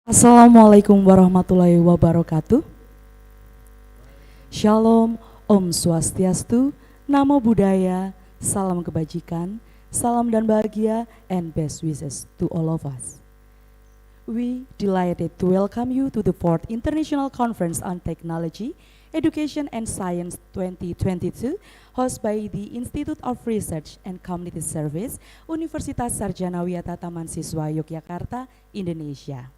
Assalamualaikum warahmatullahi wabarakatuh. Shalom, Om Swastiastu, Namo Buddhaya, Salam Kebajikan, Salam dan Bahagia, and best wishes to all of us. We delighted to welcome you to the 4th International Conference on Technology, Education and Science 2022, hosted by the Institute of Research and Community Service, Universitas Sarjanawiyata Tamansiswa, Yogyakarta, Indonesia.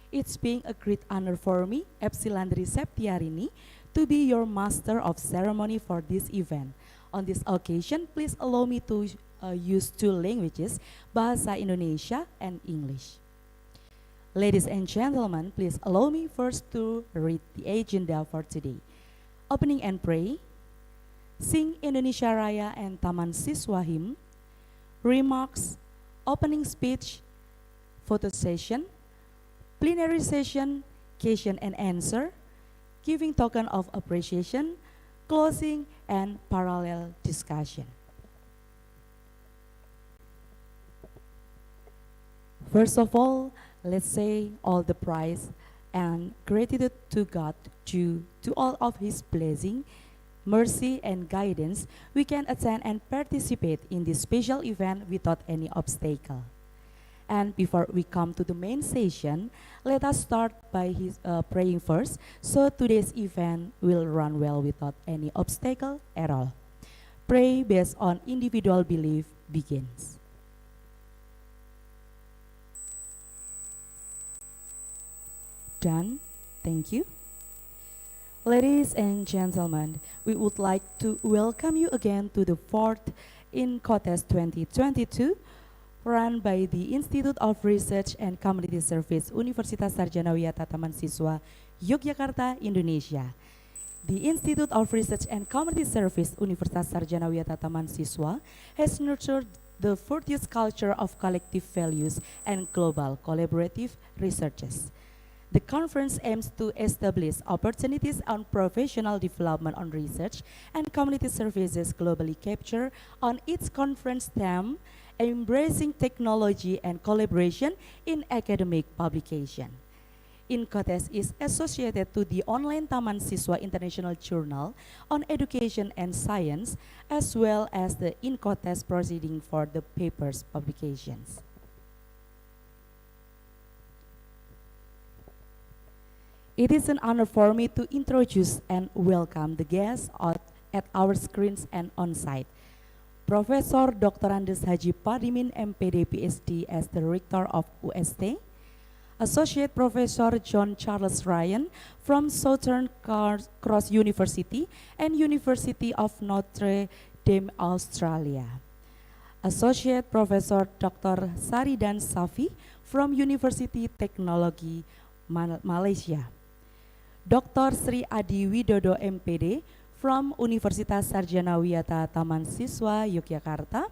It's been a great honor for me, Epsilandri Septiarini, to be your master of ceremony for this event. On this occasion, please allow me to use two languages, Bahasa Indonesia and English. Ladies and gentlemen, please allow me first to read the agenda for today. Opening and pray, sing Indonesia Raya and Tamansiswa hymn, remarks, opening speech, photo session, plenary session, question and answer, giving token of appreciation, closing, and parallel discussion. First of all, let's say all the praise and gratitude to God due to all of His blessing, mercy, and guidance. We can attend and participate in this special event without any obstacle. And before we come to the main session, let us start by praying first, so today's event will run well without any obstacle at all. Pray based on individual belief begins. Done. Thank you. Ladies and gentlemen, we would like to welcome you again to the 4th InCoTES 2022, run by the Institute of Research and Community Service, Universitas Sarjanawiyata Tamansiswa, Yogyakarta, Indonesia. The Institute of Research and Community Service, Universitas Sarjanawiyata Tamansiswa, has nurtured the virtuous culture of collective values and global collaborative researches. The conference aims to establish opportunities on professional development on research and community services globally captured on its conference theme, embracing technology and collaboration in academic publication. InCoTES is associated to the online Tamansiswa International Journal on Education and Science, as well as the InCoTES proceeding for the papers publications. It is an honor for me to introduce and welcome the guests at our screens and on-site. Professor Dr. Andes Haji Padimin M.Pd PhD as the Rector of UST, Associate Professor John Charles Ryan from Southern Cross University and University of Notre Dame, Australia, Associate Professor Dr. Sharidan Shafie from Universiti Teknologi, Malaysia, Dr. Sri Adi Widodo M.Pd from Universitas Sarjanawiyata Tamansiswa, Yogyakarta,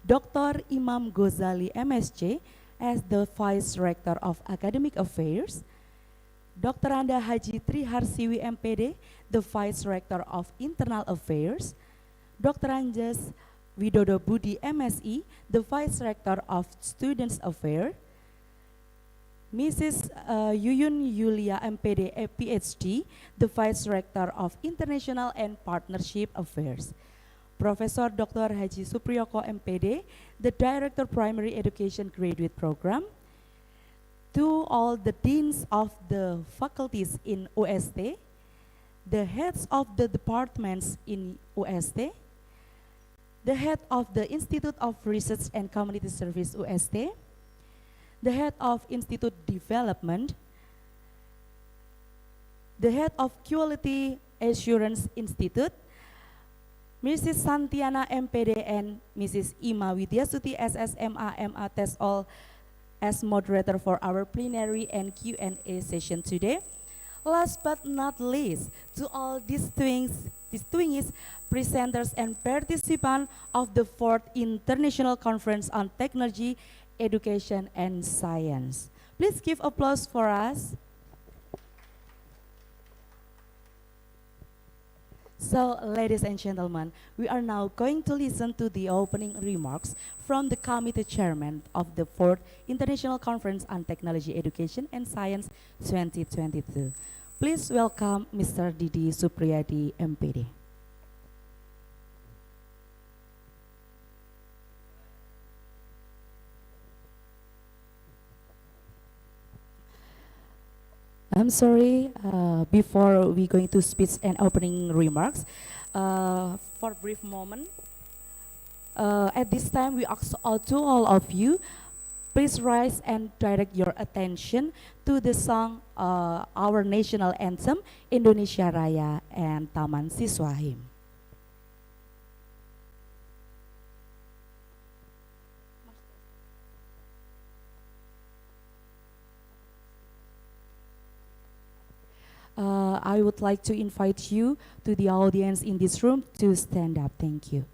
Dr. Imam Ghazali MSc as the Vice Rector of Academic Affairs, Dr. Anda Haji Triharsiwi M.Pd, the Vice Rector of Internal Affairs, Dr. Anjas Widodo Budi MSc, the Vice Rector of Students Affairs, Mrs. Yuyun Yulia M.Pd PhD, the Vice Rector of International and Partnership Affairs, Professor Dr. Haji Supriyoko M.Pd, the Director Primary Education Graduate Program, to all the deans of the faculties in UST, the heads of the departments in UST, the head of the Institute of Research and Community Service UST, the head of Institute Development, the head of Quality Assurance Institute, Mrs. Santiana M.Pd and Mrs. Ima Widyasuti SSMA MA Test all as moderator for our plenary and Q&A session today. Last but not least, to all distinguished presenters and participants of the 4th International Conference on Technology, Education and Science. Please give applause for us. So, ladies and gentlemen, we are now going to listen to the opening remarks from the Committee Chairman of the 4th International Conference on Technology, Education and Science 2022. Please welcome Mr. Didi Supriyadi, M.Pd. I'm sorry, before we going to speech and opening remarks, for a brief moment, at this time we ask to all of you, please rise and direct your attention to the song, our national anthem, Indonesia Raya and Tamansiswa Hymn. I would like to invite you to the audience in this room to stand up. Thank you.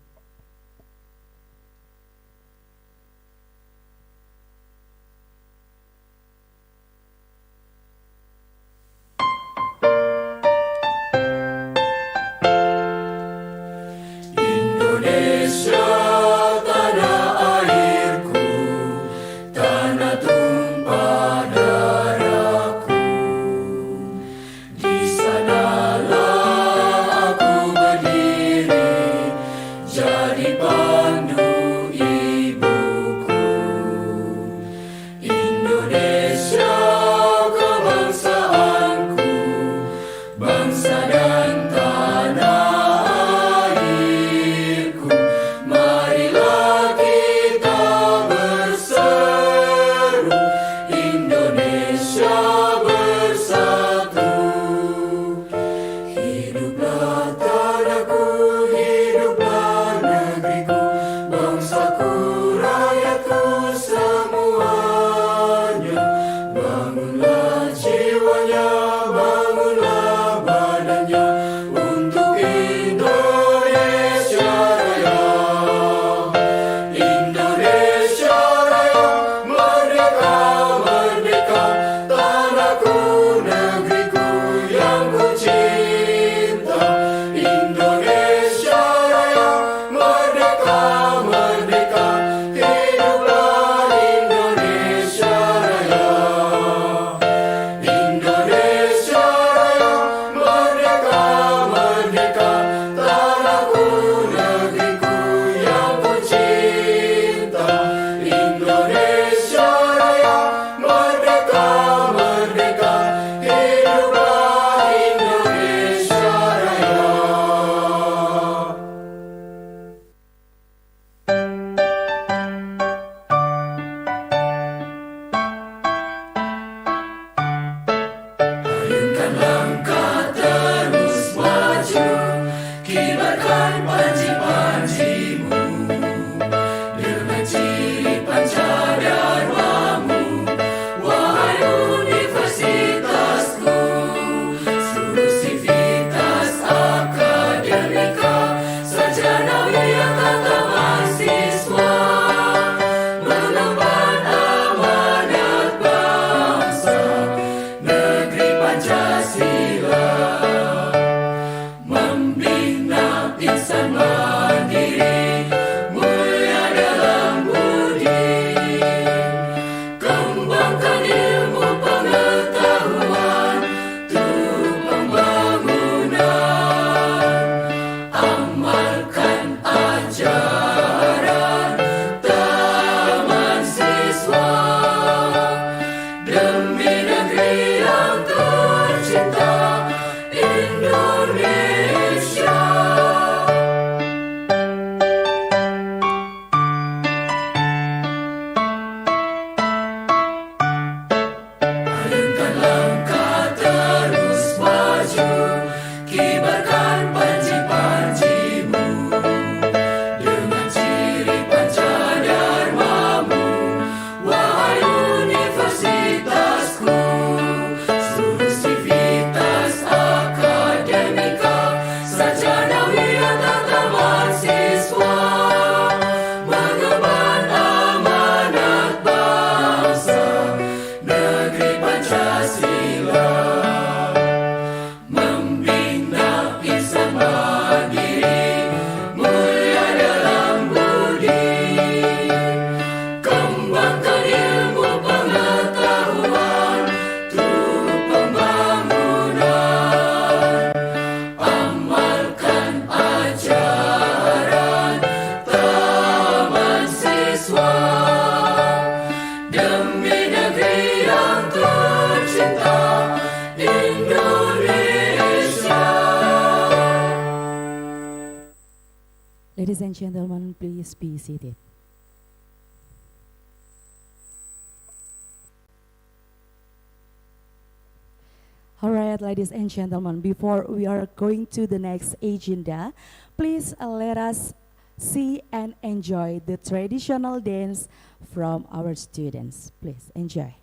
Ladies and gentlemen, please be seated. All right, ladies and gentlemen, before we are going to the next agenda, please let us see and enjoy the traditional dance from our students. Please enjoy.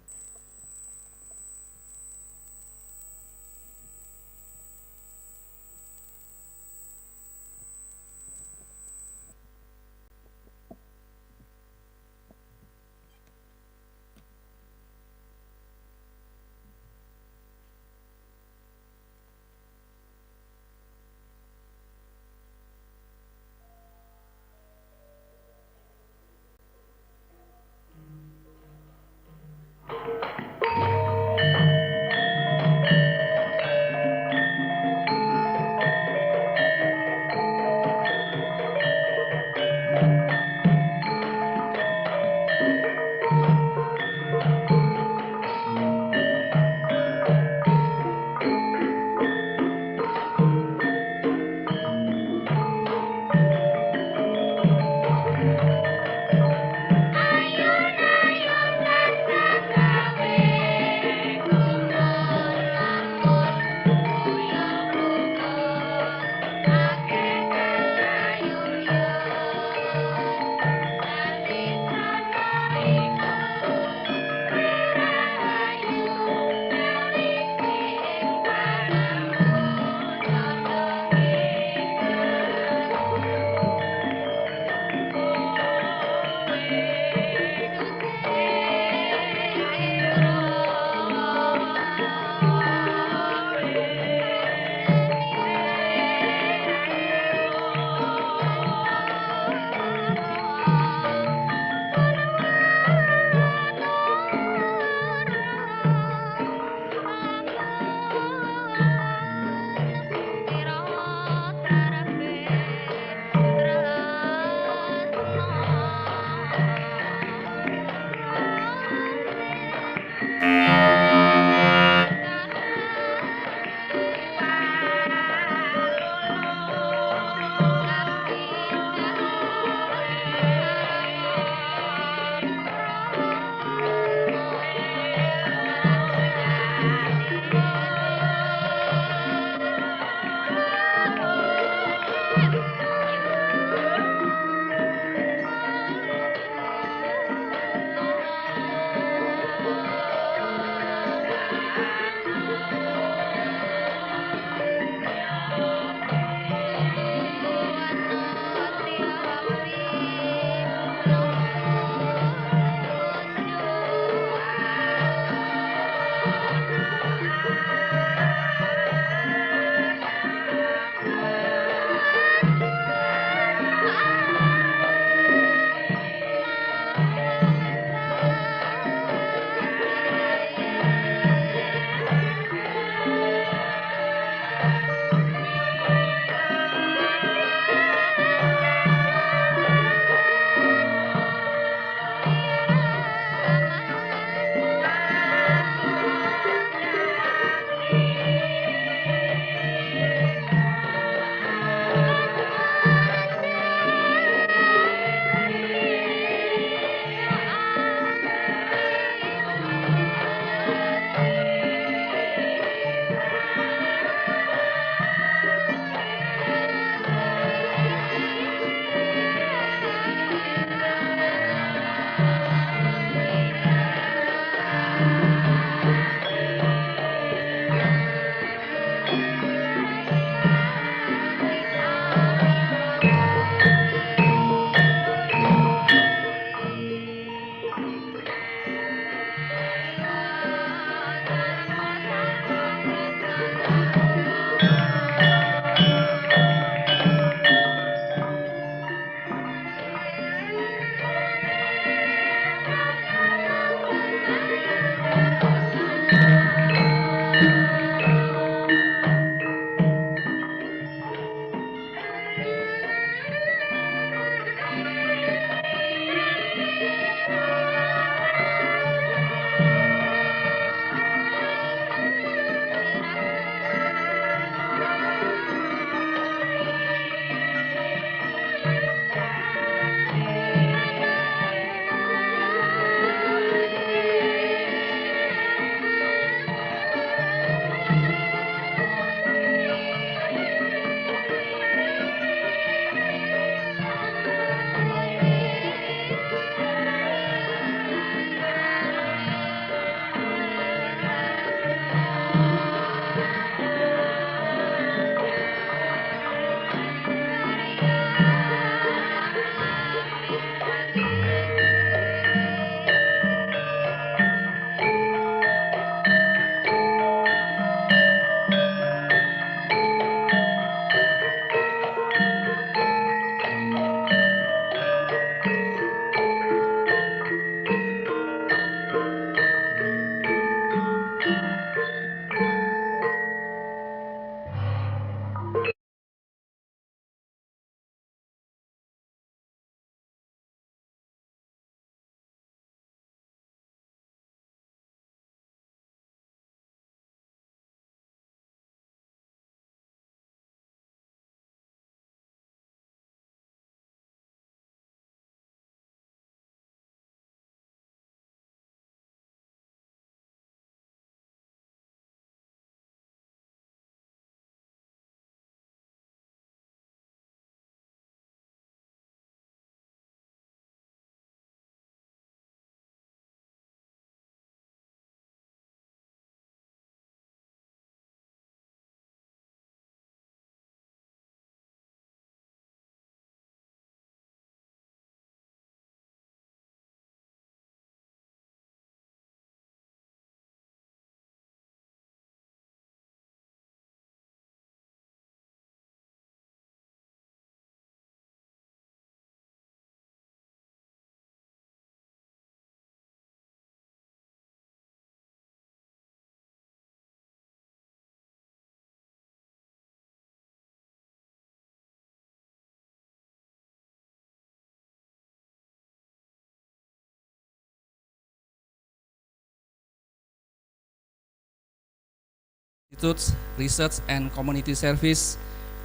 Institute Research and Community Service,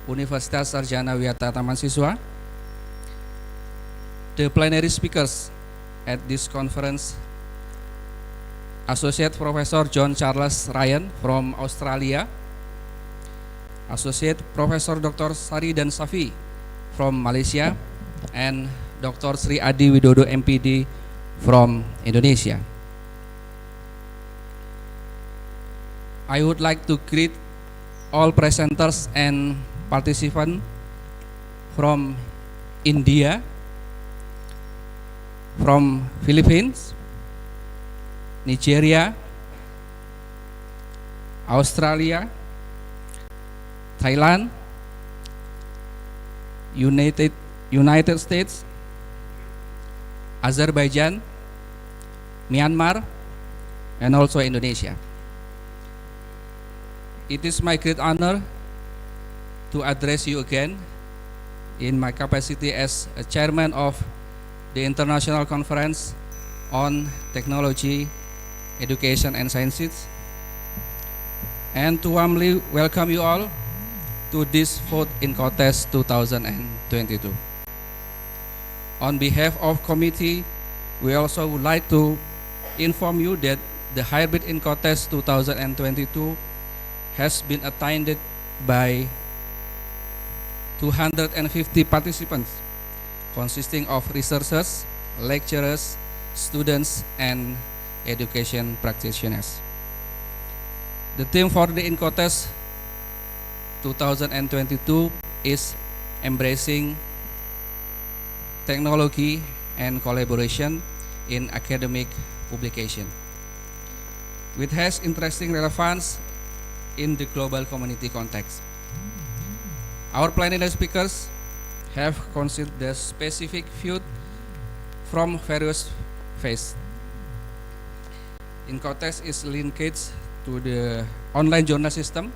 Universitas Sarjanawiyata Tamansiswa. The plenary speakers at this conference, Associate Professor John Charles Ryan from Australia, Associate Professor Dr. Sharidan Shafie from Malaysia, and Dr. Sri Adi Widodo M.Pd from Indonesia. I would like to greet all presenters and participants from India, from Philippines, Nigeria, Australia, Thailand, United States, Azerbaijan, Myanmar, and also Indonesia. It is my great honor to address you again in my capacity as a chairman of the International Conference on Technology, Education and Sciences, and to warmly welcome you all to this 4th InCoTES 2022. On behalf of committee, we also would like to inform you that the hybrid InCoTES 2022 has been attended by 250 participants, consisting of researchers, lecturers, students, and education practitioners. The theme for the InCoTES 2022 is embracing technology and collaboration in academic publication, which has interesting relevance in the global community context. Our plenary speakers have considered the specific views from various phases. InCoTES is linked to the online journal system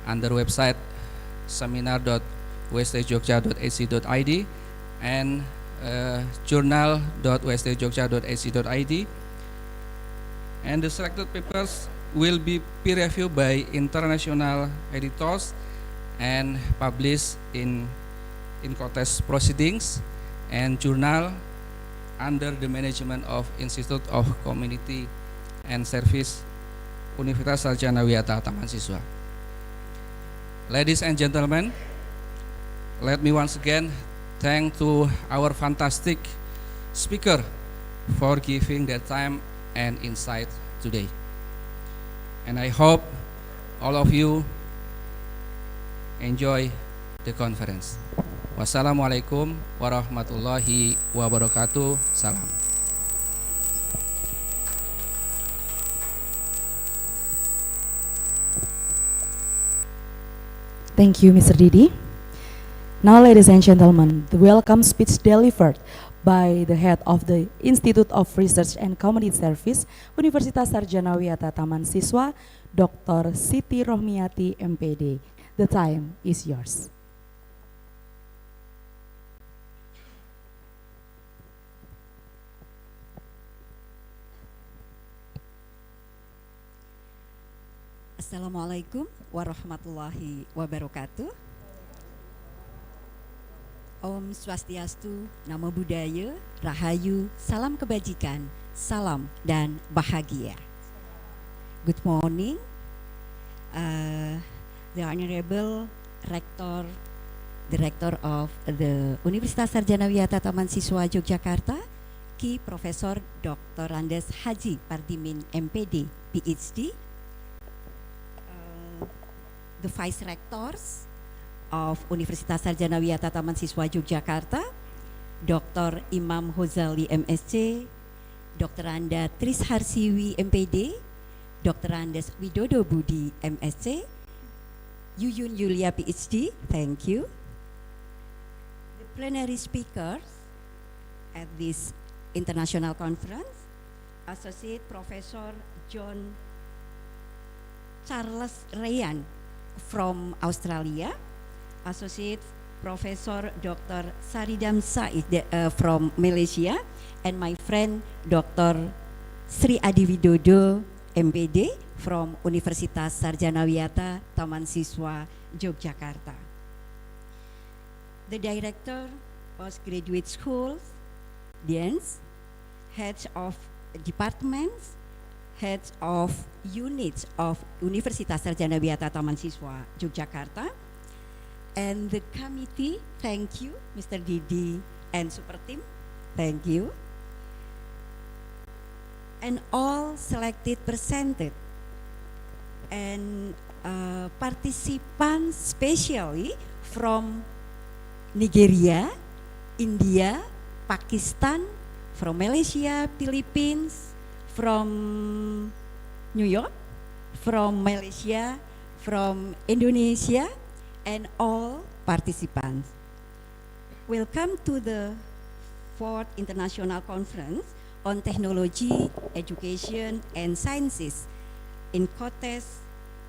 under website seminar.wstjogja.ac.id and journal.wstjogja.ac.id, and the selected papers will be peer reviewed by international editors and published in InCoTES proceedings and journal under the management of Institute of Community and Service, Universitas Sarjanawiyata Tamansiswa. Ladies and gentlemen, let me once again thank to our fantastic speaker for giving their time and insight today. And I hope all of you enjoy the conference. Wassalamualaikum warahmatullahi wabarakatuh. Salam. Thank you, Mr. Didi. Now, ladies and gentlemen, the welcome speech delivered by the head of the Institute of Research and Community Service, Universitas Sarjanawiyata Tamansiswa, Dr. Siti Rohmiati, M.Pd. The time is yours. Assalamualaikum warahmatullahi wabarakatuh. Om Swastiastu, Namo Buddhaya, Rahayu, Salam Kebajikan, Salam dan Bahagia. Good morning, the Honorable Rector, Director of the Universitas Sarjanawiyata Tamansiswa Yogyakarta, Ki Profesor Dr. Andes Haji Pardimin M.Pd, Ph.D., the Vice Rectors of Universitas Sarjanawiyata Tamansiswa Yogyakarta, Dr. Imam Hozali MSc, Dr. Anda Tris Harsiwi M.Pd, Dr. Andes Widodo Budi MSc, Yuyun Yulia PhD, thank you. The plenary speakers at this international conference, Associate Professor John Charles Ryan from Australia, Associate Professor Dr. Sharidan from Malaysia, and my friend Dr. Sri Adi Widodo M.Pd from Universitas Sarjanawiyata Tamansiswa, Yogyakarta. The Director, Postgraduate Schools, Deans, Heads of Departments, Heads of Units of Universitas Sarjanawiyata Tamansiswa, Yogyakarta, and the committee, thank you, Mr. Didi and Super Team, thank you. And all selected presented and participants especially from Nigeria, India, Pakistan, from Malaysia, Philippines, from New York, from Malaysia, from Indonesia, and all participants. Welcome to the 4th International Conference on Technology, Education, and Sciences, InCoTES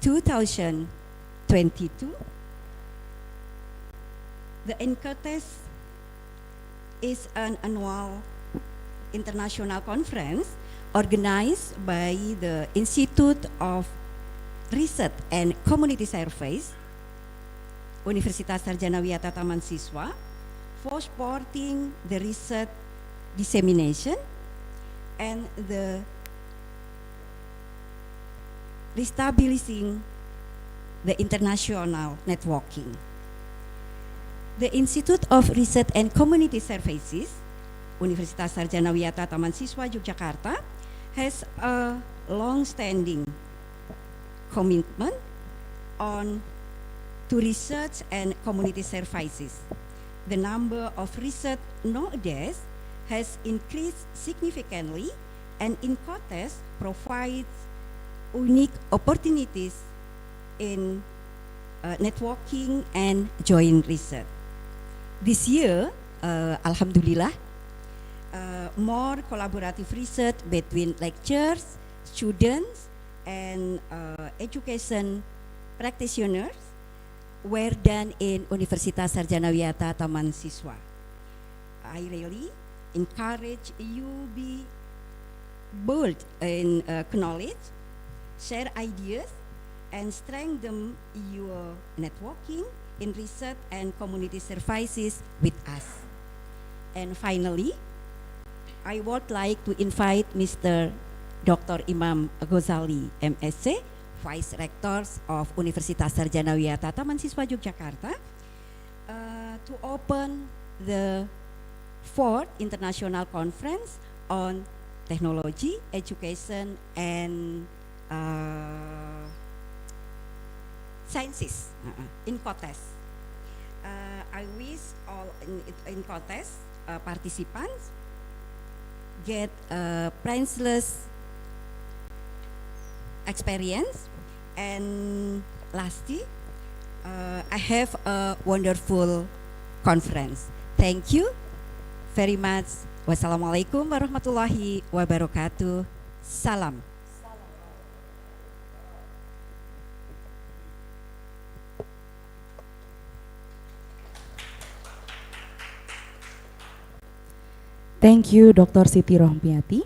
2022. The InCoTES is an annual international conference organized by the Institute of Research and Community Service, Universitas Sarjanawiyata Tamansiswa, for supporting the research dissemination and the reestablishing the international networking. The Institute of Research and Community Services, Universitas Sarjanawiyata Tamansiswa, Yogyakarta, has a long-standing commitment to research and community services. The number of research nowadays has increased significantly, and InCoTES provides unique opportunities in networking and joint research. This year, Alhamdulillah, more collaborative research between lecturers, students, and education practitioners were done in Universitas Sarjanawiyata Tamansiswa. I really encourage you be bold in knowledge, share ideas, and strengthen your networking in research and community services with us. And finally, I would like to invite Mr. Dr. Imam Ghazali, MSc, Vice Rectors of Universitas Sarjanawiyata Tamansiswa, Yogyakarta, to open the 4th International Conference on Technology, Education, and Sciences, InCoTES. I wish all InCoTES participants get a priceless experience, and lastly, I have a wonderful conference. Thank you very much. Wassalamualaikum warahmatullahi wabarakatuh. Salam. Thank you, Dr. Siti Rohmiati.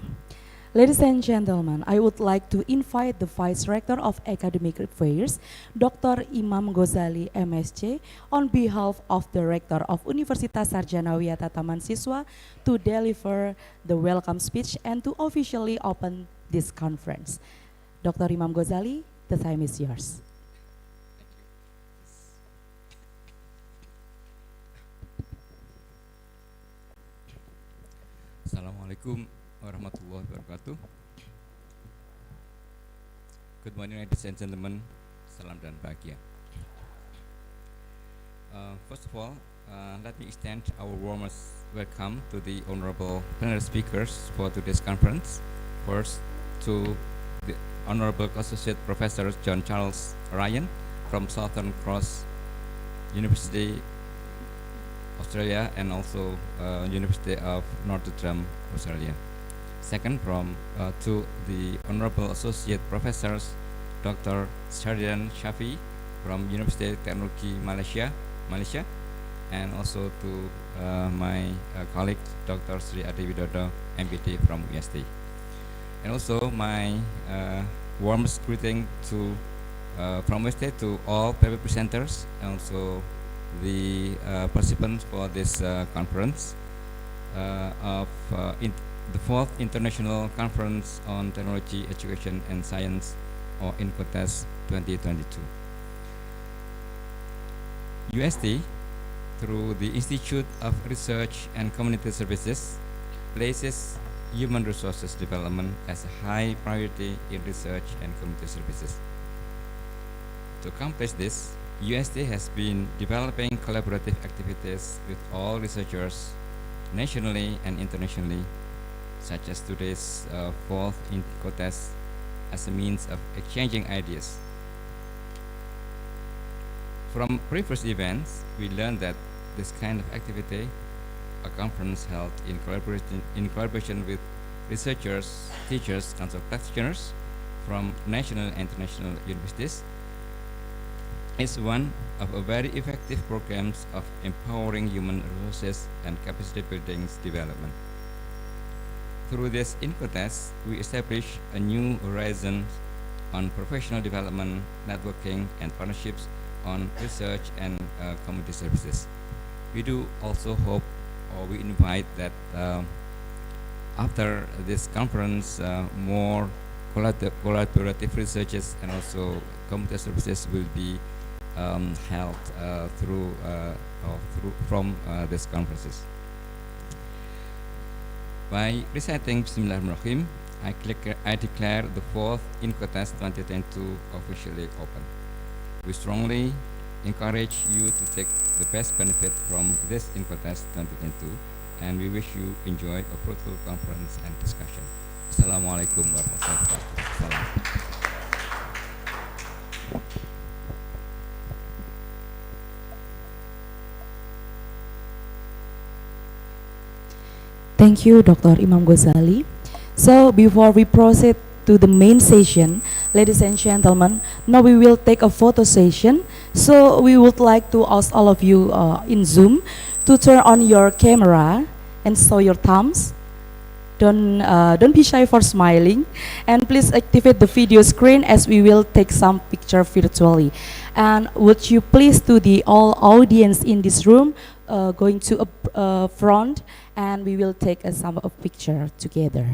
Ladies and gentlemen, I would like to invite the Vice Rector of Academic Affairs, Dr. Imam Ghazali, MSc, on behalf of the Rector of Universitas Sarjanawiyata Tamansiswa to deliver the welcome speech and to officially open this conference. Dr. Imam Ghazali, the time is yours. Assalamualaikum warahmatullahi wabarakatuh. Good morning, ladies and gentlemen. Salam dan bahagia. First of all, let me extend our warmest welcome to the honorable plenary speakers for today's conference. First, to the Honorable Associate Professor John Charles Ryan from Southern Cross University, Australia, and also University of Notre, Australia. Second, to the Honorable Associate Professors Dr. Sharidan Shafie from Universiti Teknologi, Malaysia, and also to my colleague Dr. Sri Adi Widodo, M.Pd from UST, and also my warmest greeting to from Wednesday to all paper presenters and also the participants for this conference of the 4th International Conference on Technology, Education and Science, or InCoTES 2022. UST, through the Institute of Research and Community Services, places human resources development as a high priority in research and community services. To accomplish this, UST has been developing collaborative activities with all researchers nationally and internationally, such as today's 4th InCoTES, as a means of exchanging ideas. From previous events, we learned that this kind of activity, a conference held in collaboration with researchers, teachers, and practitioners from national and international universities, is one of a very effective programs of empowering human resources and capacity building development. Through this InCoTES, we establish a new horizon on professional development, networking, and partnerships on research and community services. We do also hope, or we invite that after this conference, more collaborative researches and also community services will be held from these conferences. By reciting Bismillahirrahmanirrahim, I declare the 4th InCoTES 2022 officially open. We strongly encourage you to take the best benefit from this InCoTES 2022, and we wish you enjoy a fruitful conference and discussion. Assalamualaikum warahmatullahi wabarakatuh. Thank you, Dr. Imam Ghazali. So before we proceed to the main session, ladies and gentlemen, now we will take a photo session. So we would like to ask all of you in Zoom to turn on your camera and show your thumbs. Don't be shy for smiling, and please activate the video screen as we will take some picture virtually. And would you please to the all audience in this room going to front, and we will take some picture together.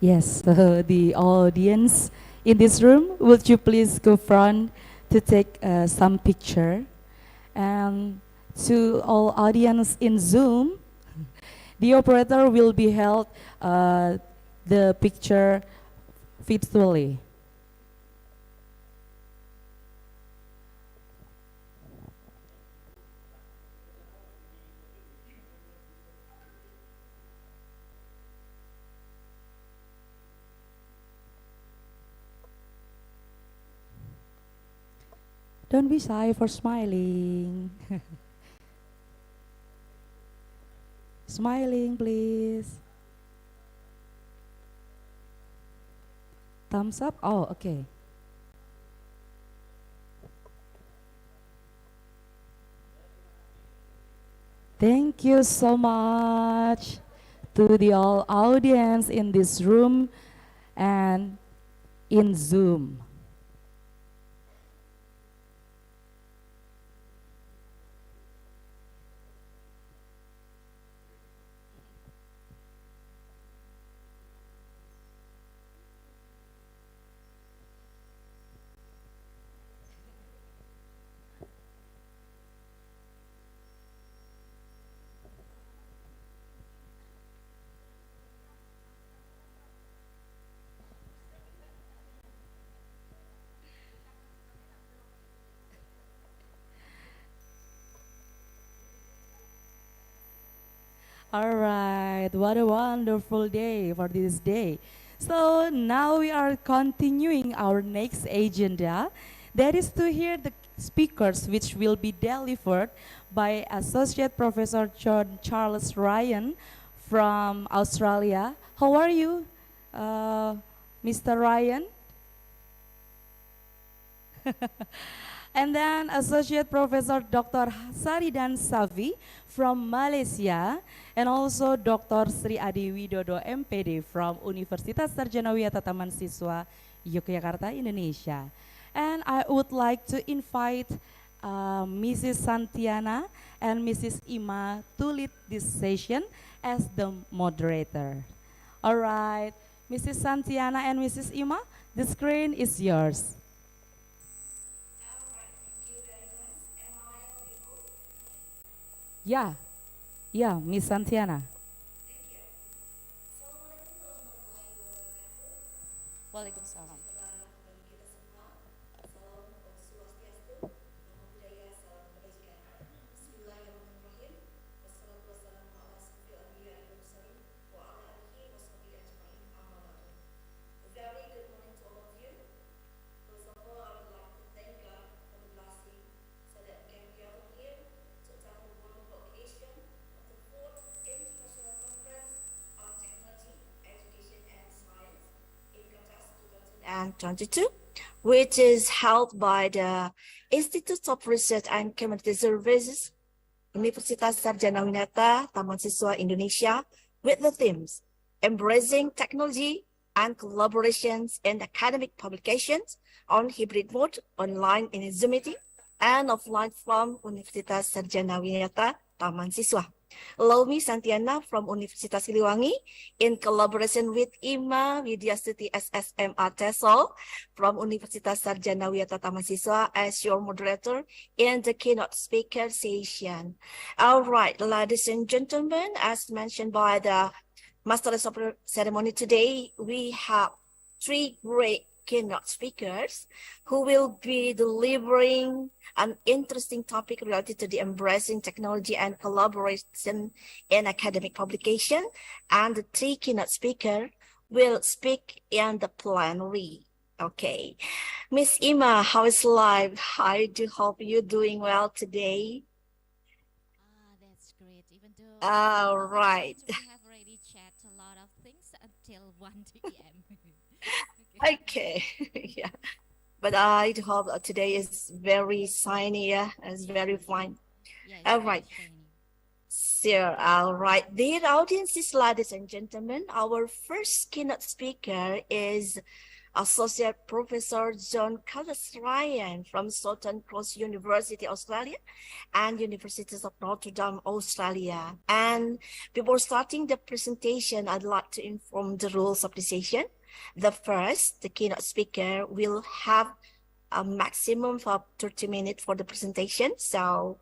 Yes, the audience in this room, would you please go front to take some picture? And to all audience in Zoom, the operator will be held the picture virtually. Don't be shy for smiling. Smiling, please. Thumbs up? Oh, okay. Thank you so much to the all audience in this room and in Zoom. All right, what a wonderful day for this day. So now we are continuing our next agenda, that is to hear the speakers which will be delivered by Associate Professor John Charles Ryan from Australia. How are you, Mr. Ryan? And then Associate Professor Dr. Sharidan Shafie from Malaysia, and also Dr. Sri Adi Widodo M.Pd from Universitas Sarjanawiyata Tamansiswa, Yogyakarta, Indonesia. And I would like to invite Mrs. Santiana and Mrs. Ima to lead this session as the moderator. All right, Mrs. Santiana and Mrs. Ima, the screen is yours. Yeah, yeah, Miss Santiana. Waalaikumsalam. And 22, which is held by the Institute of Research and Community Services, Universitas Sarjanawiyata Tamansiswa, Indonesia, with the themes Embracing Technology and Collaborations in Academic Publications on Hybrid Mode, Online in Zoom meeting, and Offline from Universitas Sarjanawiyata Tamansiswa. Laumi Santiana from Universitas Siliwangi, in collaboration with Ima Widyasuti SSMA TESOL from Universitas Sarjanawiyata Tamansiswa as your moderator in the keynote speaker session. All right, ladies and gentlemen, as mentioned by the Master of Ceremony today, we have three great keynote speakers who will be delivering an interesting topic related to the embracing technology and collaboration in academic publication. And the three keynote speakers will speak in the plenary. Okay. Miss Ima, how is life? I do hope you're doing well today. That's great. Even though All right. we have already chat a lot of things until 1 p.m. Okay. Yeah. But I do hope today is very sunny. Yeah, it's very fine. Yeah, All right. Sure. All right. Dear audiences, ladies and gentlemen, our first keynote speaker is Associate Professor John Carlos Ryan from Southern Cross University, Australia, and Universities of Notre Dame, Australia. And before starting the presentation, I'd like to inform the rules of the session. The keynote speaker will have a maximum of 30 minutes for the presentation. So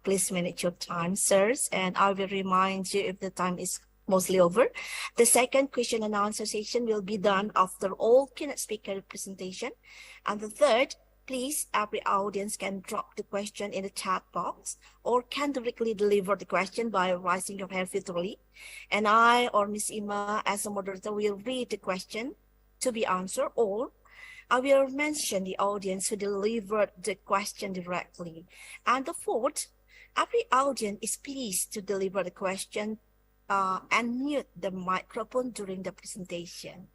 please manage your time, sirs, and I will remind you if the time is mostly over. The second question and answer session will be done after all keynote speaker presentation. And the third, please, every audience can drop the question in the chat box or can directly deliver the question by raising your hand virtually. And I or Ms. Ima as a moderator will read the question to be answered, or I will mention the audience who delivered the question directly. And the fourth, every audience is pleased to deliver the question and mute the microphone during the presentation.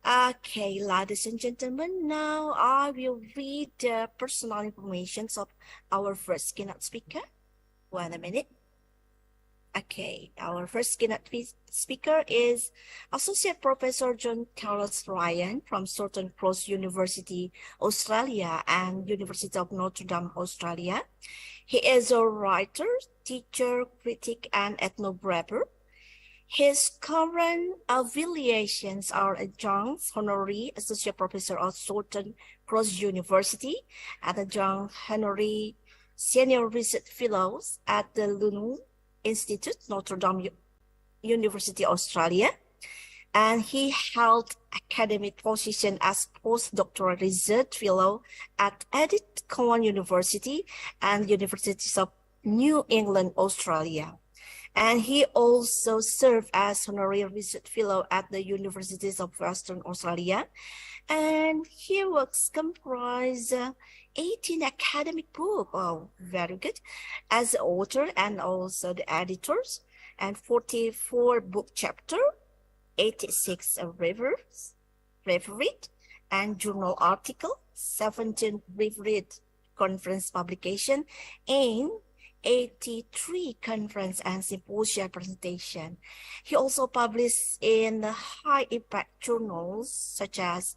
Okay, ladies and gentlemen, now I will read the personal information of our first keynote speaker. 1 minute. Okay, our first keynote speaker is Associate Professor John Carlos Ryan from Southern Cross University, Australia, and University of Notre Dame, Australia. He is a writer, teacher, critic, and ethnographer. His current affiliations are Adjunct Honorary Associate Professor of Southern Cross University and Adjunct Honorary Senior Research Fellows at the Lunu Institute, Notre Dame University, Australia. And he held academic position as postdoctoral research fellow at Edith Cowan University and Universities of New England, Australia. And he also served as honorary research fellow at the Universities of Western Australia. And his works comprise 18 academic books. Oh, very good. As the author and also the editors. and 44 book chapter, 86 reviews, refereed, and journal article, 17 refereed conference publication, and 83 conference and symposia presentation. He also published in high impact journals such as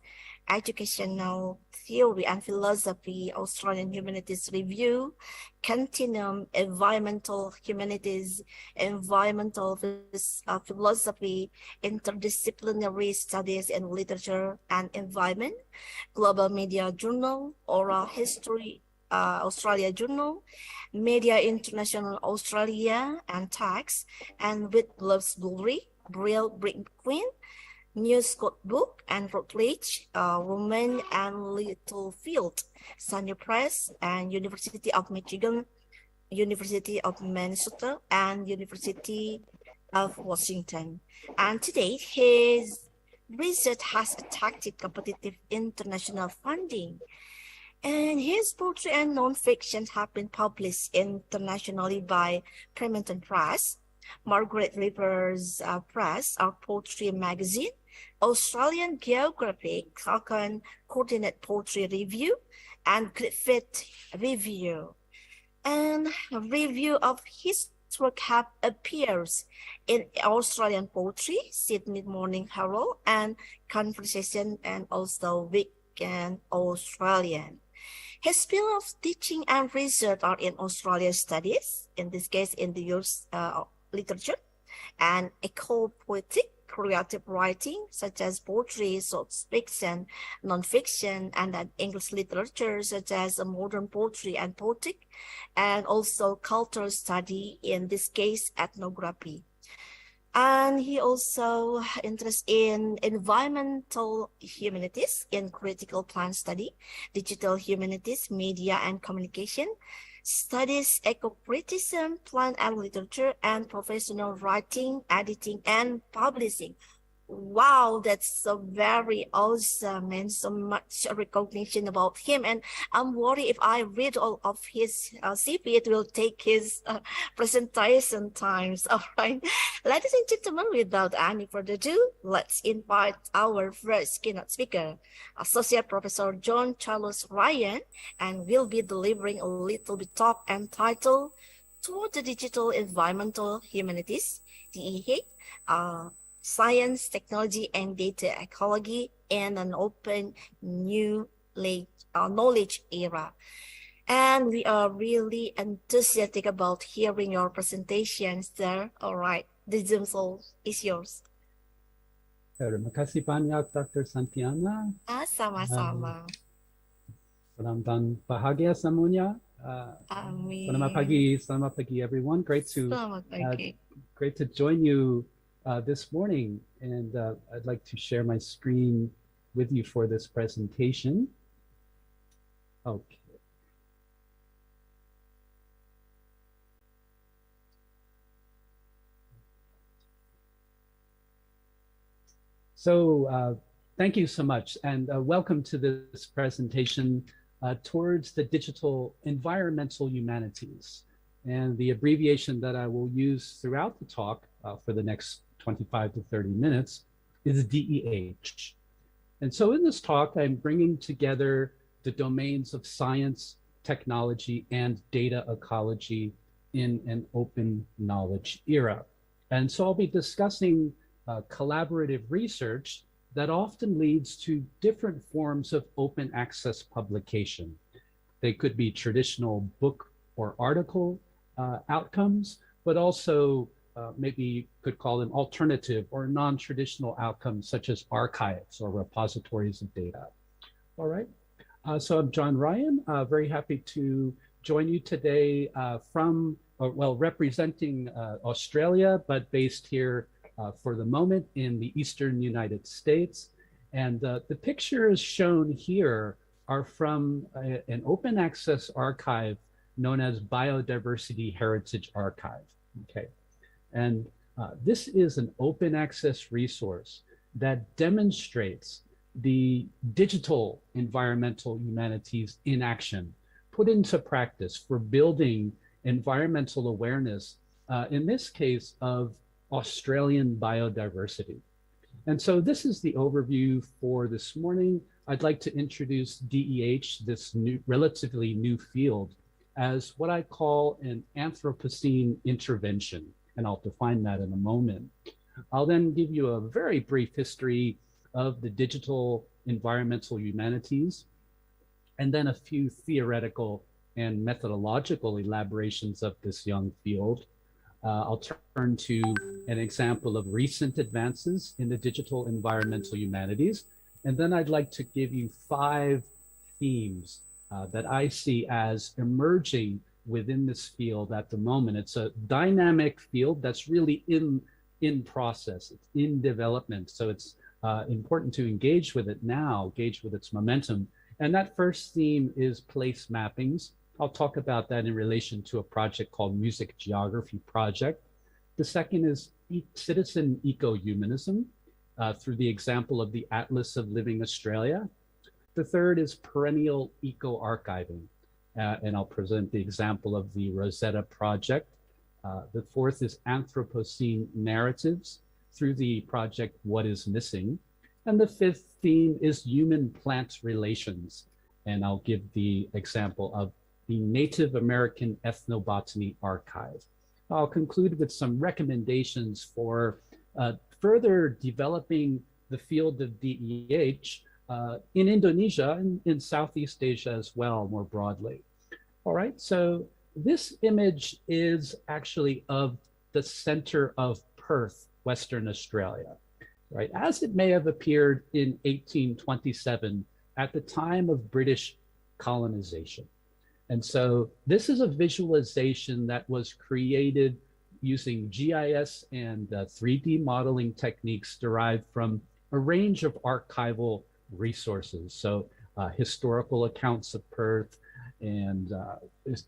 Educational Theory and Philosophy, Australian Humanities Review, Continuum, Environmental Humanities, Environmental Philosophy, Interdisciplinary Studies in Literature and Environment, Global Media Journal, Oral History Australia Journal, Media International Australia and Tax, and with Bloomsbury, Brill Brick Queen, New Scott Book and Routledge, Women and Littlefield, Sunny Press, and University of Michigan, University of Minnesota, and University of Washington. And today, his research has attracted competitive international funding. And his poetry and non-fiction have been published internationally by Fremantle Press, Margaret River's Press, our poetry magazine, Australian Geographic, Akan Coordinate Poetry Review, and Griffith Review. And a review of his work have appears in Australian Poetry, Sydney Morning Herald, and Conversation, and also Weekend Australian. His field of teaching and research are in Australia studies, in this case in the use literature, and eco-poetic, creative writing, such as poetry, short fiction, non-fiction, and then English literature, such as modern poetry and poetic, and also cultural study, in this case, ethnography. And he also interested in environmental humanities, in critical plant study, digital humanities, media and communication, studies eco-criticism, plant and literature, and professional writing, editing, and publishing. Wow, that's so very awesome and so much recognition about him. And I'm worried if I read all of his CV, it will take his presentation times. All right, ladies and gentlemen, without any further ado, let's invite our first keynote speaker, Associate Professor John Charles Ryan, and will be delivering a little bit talk entitled Toward the Digital Environmental Humanities, DEH, Science, Technology, and Data Ecology in an Open New Knowledge Era. And we are really enthusiastic about hearing your presentation, sir. All right, the Zoom is yours. Terima kasih banyak, Dr. Santiana. Sama-sama. Selamat dan bahagia semuanya. Amin. Selamat pagi, everyone. Great to join you this morning, and I'd like to share my screen with you for this presentation. Okay. So thank you so much, and welcome to this presentation towards the digital environmental humanities. And the abbreviation that I will use throughout the talk for the next 25 to 30 minutes is DEH. And so in this talk, I'm bringing together the domains of science, technology, and data ecology in an open knowledge era. And so I'll be discussing collaborative research that often leads to different forms of open access publication. They could be traditional book or article outcomes, but also maybe you could call them alternative or non-traditional outcomes, such as archives or repositories of data. All right, so I'm John Ryan, very happy to join you today representing Australia, but based here for the moment in the Eastern United States. And the pictures shown here are from an open access archive known as Biodiversity Heritage Archive. Okay. And this is an open access resource that demonstrates the digital environmental humanities in action, put into practice for building environmental awareness in this case of Australian biodiversity. And so this is the overview for this morning. I'd like to introduce DEH, this relatively new field, as what I call an Anthropocene intervention, and I'll define that in a moment. I'll then give you a very brief history of the digital environmental humanities, and then a few theoretical and methodological elaborations of this young field. I'll turn to an example of recent advances in the digital environmental humanities, and then I'd like to give you 5 themes that I see as emerging within this field at the moment. It's a dynamic field that's really in process, it's in development, so it's important to engage with it now, engage with its momentum. And that first theme is place mappings. I'll talk about that in relation to a project called Music Geography Project. The second is citizen eco-humanism through the example of the Atlas of Living Australia. The third is perennial eco-archiving, and I'll present the example of the Rosetta Project. The fourth is Anthropocene narratives through the project What is Missing. And the fifth theme is human-plant relations, and I'll give the example of the Native American Ethnobotany Archive. I'll conclude with some recommendations for further developing the field of DEH in Indonesia and in Southeast Asia as well, more broadly. All right, so this image is actually of the center of Perth, Western Australia, right? As it may have appeared in 1827 at the time of British colonization. And so this is a visualization that was created using GIS and 3D modeling techniques derived from a range of archival resources. So historical accounts of Perth and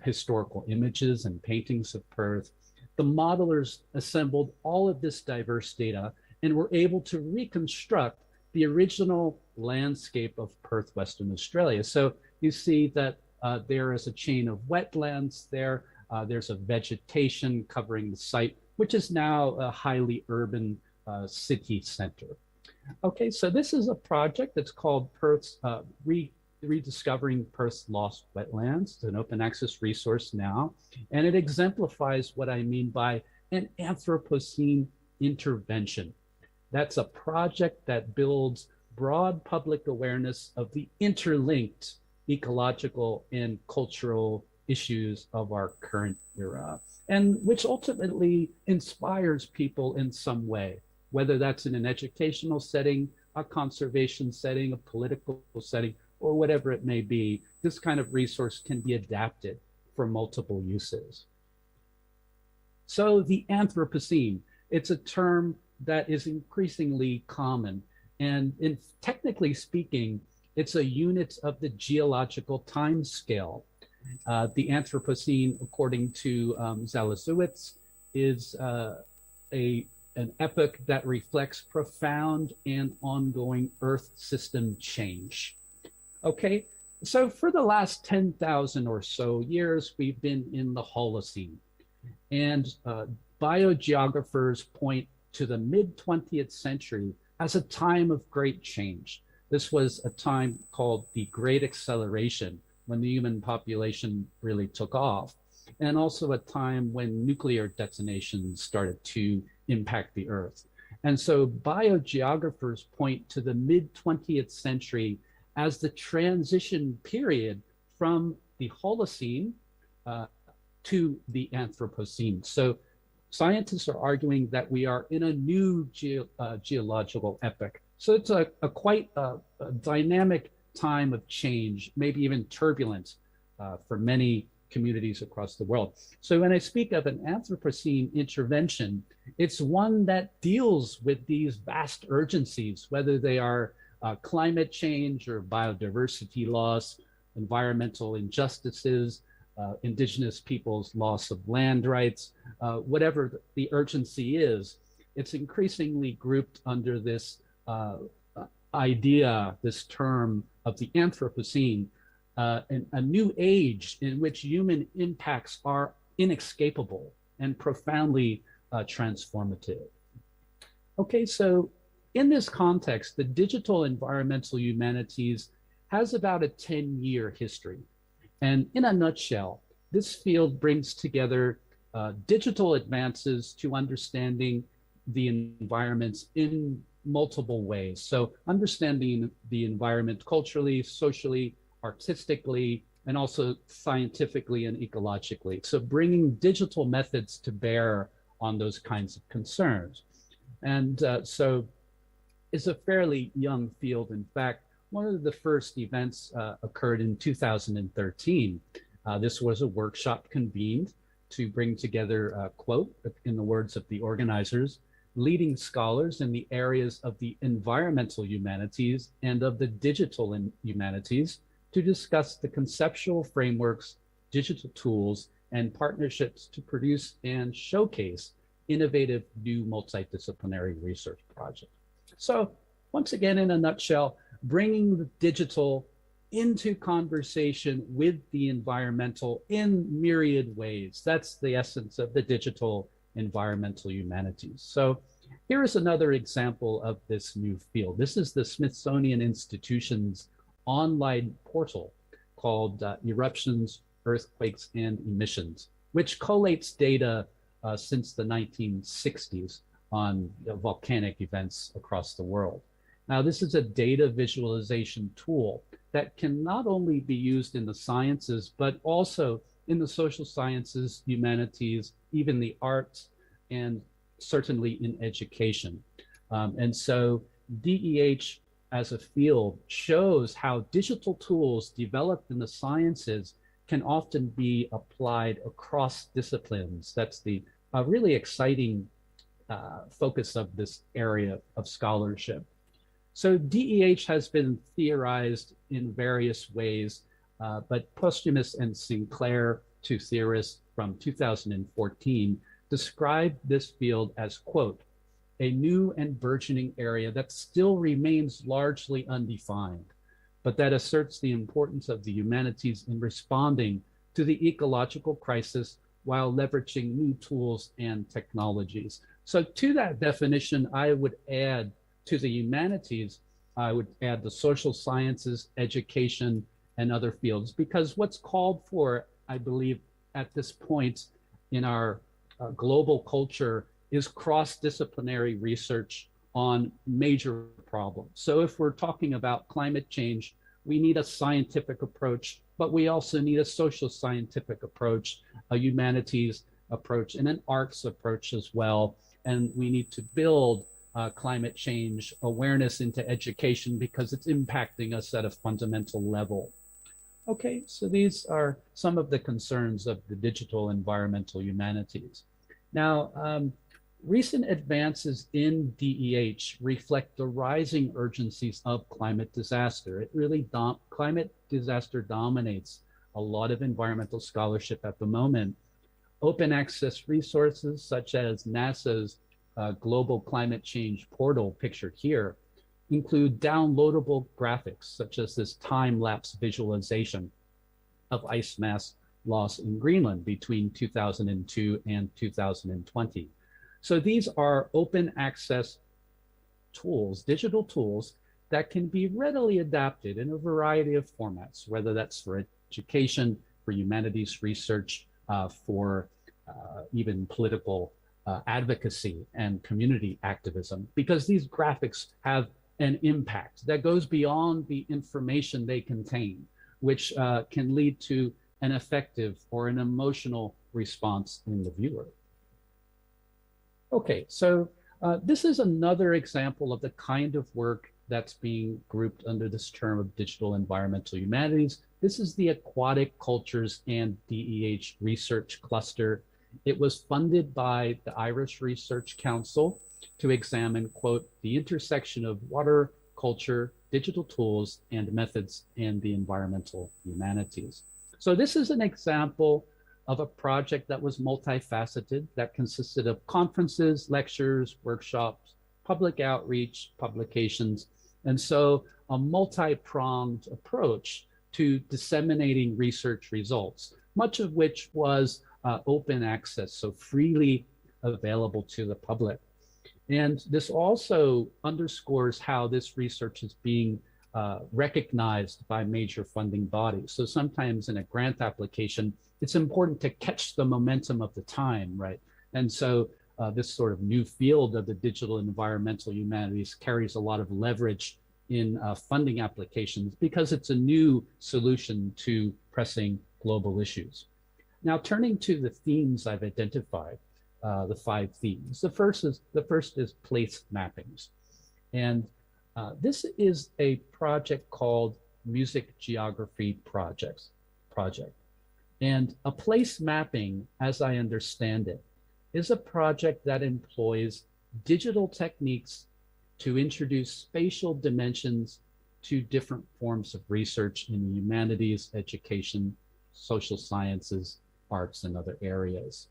historical images and paintings of Perth. The modelers assembled all of this diverse data and were able to reconstruct the original landscape of Perth, Western Australia. So you see that there is a chain of wetlands there. There's a vegetation covering the site, which is now a highly urban city center. Okay, so this is a project that's called Perth's Rediscovering Perth's Lost Wetlands. It's an open access resource now, and it exemplifies what I mean by an Anthropocene intervention. That's a project that builds broad public awareness of the interlinked ecological and cultural issues of our current era, and which ultimately inspires people in some way, whether that's in an educational setting, a conservation setting, a political setting, or whatever it may be. This kind of resource can be adapted for multiple uses. So the Anthropocene, it's a term that is increasingly common, and technically speaking, it's a unit of the geological time scale. The Anthropocene, according to Zalazewicz, is an epoch that reflects profound and ongoing Earth system change. Okay, so for the last 10,000 or so years, we've been in the Holocene, and biogeographers point to the mid-20th century as a time of great change. This was a time called the Great Acceleration, when the human population really took off, and also a time when nuclear detonations started to impact the Earth. And so biogeographers point to the mid-20th century as the transition period from the Holocene to the Anthropocene. So scientists are arguing that we are in a new geological epoch. So it's a quite dynamic time of change, maybe even turbulent for many communities across the world. So when I speak of an Anthropocene intervention, it's one that deals with these vast urgencies, whether they are climate change or biodiversity loss, environmental injustices, indigenous peoples' loss of land rights, whatever the urgency is, it's increasingly grouped under this idea, this term of the Anthropocene, a new age in which human impacts are inescapable and profoundly transformative. Okay, so in this context, the digital environmental humanities has about a 10-year history. And in a nutshell, this field brings together digital advances to understanding the environments in multiple ways. So understanding the environment culturally, socially, artistically, and also scientifically and ecologically. So bringing digital methods to bear on those kinds of concerns. And so it's a fairly young field. In fact, one of the first events occurred in 2013. This was a workshop convened to bring together, quote, in the words of the organizers, leading scholars in the areas of the environmental humanities and of the digital humanities to discuss the conceptual frameworks, digital tools, and partnerships to produce and showcase innovative new multidisciplinary research projects. So once again, in a nutshell, bringing the digital into conversation with the environmental in myriad ways. That's the essence of the digital environmental humanities. So here is another example of this new field. This is the Smithsonian Institution's online portal called Eruptions, Earthquakes, and Emissions, which collates data since the 1960s on volcanic events across the world. Now, this is a data visualization tool that can not only be used in the sciences, but also in the social sciences, humanities, even the arts, and certainly in education. And so DEH as a field shows how digital tools developed in the sciences can often be applied across disciplines. That's the really exciting focus of this area of scholarship. So DEH has been theorized in various ways, but Posthumous and Sinclair, two theorists from 2014, described this field as, quote, a new and burgeoning area that still remains largely undefined, but that asserts the importance of the humanities in responding to the ecological crisis while leveraging new tools and technologies. So to that definition, I would add to the humanities, I would add the social sciences, education, and other fields, because what's called for, I believe, at this point in our global culture is cross-disciplinary research on major problems. So if we're talking about climate change, we need a scientific approach, but we also need a social scientific approach, a humanities approach, and an arts approach as well. And we need to build climate change awareness into education because it's impacting us at a fundamental level. Okay, so these are some of the concerns of the digital environmental humanities. Now, recent advances in DEH reflect the rising urgencies of climate disaster. It really, climate disaster dominates a lot of environmental scholarship at the moment. Open access resources such as NASA's Global Climate Change Portal, pictured here, include downloadable graphics such as this time-lapse visualization of ice mass loss in Greenland between 2002 and 2020. So these are open access tools, digital tools that can be readily adapted in a variety of formats, whether that's for education, for humanities research, for even political advocacy and community activism, because these graphics have an impact that goes beyond the information they contain, which can lead to an effective or an emotional response in the viewer. Okay, so this is another example of the kind of work that's being grouped under this term of digital environmental humanities. This is the Aquatic Cultures and DEH Research Cluster. It was funded by the Irish Research Council to examine, quote, the intersection of water, culture, digital tools, and methods in the environmental humanities. So this is an example of a project that was multifaceted, that consisted of conferences, lectures, workshops, public outreach, publications, and so a multi-pronged approach to disseminating research results, much of which was open access, so freely available to the public. And this also underscores how this research is being recognized by major funding bodies. So sometimes in a grant application, it's important to catch the momentum of the time, right? And so this sort of new field of the digital environmental humanities carries a lot of leverage in funding applications because it's a new solution to pressing global issues. Now, turning to the themes I've identified, the 5 themes. The first is place mappings. And this is a project called Music Geography Project. And a place mapping, as I understand it, is a project that employs digital techniques to introduce spatial dimensions to different forms of research in the humanities, education, social sciences, arts, and other areas.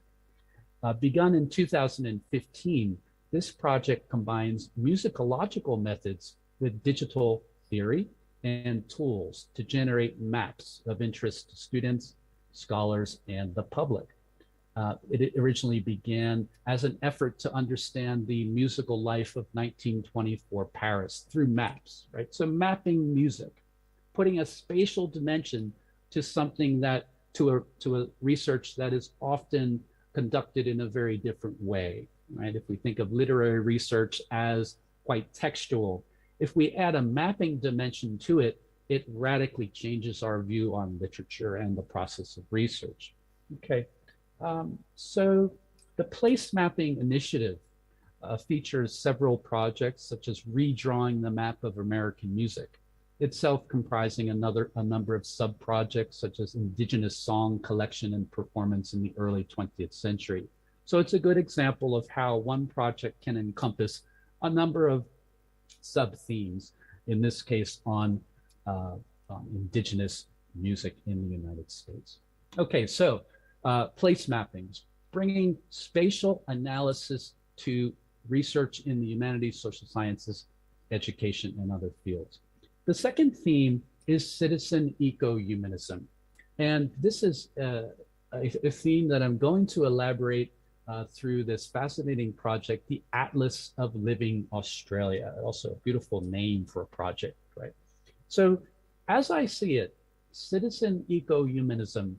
Begun in 2015, this project combines musicological methods with digital theory and tools to generate maps of interest to students, scholars, and the public. It originally began as an effort to understand the musical life of 1924 Paris through maps, right? So mapping music, putting a spatial dimension to something that, to a research that is often conducted in a very different way, right? If we think of literary research as quite textual, if we add a mapping dimension to it, it radically changes our view on literature and the process of research. Okay, so the place mapping initiative features several projects such as redrawing the map of American music, itself comprising a number of sub-projects such as indigenous song collection and performance in the early 20th century. So it's a good example of how one project can encompass a number of sub-themes, in this case on indigenous music in the United States. Okay, so place mappings, bringing spatial analysis to research in the humanities, social sciences, education, and other fields. The second theme is citizen eco-humanism. And this is a theme that I'm going to elaborate through this fascinating project, the Atlas of Living Australia, also a beautiful name for a project, right? So as I see it, citizen eco-humanism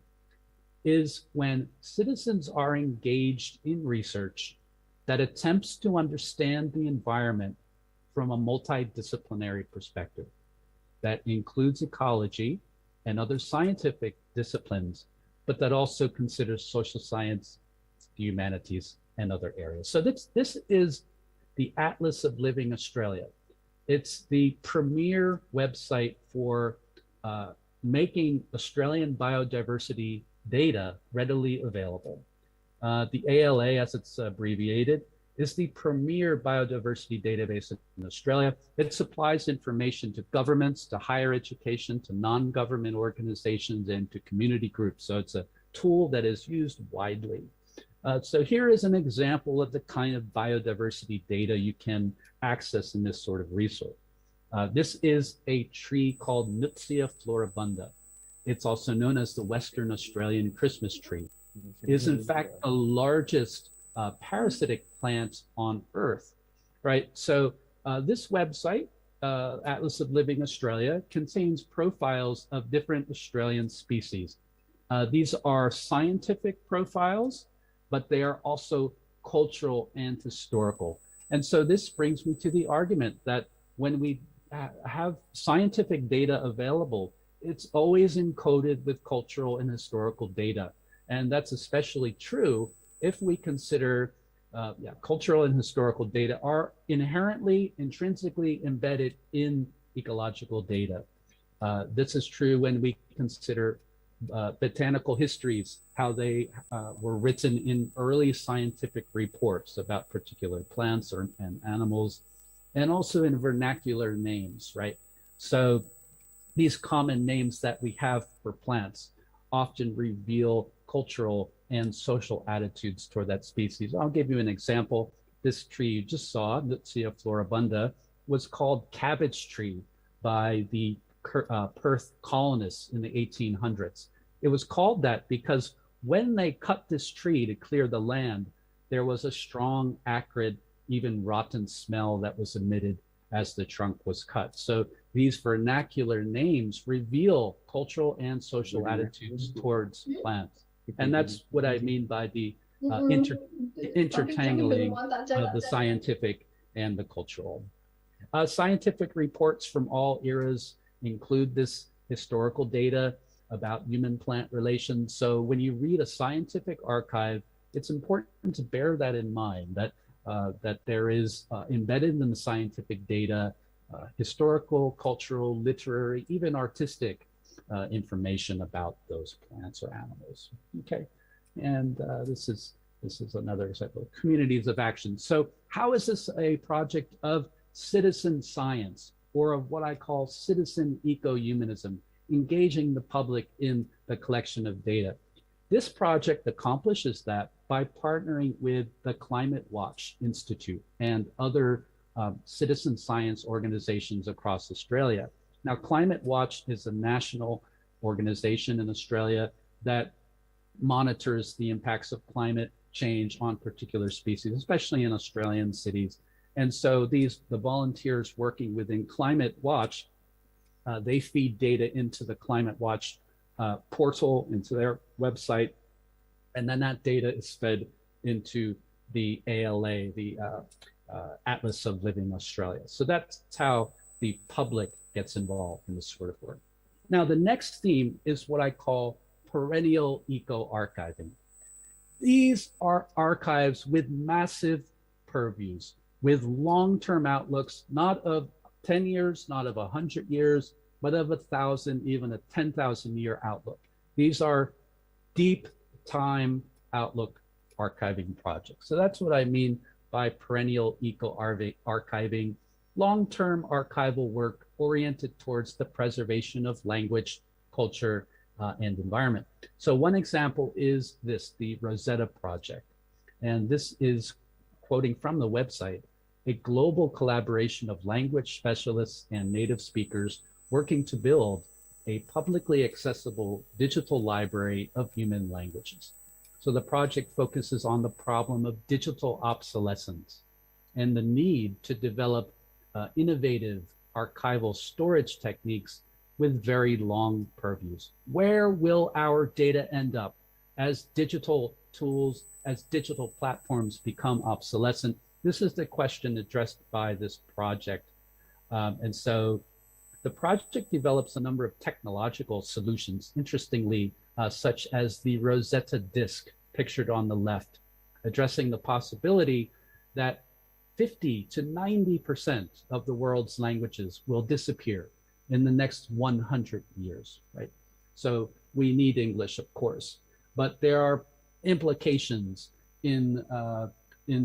is when citizens are engaged in research that attempts to understand the environment from a multidisciplinary perspective that includes ecology and other scientific disciplines, but that also considers social science, the humanities, and other areas. So this is the Atlas of Living Australia. It's the premier website for making Australian biodiversity data readily available. The ALA, as it's abbreviated, is the premier biodiversity database in Australia. It supplies information to governments, to higher education, to non-government organizations, and to community groups. So it's a tool that is used widely. So here is an example of the kind of biodiversity data you can access in this sort of resource. This is a tree called Nutsea floribunda. It's also known as the Western Australian Christmas tree. It is in fact the largest parasitic plant on Earth, right? So this website, Atlas of Living Australia, contains profiles of different Australian species. These are scientific profiles, but they are also cultural and historical. And so this brings me to the argument that when we have scientific data available, it's always encoded with cultural and historical data. And that's especially true if we consider cultural and historical data are intrinsically embedded in ecological data. This is true when we consider botanical histories, how they were written in early scientific reports about particular plants and animals, and also in vernacular names, right? So these common names that we have for plants often reveal cultural and social attitudes toward that species. I'll give you an example. This tree you just saw, Nutsea floribunda, was called cabbage tree by the Perth colonists in the 1800s. It was called that because when they cut this tree to clear the land, there was a strong, acrid, even rotten smell that was emitted as the trunk was cut. So these vernacular names reveal cultural and social attitudes towards plants. And that's what I mean by the intertangling of the scientific and the cultural. Scientific reports from all eras include this historical data about human-plant relations. So when you read a scientific archive, it's important to bear that in mind, that that there is embedded in the scientific data, historical, cultural, literary, even artistic information about those plants or animals. Okay, and this is another example of communities of action. So how is this a project of citizen science, or of what I call citizen eco-humanism, engaging the public in the collection of data? This project accomplishes that by partnering with the Climate Watch Institute and other citizen science organizations across Australia. Now, Climate Watch is a national organization in Australia that monitors the impacts of climate change on particular species, especially in Australian cities. And so the volunteers working within Climate Watch, they feed data into the Climate Watch portal, into their website, and then that data is fed into the ALA, the Atlas of Living Australia. So that's how the public gets involved in this sort of work. Now, the next theme is what I call perennial eco-archiving. These are archives with massive purviews, with long-term outlooks, not of 10 years, not of 100 years, but of 1,000, even a 10,000 year outlook. These are deep time outlook archiving projects. So that's what I mean by perennial eco-archiving, long-term archival work oriented towards the preservation of language, culture, and environment. So one example is this, the Rosetta Project. And this is, quoting from the website, a global collaboration of language specialists and native speakers working to build a publicly accessible digital library of human languages. So the project focuses on the problem of digital obsolescence and the need to develop innovative archival storage techniques with very long purviews. Where will our data end up as digital tools, as digital platforms become obsolescent? This is the question addressed by this project. And so the project develops a number of technological solutions, interestingly, such as the Rosetta disk pictured on the left, addressing the possibility that 50 to 90% of the world's languages will disappear in the next 100 years, right? So we need English, of course, but there are implications in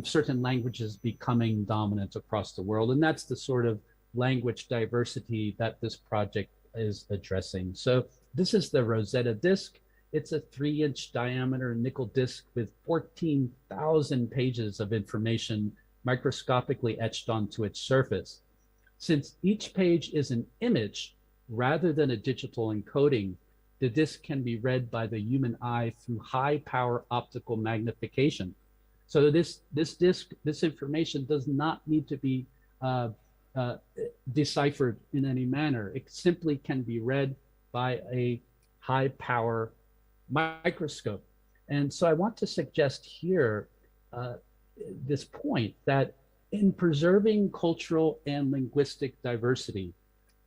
certain languages becoming dominant across the world. And that's the sort of language diversity that this project is addressing. So this is the Rosetta disk. It's a 3-inch diameter nickel disk with 14,000 pages of information microscopically etched onto its surface. Since each page is an image rather than a digital encoding, the disk can be read by the human eye through high power optical magnification. So this information does not need to be deciphered in any manner. It simply can be read by a high power microscope. And so I want to suggest here this point that in preserving cultural and linguistic diversity,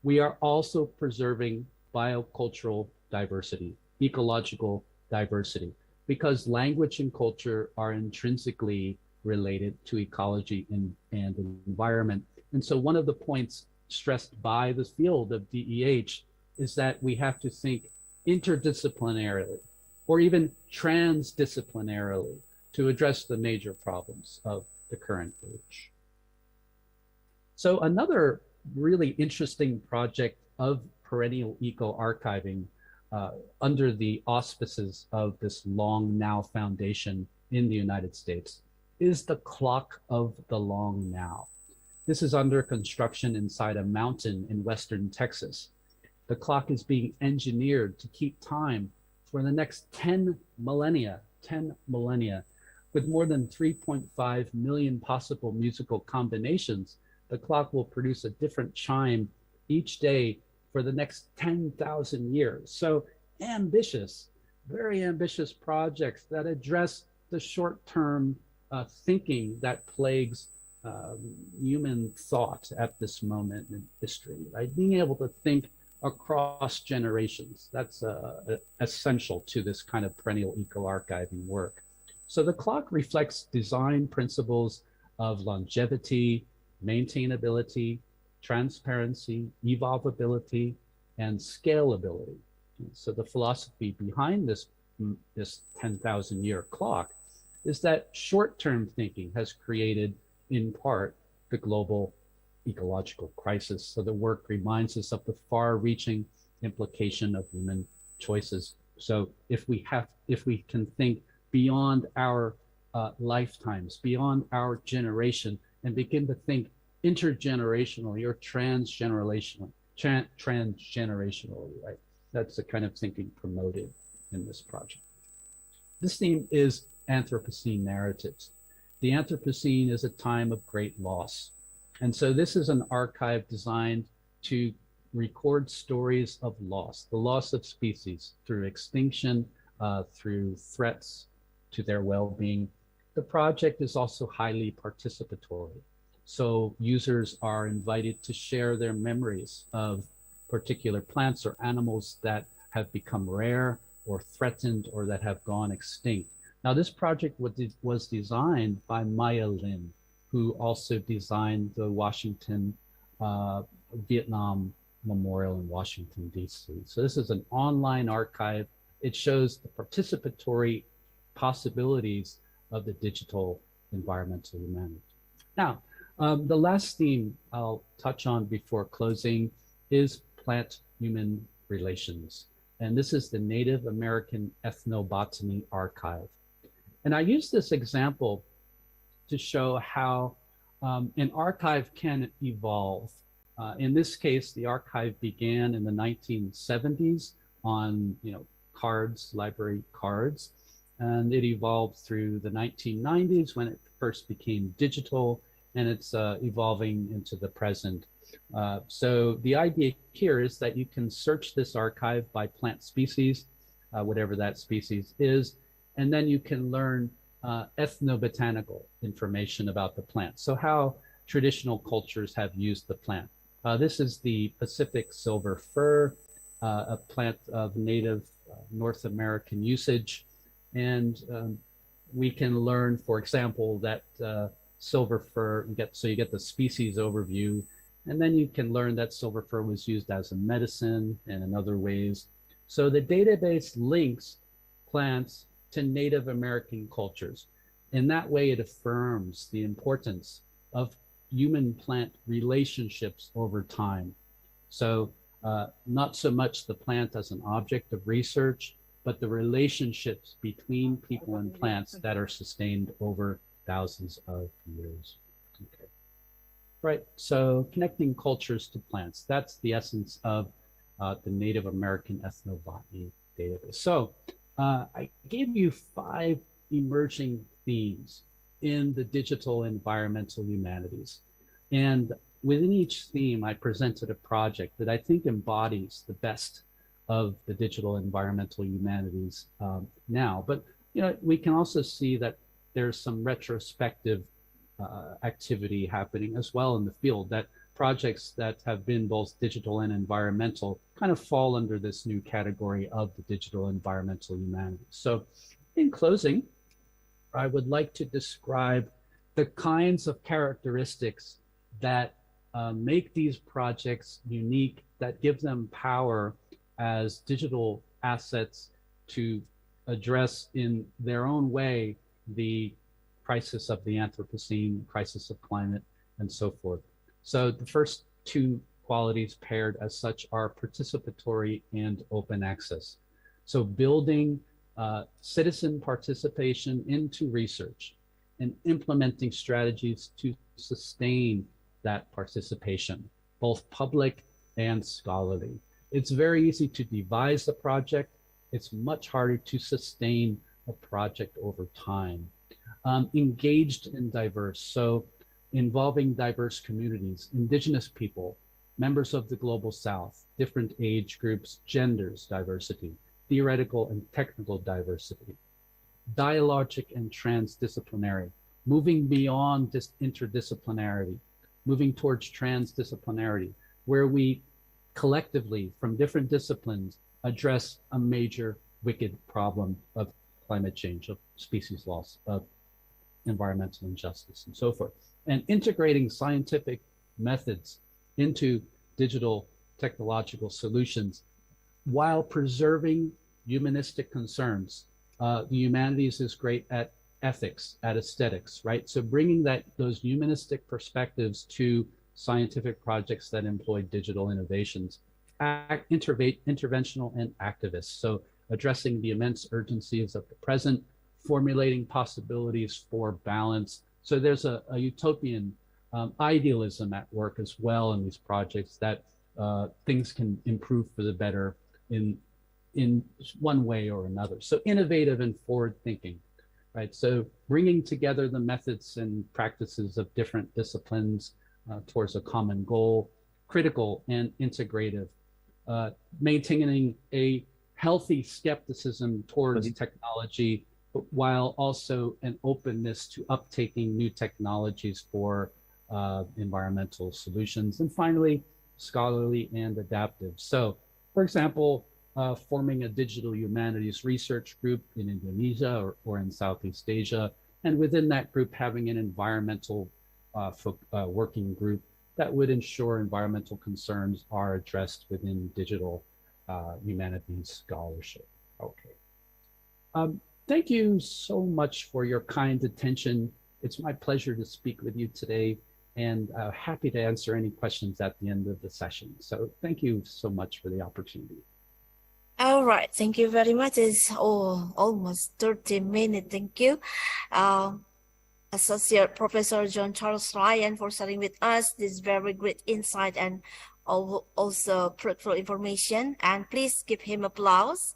we are also preserving biocultural diversity, ecological diversity, because language and culture are intrinsically related to ecology and environment. And so one of the points stressed by the field of DEH is that we have to think interdisciplinarily or even transdisciplinarily to address the major problems of the current age. So another really interesting project of perennial eco-archiving under the auspices of this Long Now Foundation in the United States is the Clock of the Long Now. This is under construction inside a mountain in western Texas. The clock is being engineered to keep time for the next 10 millennia, with more than 3.5 million possible musical combinations. The clock will produce a different chime each day for the next 10,000 years. So ambitious, very ambitious projects that address the short-term thinking that plagues human thought at this moment in history, right? Being able to think across generations, that's essential to this kind of perennial eco-archiving work. So the clock reflects design principles of longevity, maintainability, transparency, evolvability, and scalability. So the philosophy behind this 10,000-year clock is that short-term thinking has created, in part, the global ecological crisis. So the work reminds us of the far-reaching implication of human choices. So if we can think beyond our lifetimes, beyond our generation, and begin to think intergenerationally or transgenerationally, right? That's the kind of thinking promoted in this project. This theme is Anthropocene narratives. The Anthropocene is a time of great loss. And so this is an archive designed to record stories of loss, the loss of species through extinction, through threats to their well-being. The project is also highly participatory. So users are invited to share their memories of particular plants or animals that have become rare or threatened or that have gone extinct. Now, this project was designed by Maya Lin, who also designed the Washington Vietnam Memorial in Washington, D.C. So this is an online archive. It shows the participatory possibilities of the digital environmental humanity. Now, the last theme I'll touch on before closing is plant-human relations. And this is the Native American Ethnobotany Archive. And I use this example to show how an archive can evolve. In this case, the archive began in the 1970s on cards, library cards, and it evolved through the 1990s when it first became digital, and it's evolving into the present. So the idea here is that you can search this archive by plant species, whatever that species is, and then you can learn ethnobotanical information about the plant. So how traditional cultures have used the plant. This is the Pacific silver fir, a plant of native North American usage. And we can learn, for example, that silver fir, you get the species overview, and then you can learn that silver fir was used as a medicine and in other ways. So the database links plants to Native American cultures. In that way, it affirms the importance of human-plant relationships over time. So not so much the plant as an object of research, but the relationships between people and plants that are sustained over thousands of years. Okay. Right, so connecting cultures to plants, that's the essence of the Native American Ethnobotany database. So I gave you 5 emerging themes in the digital environmental humanities. And within each theme, I presented a project that I think embodies the best of the digital environmental humanities now. But we can also see that there's some retrospective activity happening as well in the field, that projects that have been both digital and environmental kind of fall under this new category of the digital environmental humanities. So in closing, I would like to describe the kinds of characteristics that make these projects unique, that give them power as digital assets to address in their own way the crisis of the Anthropocene, crisis of climate, and so forth. So the first 2 qualities paired as such are participatory and open access. So building citizen participation into research and implementing strategies to sustain that participation, both public and scholarly. It's very easy to devise a project it's much harder to sustain a project over time. Engaged and diverse, so involving diverse communities, indigenous people, members of the global south, different age groups, genders diversity, theoretical and technical diversity, dialogic and transdisciplinary, moving beyond this interdisciplinarity, moving towards transdisciplinarity, where we collectively from different disciplines address a major wicked problem of climate change, of species loss, of environmental injustice, and so forth. And integrating scientific methods into digital technological solutions while preserving humanistic concerns. The humanities is great at ethics, at aesthetics, right? So bringing those humanistic perspectives to scientific projects that employ digital innovations, interventional and activists. So addressing the immense urgencies of the present, formulating possibilities for balance. So there's a utopian idealism at work as well in these projects, that things can improve for the better in one way or another. So innovative and forward thinking, right? So bringing together the methods and practices of different disciplines towards a common goal, critical and integrative, maintaining a healthy skepticism towards technology, but while also an openness to uptaking new technologies for environmental solutions. And finally, scholarly and adaptive. So, for example, forming a digital humanities research group in Indonesia or in Southeast Asia, and within that group having an environmental working group that would ensure environmental concerns are addressed within digital humanities scholarship. Okay. Thank you so much for your kind attention. It's my pleasure to speak with you today, and happy to answer any questions at the end of the session. So thank you so much for the opportunity. All right, thank you very much. It's almost 30 minutes. Thank you, Associate Professor John Charles Ryan, for sharing with us this very great insight and also fruitful information. And please give him applause.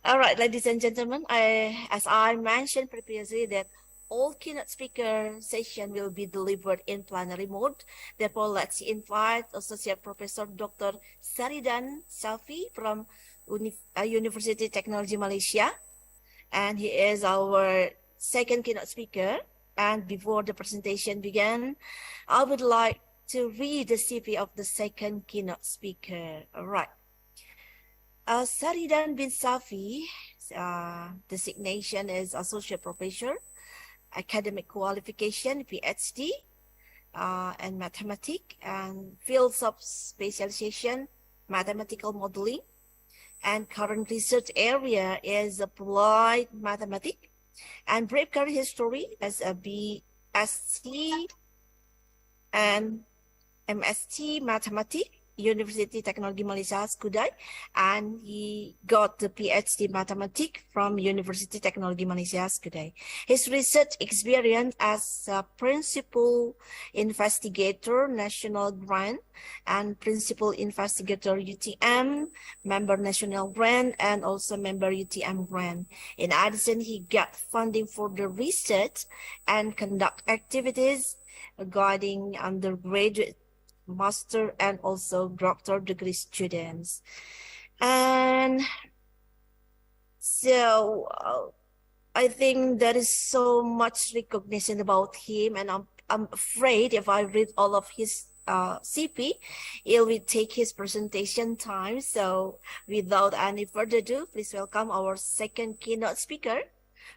All right, ladies and gentlemen, as I mentioned previously, that all keynote speaker session will be delivered in plenary mode. Therefore, let's invite Associate Professor Dr. Sharidan Shafie from University Teknologi Malaysia. And he is our second keynote speaker. And before the presentation begins, I would like to read the CV of the second keynote speaker. All right. Sharidan bin Shafie, designation is Associate Professor, academic qualification, PhD, and mathematics, and fields of specialization, mathematical modeling, and current research area is applied mathematics, and brief career history as a BSc and MSc mathematics, Universiti Teknologi Malaysia Skudai, and he got the PhD mathematics from Universiti Teknologi Malaysia Skudai. His research experience as a principal investigator national grant and principal investigator UTM, member national grant, and also member UTM grant. In addition, he got funding for the research and conduct activities regarding undergraduate, master, and also doctor degree students. And so I think there is so much recognition about him, and I'm afraid if I read all of his CP, it will take his presentation time. So without any further ado, please welcome our second keynote speaker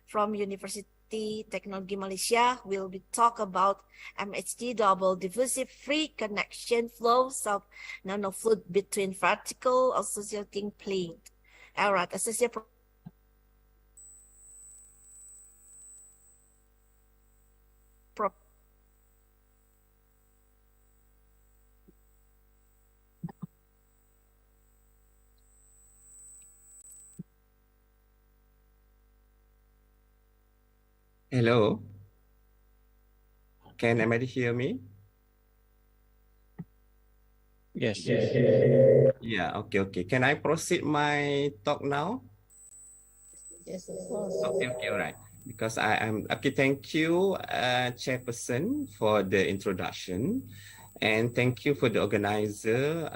from University Teknologi Malaysia. Will be talk about MHD double diffusive free connection flows of nanofluid between vertical associating plate. All right, Associate Prof. Hello. Can anybody hear me? Yes. Yeah, okay. Can I proceed my talk now? Yes, of course. Okay, all right. Because I am okay. Thank you, Chairperson, for the introduction, and thank you for the organizer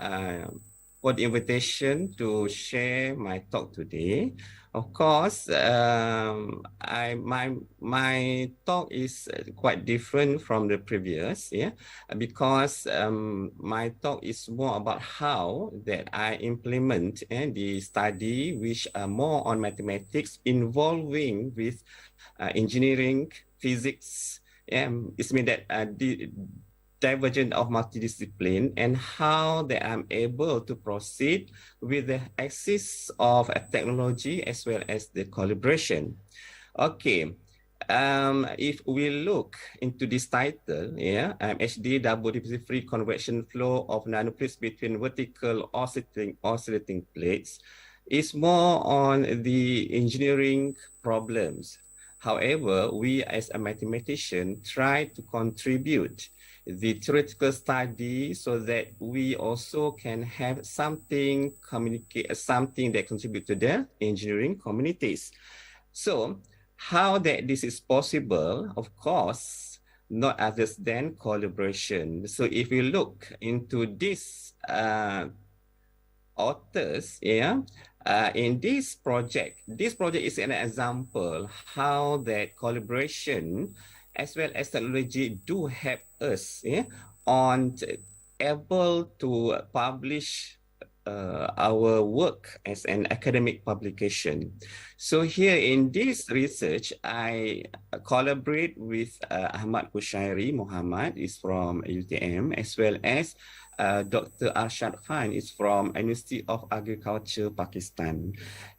for the invitation to share my talk today. Of course, my talk is quite different from the previous, yeah, because my talk is more about how that I implement the study which are more on mathematics involving with engineering, physics, it's mean that the divergent of multidiscipline and how that I'm able to proceed with the axis of technology as well as the collaboration. Okay. If we look into this title, HD double diffusive free convection flow of nanoplates between vertical oscillating plates is more on the engineering problems. However, we as a mathematician try to contribute the theoretical study so that we also can have something that contribute to the engineering communities. So how that this is possible, of course, not others than collaboration. So if you look into this authors, in this project is an example how that collaboration as well as technology do help us on able to publish our work as an academic publication. So here in this research, I collaborate with Ahmad Kushairi Muhammad is from UTM, as well as Dr. Arshad Khan is from University of Agriculture, Pakistan.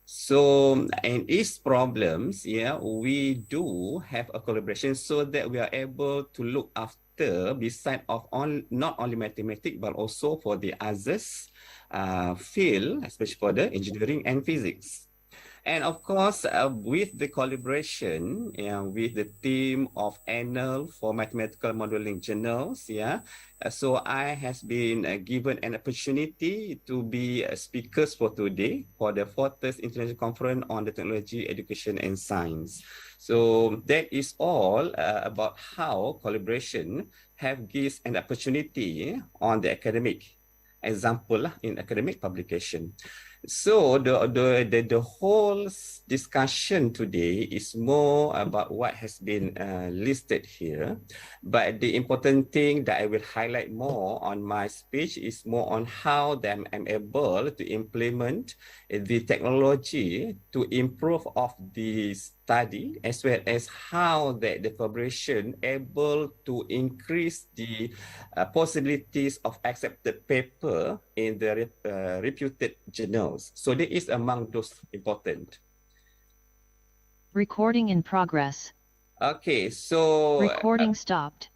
So in these problems, we do have a collaboration so that we are able to look after beside of not only mathematics, but also for the others field, especially for the engineering and physics. And of course, with the collaboration with the team of Annal for Mathematical Modeling Journals, so I has been given an opportunity to be speakers for today for the 4th International Conference on the Technology, Education and Science. So that is all about how collaboration have gives an opportunity on the academic example in academic publication. So the whole discussion today is more about what has been listed here, but the important thing that I will highlight more on my speech is more on how them I'm able to implement the technology to improve of the study, as well as how that the collaboration able to increase the possibilities of accepted paper in the reputed journals. So this is among those important. Recording in progress. Okay, so Recording stopped.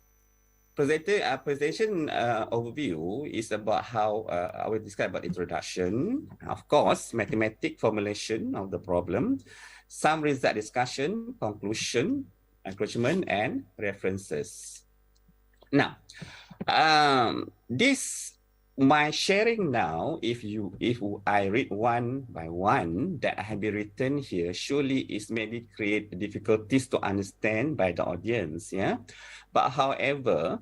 Presentation overview is about how I will describe about introduction, of course, mathematic formulation of the problem, some result discussion, conclusion, encouragement, and references. Now, my sharing now, if I read one by one that have been written here, surely is maybe create difficulties to understand by the audience, But however,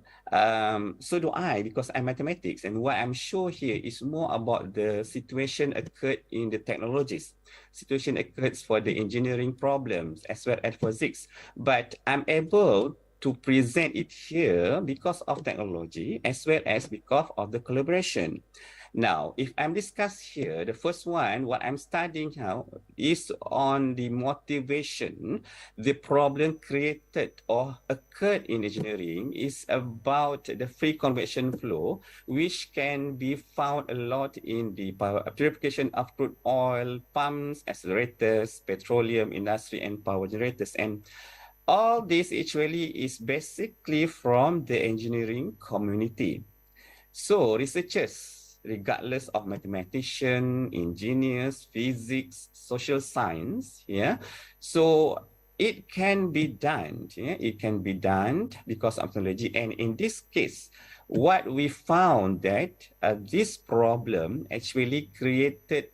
so do I, because I'm mathematics, and what I'm sure here is more about the situation occurred in the technologies. Situation occurs for the engineering problems as well as physics, but I'm able to present it here because of technology as well as because of the collaboration. Now, if I'm discuss here, the first one, what I'm studying now is on the motivation. The problem created or occurred in engineering is about the free convection flow, which can be found a lot in the purification of crude oil, pumps, accelerators, petroleum industry, and power generators. And all this actually is basically from the engineering community. So researchers, regardless of mathematician, engineers, physics, social science, so it can be done, it can be done because of technology. And in this case, what we found that this problem actually created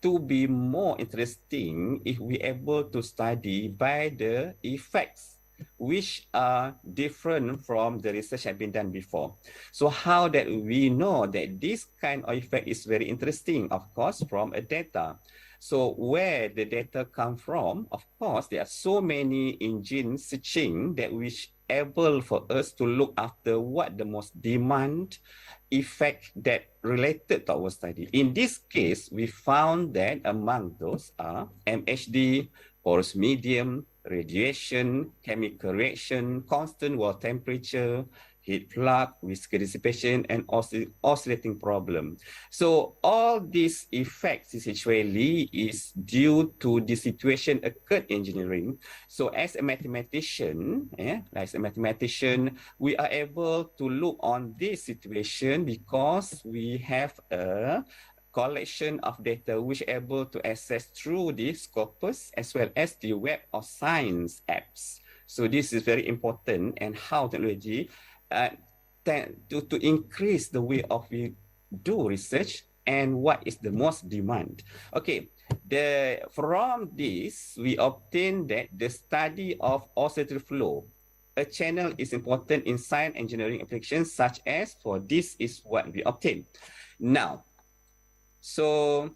to be more interesting if we able to study by the effects which are different from the research have been done before. So how that we know that this kind of effect is very interesting, of course, from a data. So where the data come from, of course, there are so many engine searching that which able for us to look after what the most demand effect that related to our study. In this case, we found that among those are MHD, porous medium, radiation, chemical reaction, constant wall temperature, heat flux, viscous dissipation, and oscillating problem. So all these effects essentially is due to the situation occurred in engineering. So as a mathematician, we are able to look on this situation because we have a collection of data which able to access through the Scopus as well as the Web of Science apps. So this is very important, and how technology to increase the way of we do research and what is the most demand. Okay, from this we obtain that the study of oscillatory flow, a channel is important in science engineering applications such as for this is what we obtain. Now, so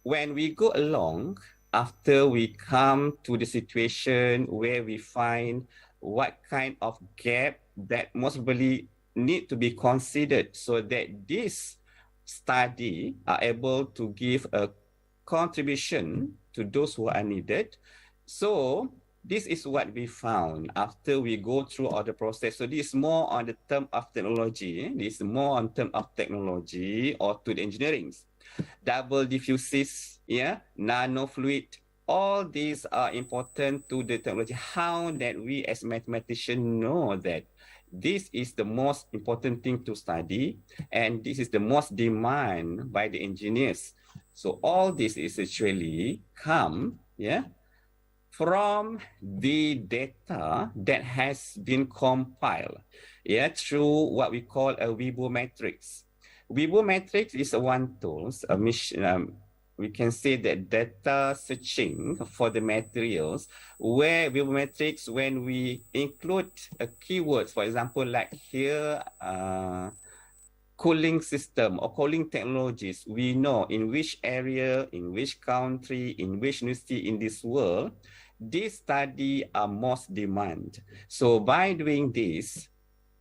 when we go along, after we come to the situation where we find what kind of gap that most probably need to be considered so that this study are able to give a contribution to those who are needed. So this is what we found after we go through all the process. So this is more on the term of technology. This is more on term of technology or to the engineering. Double diffuses, nanofluid, all these are important to the technology. How that we as mathematicians know that this is the most important thing to study and this is the most demand by the engineers. So all this is actually come, from the data that has been compiled, through what we call a Weibull matrix. Weibull matrix is one tool, we can say that data searching for the materials, where Weibull matrix, when we include a keywords, for example, like here, cooling system or cooling technologies, we know in which area, in which country, in which university in this world, this study are most demand. So by doing this,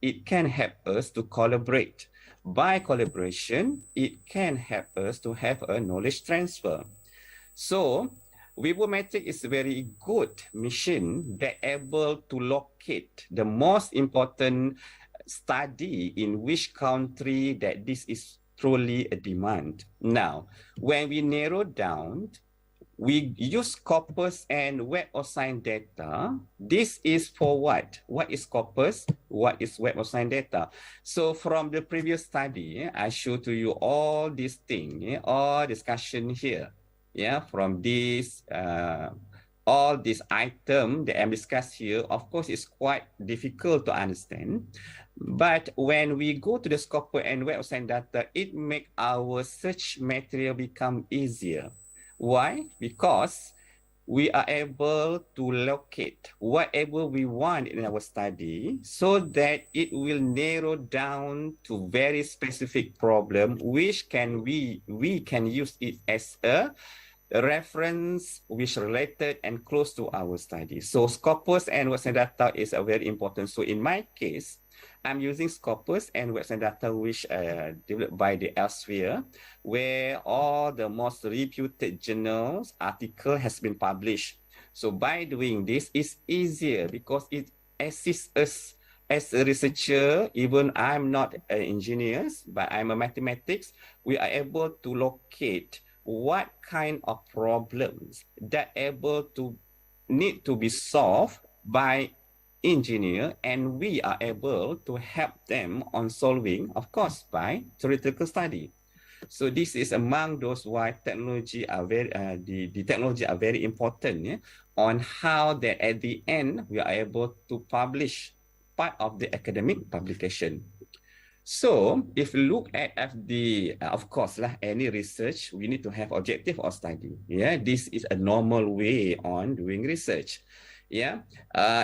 it can help us to collaborate. By collaboration, it can help us to have a knowledge transfer. So Weibull matrix is a very good machine that able to locate the most important study in which country that this is truly a demand. Now, when we narrow down, we use Scopus and Web of Science data. This is for what? What is Scopus? What is Web of Science data? So from the previous study, I showed to you all these things, all discussion here. From this, all this item that I'm discussed here, of course, is quite difficult to understand. But when we go to the Scopus and Web of Science data, it makes our search material become easier. Why? Because we are able to locate whatever we want in our study so that it will narrow down to very specific problem, which can we can use it as a reference which related and close to our study. So Scopus and Web of Science data is a very important. So in my case, I'm using Scopus and Web of Science data which developed by the Elsevier, where all the most reputed journals article has been published. So by doing this, it's easier because it assists us as a researcher. Even I'm not an engineer, but I'm a mathematics. We are able to locate what kind of problems that able to need to be solved by engineer, and we are able to help them on solving, of course, by theoretical study. So this is among those why technology are very the technology are very important on how that at the end we are able to publish part of the academic publication. So if you look at the, of course, any research, we need to have objective of study. Yeah, this is a normal way on doing research. Yeah,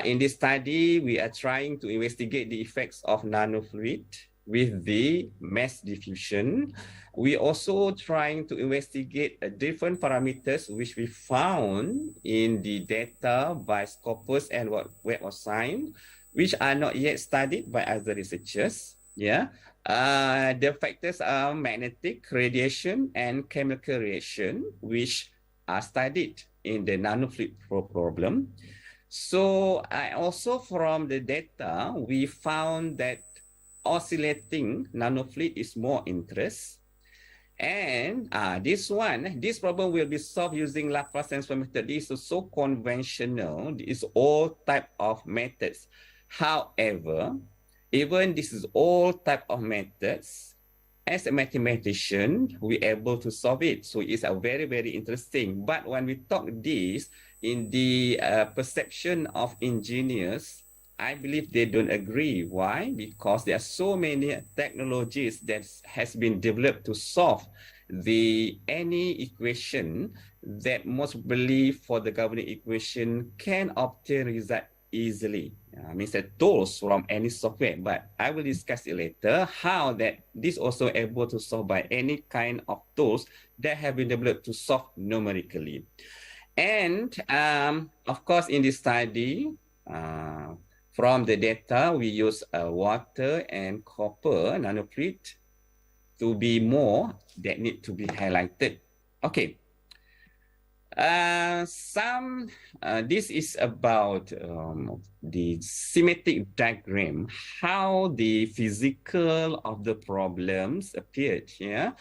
in this study, we are trying to investigate the effects of nanofluid with the mass diffusion. We also trying to investigate different parameters which we found in the data by Scopus and Web of Science, which are not yet studied by other researchers. Yeah, the factors are magnetic radiation and chemical reaction, which are studied in the nanofluid problem. So also from the data, we found that oscillating nanofluid is more interest. And this problem will be solved using Laplace transform method. This is so conventional. This is all type of methods. However, even this is all type of methods, as a mathematician, we're able to solve it. So it's a very, very interesting. But when we talk this in the perception of engineers, I believe they don't agree. Why? Because there are so many technologies that has been developed to solve any equation that most believe for the governing equation can obtain result easily. Means that tools from any software, but I will discuss it later how that this also able to solve by any kind of tools that have been developed to solve numerically. And of course, in this study, from the data, we use water and copper nanofluid to be more that need to be highlighted. Okay. This is about the symmetric diagram, how the physical of the problems appeared here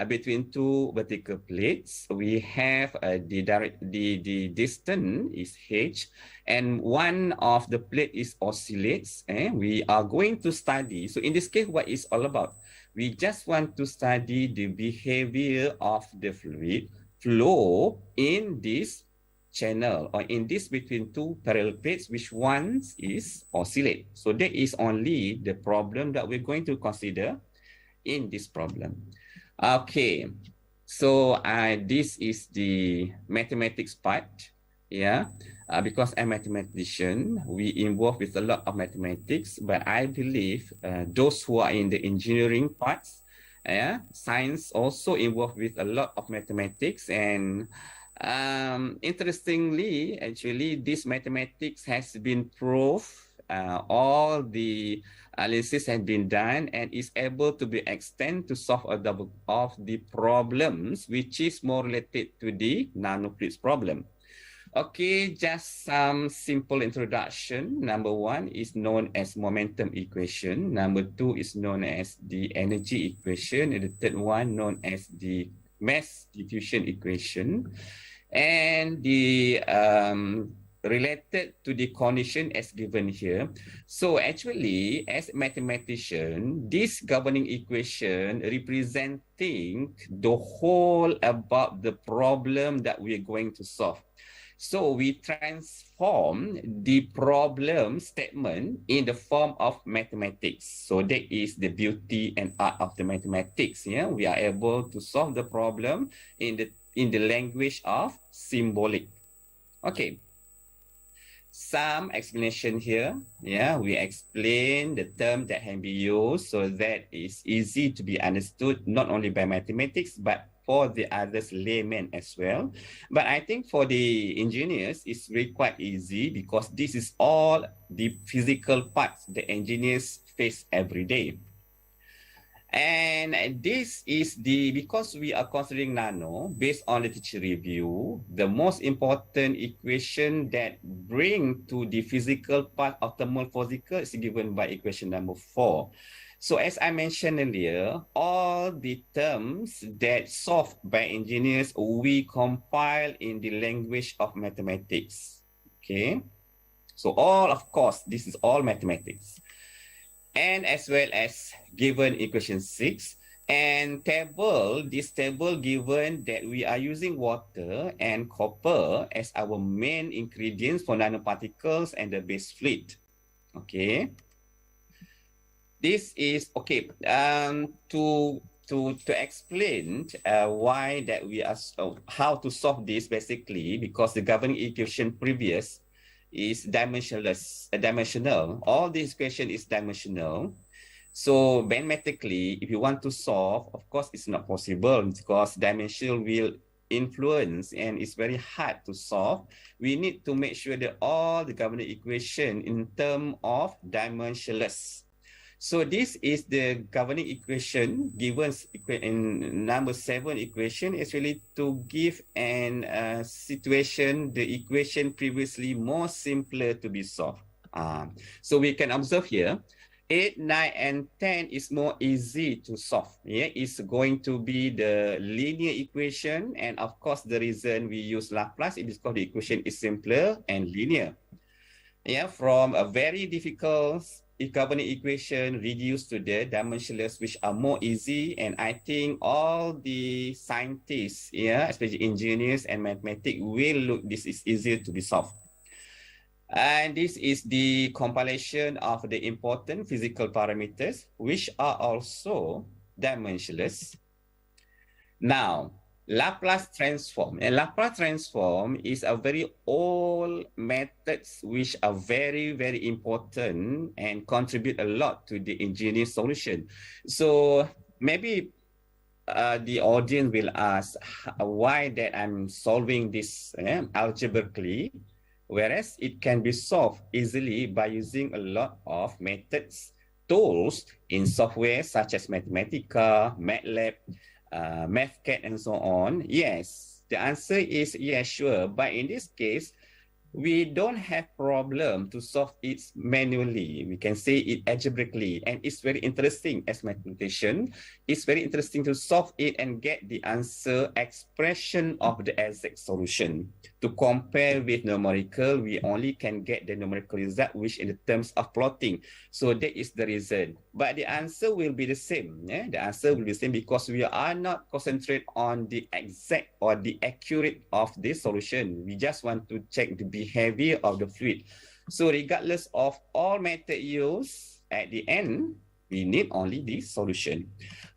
between two vertical plates. We have the distance is h, and one of the plate is oscillates, and we are going to study. So in this case, what is all about? We just want to study the behavior of the fluid flow in this channel or in this between two parallel plates, which one is oscillate. So that is only the problem that we're going to consider in this problem. Okay, so this is the mathematics part. Yeah, because I'm a mathematician, we involved with a lot of mathematics, but I believe those who are in the engineering parts, science also involved with a lot of mathematics. And interestingly, actually, this mathematics has been proved. All the analysis has been done and is able to be extended to solve a double of the problems which is more related to the nanofluids problem. Okay, just some simple introduction. Number one is known as momentum equation. Number two is known as the energy equation. And the third one known as the mass diffusion equation. And the related to the condition as given here. So actually, as a mathematician, this governing equation representing the whole about the problem that we are going to solve. So we transform the problem statement in the form of mathematics. So that is the beauty and art of the mathematics. Yeah, we are able to solve the problem in the language of symbolic. Okay. Some explanation here. Yeah, we explain the term that can be used so that it's easy to be understood not only by mathematics but for the others laymen as well. But I think for the engineers, it's really quite easy because this is all the physical parts the engineers face every day. And this is because we are considering nano, based on the teacher review, the most important equation that bring to the physical part of thermal physical is given by equation number 4. So as I mentioned earlier, all the terms that solved by engineers, we compile in the language of mathematics. Okay. So all, of course, this is all mathematics. And as well as given equation 6 and this table given that we are using water and copper as our main ingredients for nanoparticles and the base fluid. Okay. this is okay. To explain why that we are how to solve this basically, because the governing equation previous is dimensional. All this equation is dimensional. So mathematically, if you want to solve, of course, it's not possible because dimension will influence and it's very hard to solve. We need to make sure that all the governing equation in terms of dimensionless. So this is the governing equation given in number 7 equation is really to give an situation, the equation previously more simpler to be solved. So we can observe here, 8, 9, and 10 is more easy to solve. Yeah, it's going to be the linear equation. And of course, the reason we use Laplace is because the equation is simpler and linear. Yeah, from a very difficult governing equation reduced to the dimensionless, which are more easy. And I think all the scientists, yeah, especially engineers and mathematics, will look this is easier to be solved. And this is the compilation of the important physical parameters, which are also dimensionless. Now, Laplace transform. And Laplace transform is a very old methods which are very, very important and contribute a lot to the engineering solution. So maybe the audience will ask why that I'm solving this algebraically, whereas it can be solved easily by using a lot of methods, tools in software such as Mathematica, MATLAB, MathCAD, and so on. Yes, the answer is yes, sure. But in this case, we don't have problem to solve it manually. We can say it algebraically, and it's very interesting as mathematician. It's very interesting to solve it and get the answer expression of the exact solution. To compare with numerical, we only can get the numerical result, which in the terms of plotting. So that is the reason. But the answer will be the same. Yeah? The answer will be the same because we are not concentrate on the exact or the accurate of this solution. We just want to check the behavior of the fluid. So regardless of all method used, at the end, we need only the solution.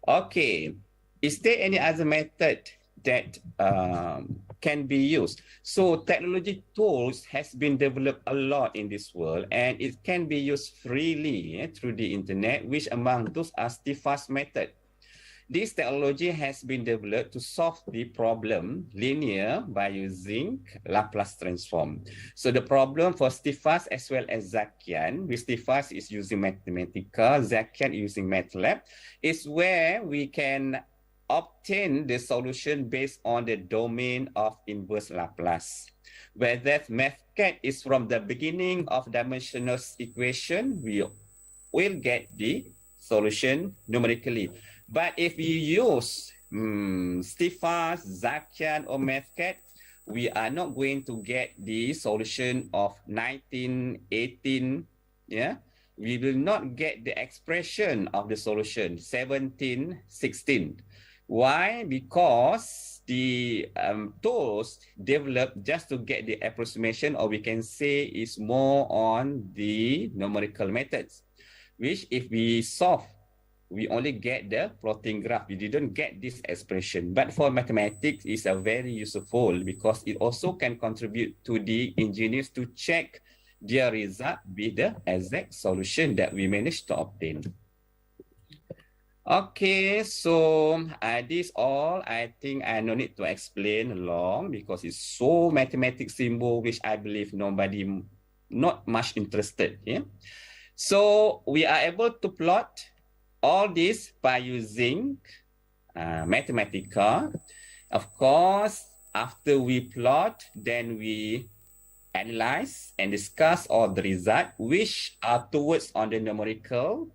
Okay, is there any other method that can be used? So technology tools has been developed a lot in this world, and it can be used freely through the internet, which among those are Stiffas method. This technology has been developed to solve the problem linear by using Laplace transform. So the problem for Stiffas as well as Zakian, with Stiffas is using Mathematica, Zakian using MATLAB, is where we can obtain the solution based on the domain of inverse Laplace. Whereas MathCAD is from the beginning of dimensional equation, we will get the solution numerically. But if you use Stiffas, Zakian, or MathCAD, we are not going to get the solution of 19, 18, yeah? We will not get the expression of the solution 17, 16. Why? Because the tools developed just to get the approximation, or we can say is more on the numerical methods, which if we solve, we only get the plotting graph. We didn't get this expression. But for mathematics, it's a very useful because it also can contribute to the engineers to check their result with the exact solution that we managed to obtain. Okay, so this all, I think I no need to explain long because it's so mathematics symbol, which I believe nobody, not much interested. Yeah. So we are able to plot all this by using Mathematica. Of course, after we plot, then we analyze and discuss all the results, which are towards on the numerical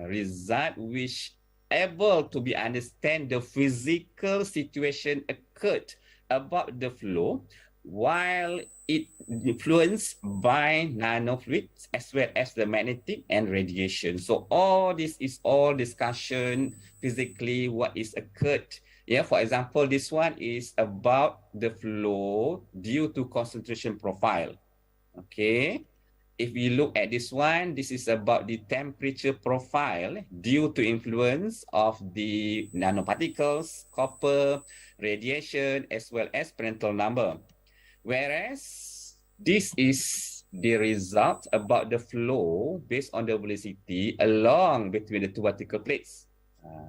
result, which able to be understand the physical situation occurred about the flow, while it influenced by nanofluids as well as the magnetic and radiation. So all this is all discussion physically what is occurred. Yeah, for example, this one is about the flow due to concentration profile. Okay. if we look at this one, this is about the temperature profile due to influence of the nanoparticles, copper, radiation, as well as parental number. Whereas this is the result about the flow based on the velocity along between the two vertical plates.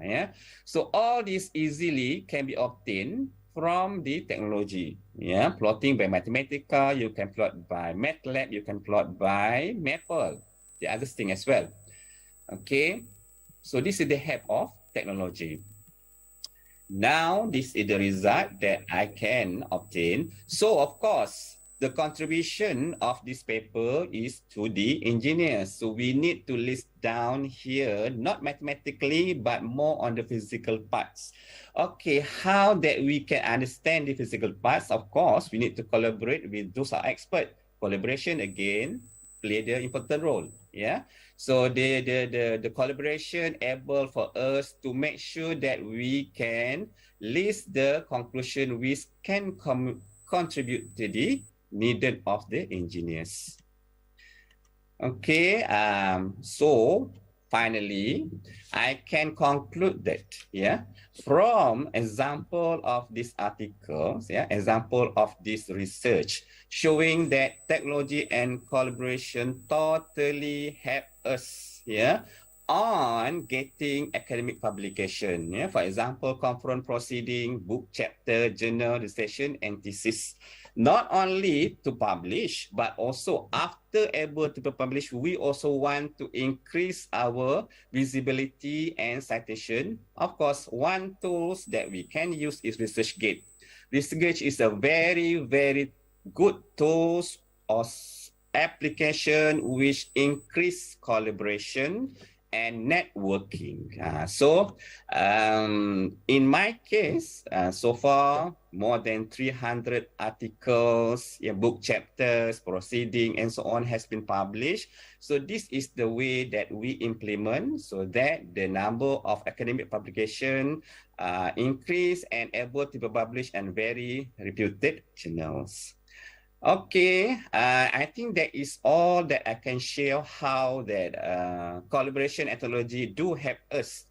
Yeah. So all this easily can be obtained from the technology. Yeah, plotting by Mathematica, you can plot by MATLAB, you can plot by Maple, the other thing as well. Okay, so this is the help of technology. Now, this is the result that I can obtain. So, of course, the contribution of this paper is to the engineers. So we need to list down here, not mathematically, but more on the physical parts. Okay, how that we can understand the physical parts? Of course, we need to collaborate with those are expert. Collaboration, again, play the important role. Yeah. So the collaboration able for us to make sure that we can list the conclusion which can contribute to the needed of the engineers. Okay, so finally, I can conclude that, yeah, from example of these articles, yeah, example of this research, showing that technology and collaboration totally help us, yeah, on getting academic publication, yeah, for example, conference proceeding, book chapter, journal, dissertation, and thesis. Not only to publish, but also after able to be published, we also want to increase our visibility and citation. Of course, one tools that we can use is ResearchGate. ResearchGate is a very, very good tools or application which increase collaboration and networking. In my case, so far, more than 300 articles, yeah, book chapters, proceeding, and so on has been published. So this is the way that we implement so that the number of academic publication increase and able to be published in very reputed journals. Okay, I think that is all that I can share how that collaboration and technology do help us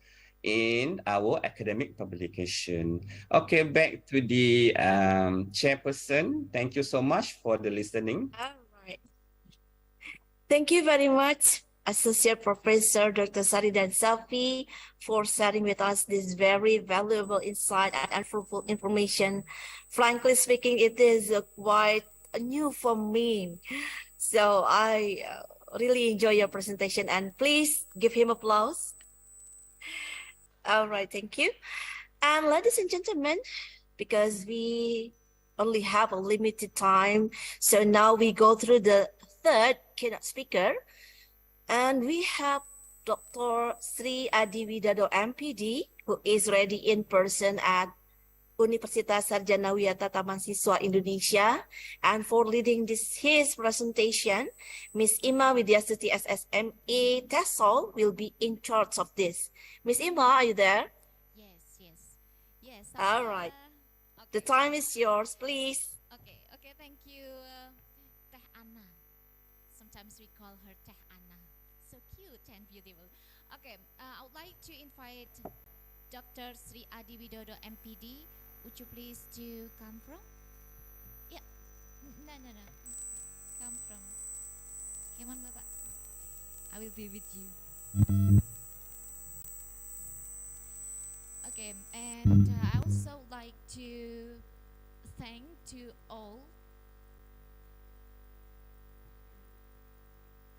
in our academic publication. Okay, back to the chairperson. Thank you so much for the listening. All right. Thank you very much, Associate Professor Dr. Sharidan Shafie, for sharing with us this very valuable insight and fruitful information. Frankly speaking, it is quite new for me. So I really enjoy your presentation, and please give him applause. All right, thank you. And ladies and gentlemen, because we only have a limited time, so now we go through the third keynote speaker, and we have Dr. Sri Adi Widodo, M.Pd, who is ready in person at Universitas Sarjanawiyata Tamansiswa, Indonesia. And for leading his presentation, Ms. Ima Widyasuti SSMA TESOL will be in charge of this. Ms. Ima, are you there? Yes. All right. Okay. The time is yours, please. Okay, thank you, Teh Anna. Sometimes we call her Teh Anna. So cute and beautiful. Okay, I would like to invite Dr. Sri Adi Widodo, M.Pd. Would you please to come from? Yeah. No. Come from. Come on, Bapak. I will be with you. Okay, and I also like to thank to all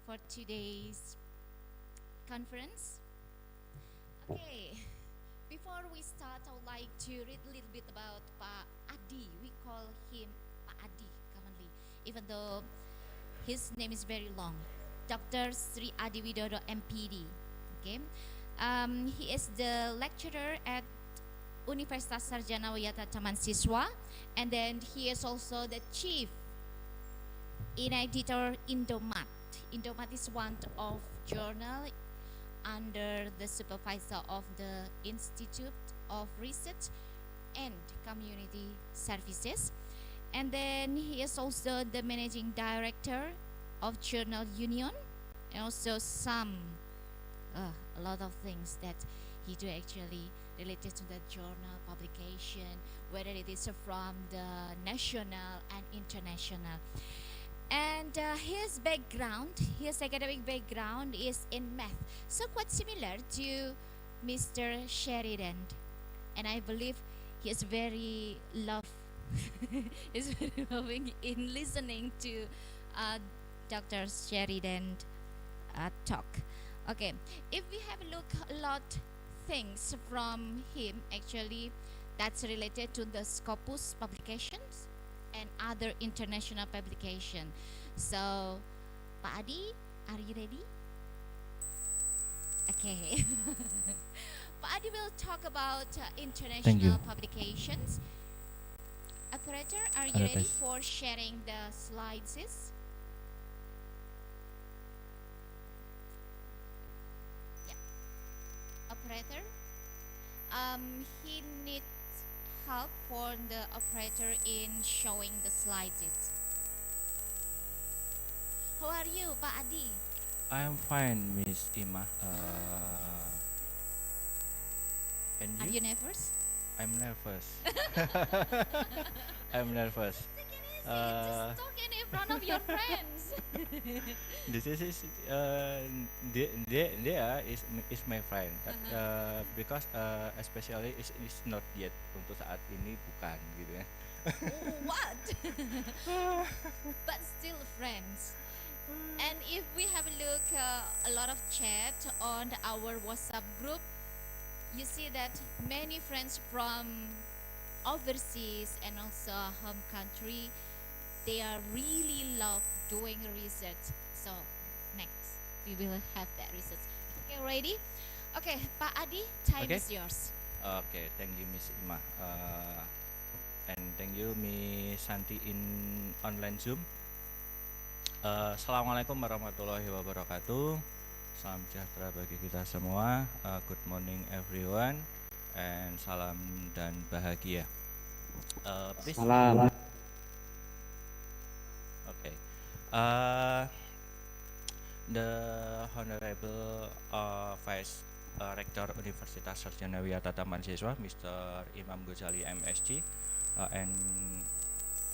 for today's conference. Okay. Before we start, I would like to read a little bit about Pak Adi. We call him Pak Adi commonly, even though his name is very long. Dr. Sri Adi Widodo, M.Pd. Okay, he is the lecturer at Universitas Sarjanawiyata Tamansiswa, and then he is also the chief editor Indomat. Indomat is one of journal under the supervisor of the Institute of Research and Community Services. And then he is also the managing director of journal union, and also a lot of things that he do actually related to the journal publication, whether it is from the national and international. And his background, his academic background is in math, so quite similar to Mr. Sharidan. And I believe he is very is very loving in listening to Dr. Sharidan talk. Okay, if we have a look a lot things from him actually that's related to the Scopus publications and other international publication. So, Pak Adi, are you ready? Okay. Pak Adi will talk about international publications. Operator, are you ready for sharing the slides? Yeah. Operator, he needs help for the operator in showing the slides. How are you, Pak Adi? I'm fine, Miss Ima. And Are you nervous? I'm nervous. I'm nervous. Just talking in front of your friends. This is dia is my friend, because especially is not yet, untuk saat ini bukan gitu ya. What? But still friends. And if we have a look a lot of chat on our WhatsApp group, you see that many friends from overseas and also home country, they are really love doing research. So next we will have that research. Okay, ready? Okay, Pak Adi, time is yours. Okay, thank you, Miss Ima, and thank you, Miss Santi in online Zoom. Assalamualaikum warahmatullahi wabarakatuh. Salam sejahtera bagi kita semua. Good morning everyone, and salam dan bahagia. Please. Salam. Okay. The Honorable Vice Rector Universitas Sarjanawiyata Tamansiswa, Mr. Imam Ghazali MSc, and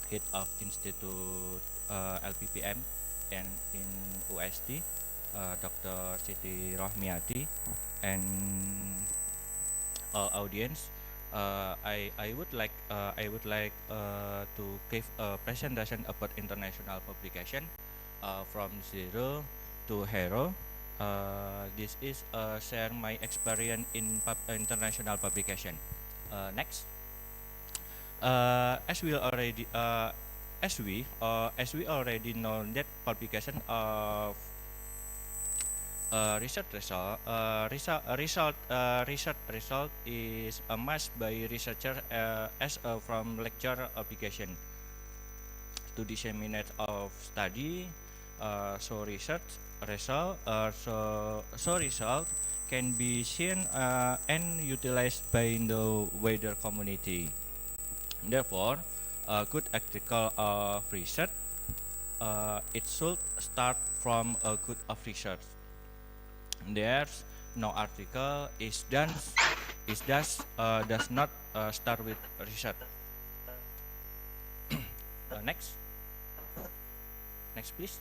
Head of Institute LPPM and in UST, Dr. Siti Rohmiati, and all audience. I would like to give a presentation about international publication from zero to hero. This is share my experience in international publication. Next. As we already know that publication of research result is a must by researcher as from lecture application to disseminate of study. So research result can be seen and utilized by the wider community. Therefore, a good article of research, it should start from a good of research. There's no article does not start with research. Next, please.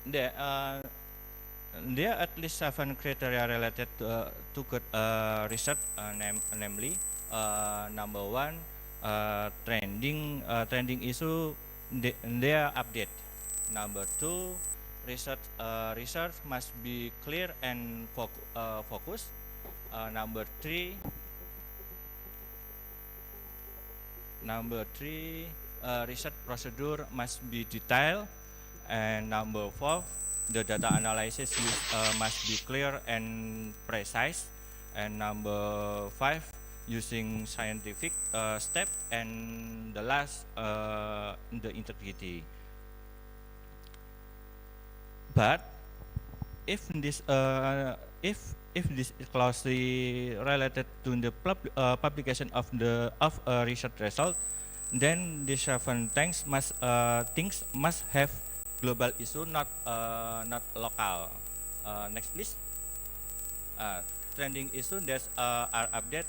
There are at least 7 criteria related to good research, namely, number 1, trending issue, their update. Number 2, research must be clear and focused. Number 3, research procedure must be detailed. And number 4, the data analysis must be clear and precise. And number 5, using scientific step. And the last, the integrity. But if this is closely related to the publication of research result, then these 7 things must have global issue, not local. Next, please. Trending issue that are update.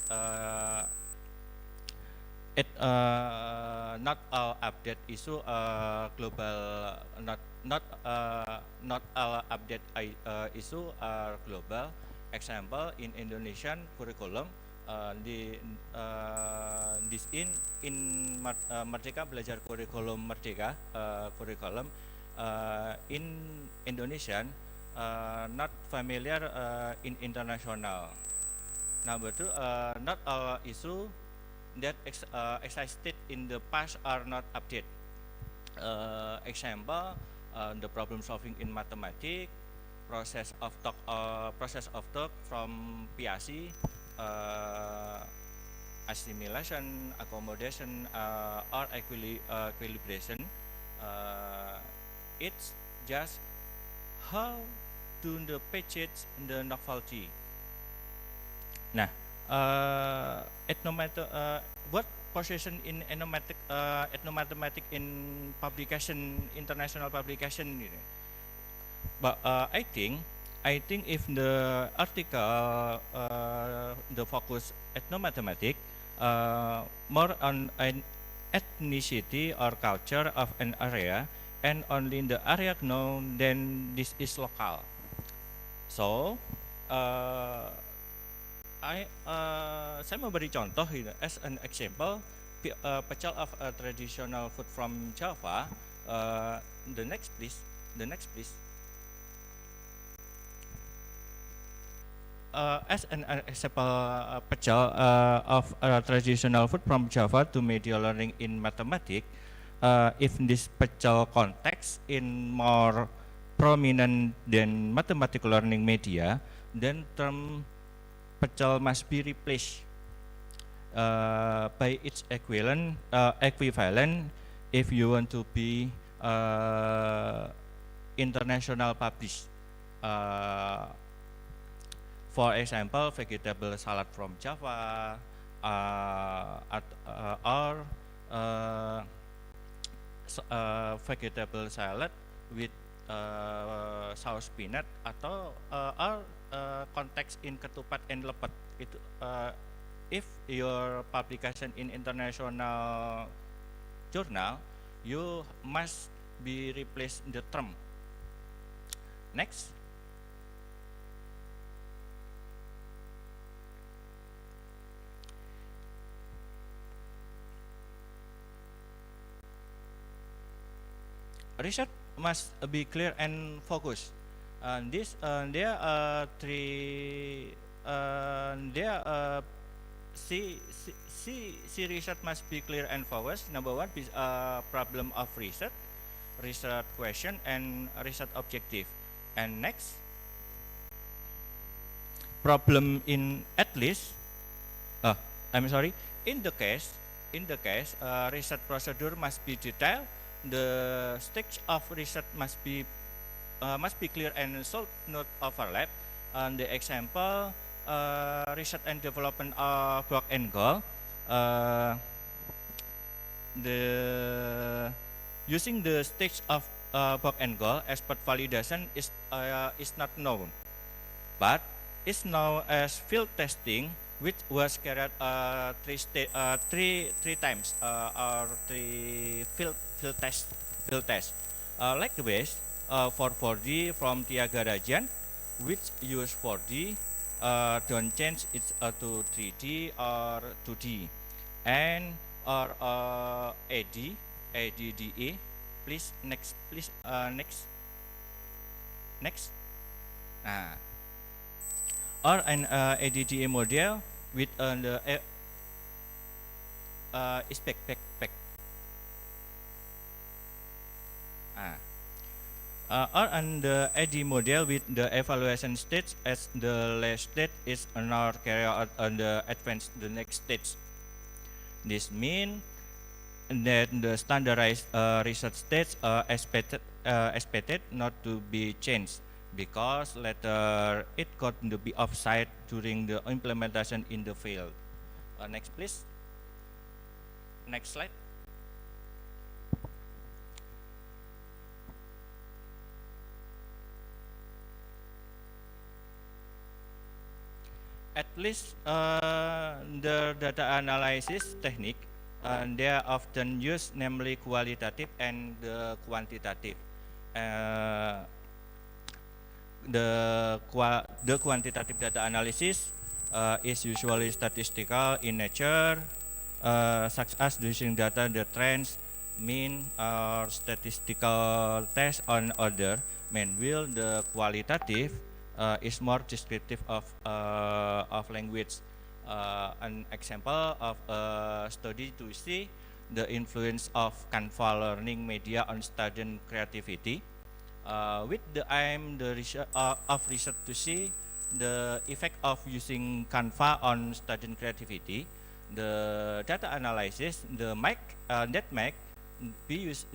Not all update issue global. Not all update issue are global. Example, in Indonesian curriculum, this in Merdeka Belajar Kurikulum Merdeka curriculum in Indonesian not familiar in international. Number 2, not all issue that existed in the past are not updated. Example, the problem solving in mathematics, process of talk from PAC, assimilation, accommodation, or equilibration. It's just how to the pages the novelty. Nah, what position in ethnomathematics in publication, international publication? But I think if the article the focus ethnomathematics more on an ethnicity or culture of an area, and only in the area known, then this is local. So saya memberi contoh as an example, pecel of a traditional food from Java. The next please. As an example, pecel of a traditional food from Java to media learning in mathematics. If this pecel context in more prominent than mathematical learning media, then term pecel must be replaced by its equivalent if you want to be international published. For example, vegetable salad from Java, or vegetable salad with saus peanut, atau or context in ketupat and lepet. Itu if your publication in international journal, you must be replace the term. Next. Research must be clear and focused. There are three. Research must be clear and focused. Number 1 is problem of research question, and research objective. And next, problem in at least. I'm sorry. In the case, research procedure must be detailed. The stage of research must be clear and should not overlap. And the example, research and development of work and goal. Using the stage of work and goal, expert validation is not known, but is known as field testing, which was carried three times or three field test. Like the base for 4D from Tiaga Rajan, which use 4D, don't change it to 3D or 2D, and or ADDA. Please next. Or an ADDA model with the spec. Or on the AD model with the evaluation stage as the last stage is not carry out on the advanced the next stage. This means that the standardized research stage expected not to be changed, because later it got to be offside during the implementation in the field. Next please. Next slide. least, the data analysis technique, they are often used, namely qualitative and the quantitative. The quantitative data analysis is usually statistical in nature, such as using data, the trends, mean, or statistical tests on other. Meanwhile, the qualitative is more descriptive of language. An example of a study to see the influence of Canva learning media on student creativity. With the aim of research to see the effect of using Canva on student creativity, the data analysis, that make be used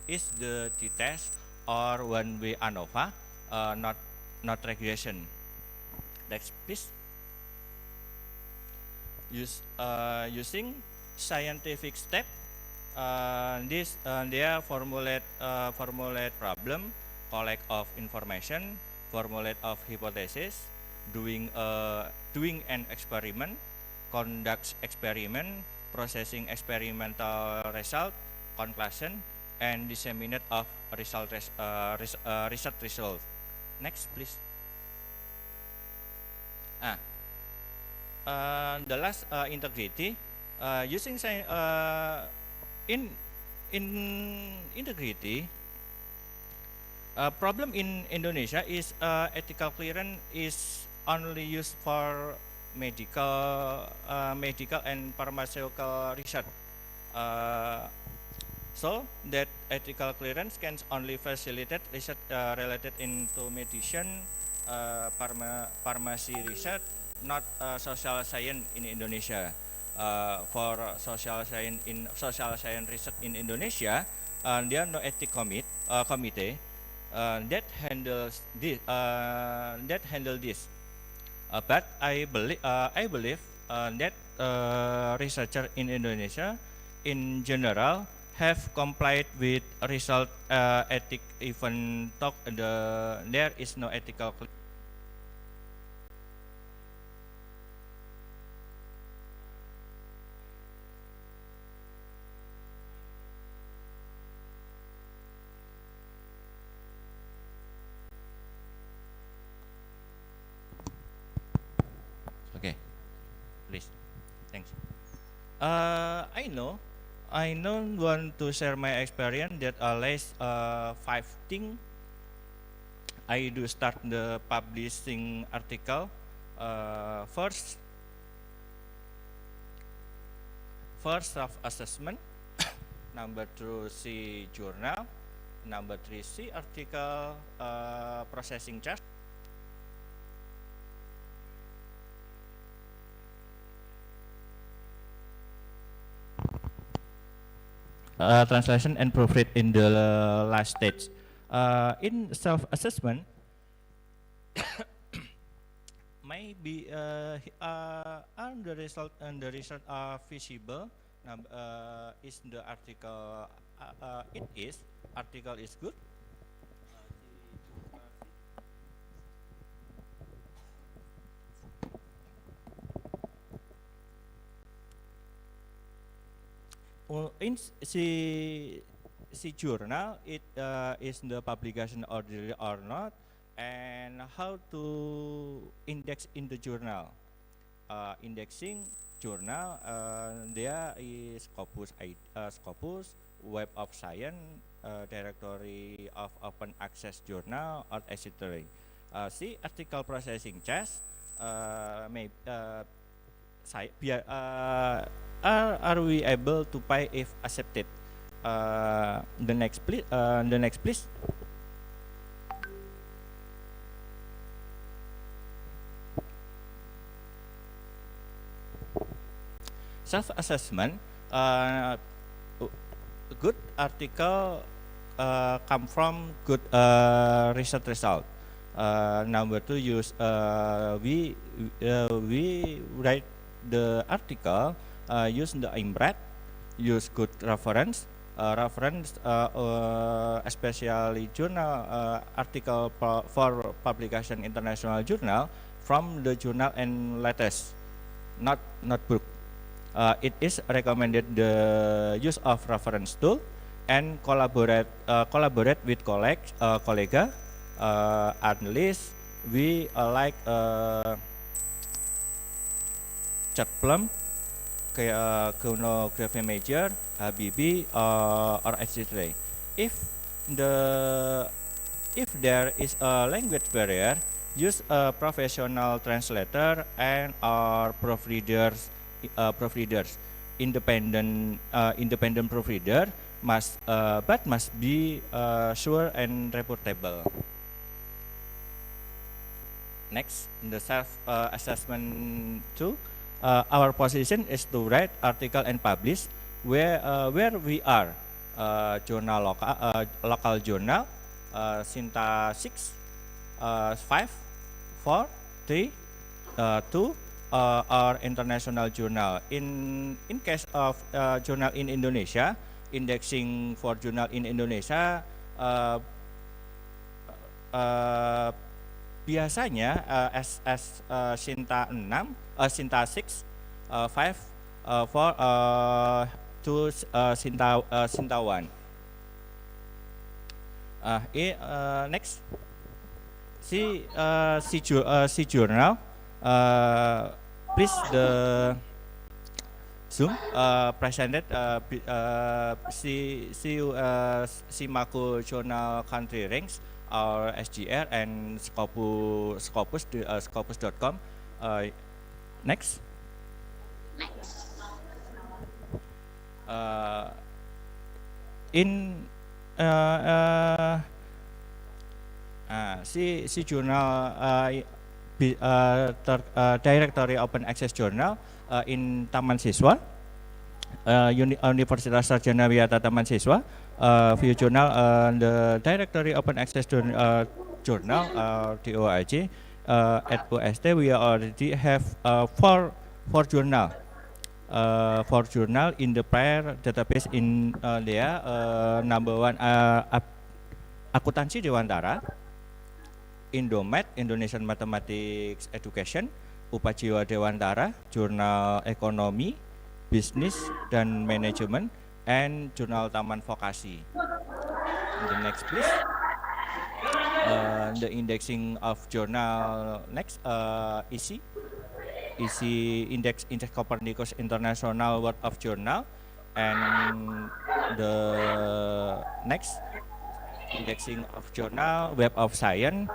is the t-test or one-way ANOVA, not regression. Next, please. Using scientific step, they are formulate problem, collect of information, formulate of hypothesis, doing an experiment, conducts experiment, processing experimental result, conclusion, and disseminate of research result. Next, please. The last, integrity. Using in integrity, problem in Indonesia is ethical clearance is only used for medical and pharmaceutical research. So that ethical clearance can only facilitate research related into medicine, pharmacy research, not social science in Indonesia. For social science research in Indonesia, there are no ethic committee that handles this. But I believe that researchers in Indonesia, in general, have complied with result ethic, even though there is no ethical. Okay, please. Thanks. I don't want to share my experience that last 5 things. I do start the publishing article. First self-assessment. Number 2, C journal. Number 3, C article processing charge. Translation and proofread in the last stage. In self-assessment, maybe the result are visible. Is the article article is good. In journal, it is the publication orderly or not, and how to index in the journal. Indexing journal, there is Scopus, Web of Science, Directory of Open Access Journal, or etc. See article processing charge. Are we able to pay if accepted? The next, please. Self-assessment. Good article come from good research result. Number 2, use we write the article, use the InCoTES, use good reference, especially journal article for publication international journal from the journal and letters, not notebook. It is recommended the use of reference tool and collaborate with colleague, at least we like Chat Plum, Chronography Major, Habibi, or etc. If there is a language barrier, use a professional translator and or proofreaders. Independent proofreader must be sure and reportable. Next, the self-assessment 2. Our position is to write article and publish where we are. Journal local journal, Sinta 6, 5, 4, 3, 2, or international journal. In case of journal in Indonesia, indexing for journal in Indonesia biasanya as Sinta 6, Sinta 5, 4, to Sinta 1. Next, see journal. Please the Zoom presented Simaku journal country ranks or SGR and Scopus.com. Next. Si journal directory open access journal in Tamansiswa, Universitas Sarjanawiyata Tamansiswa, view journal the directory open access journal DOAJ at UST. We already have four journal. For journal in the prior database in there, number 1 Akuntansi Dewantara, Indomat Indonesian Mathematics Education, Upajiwa Dewantara, Jurnal Ekonomi, Bisnis dan Manajemen, and Jurnal Taman Vokasi. The next please. The indexing of journal next, isi index Copernicus International World of Journal, and the next indexing of journal Web of Science.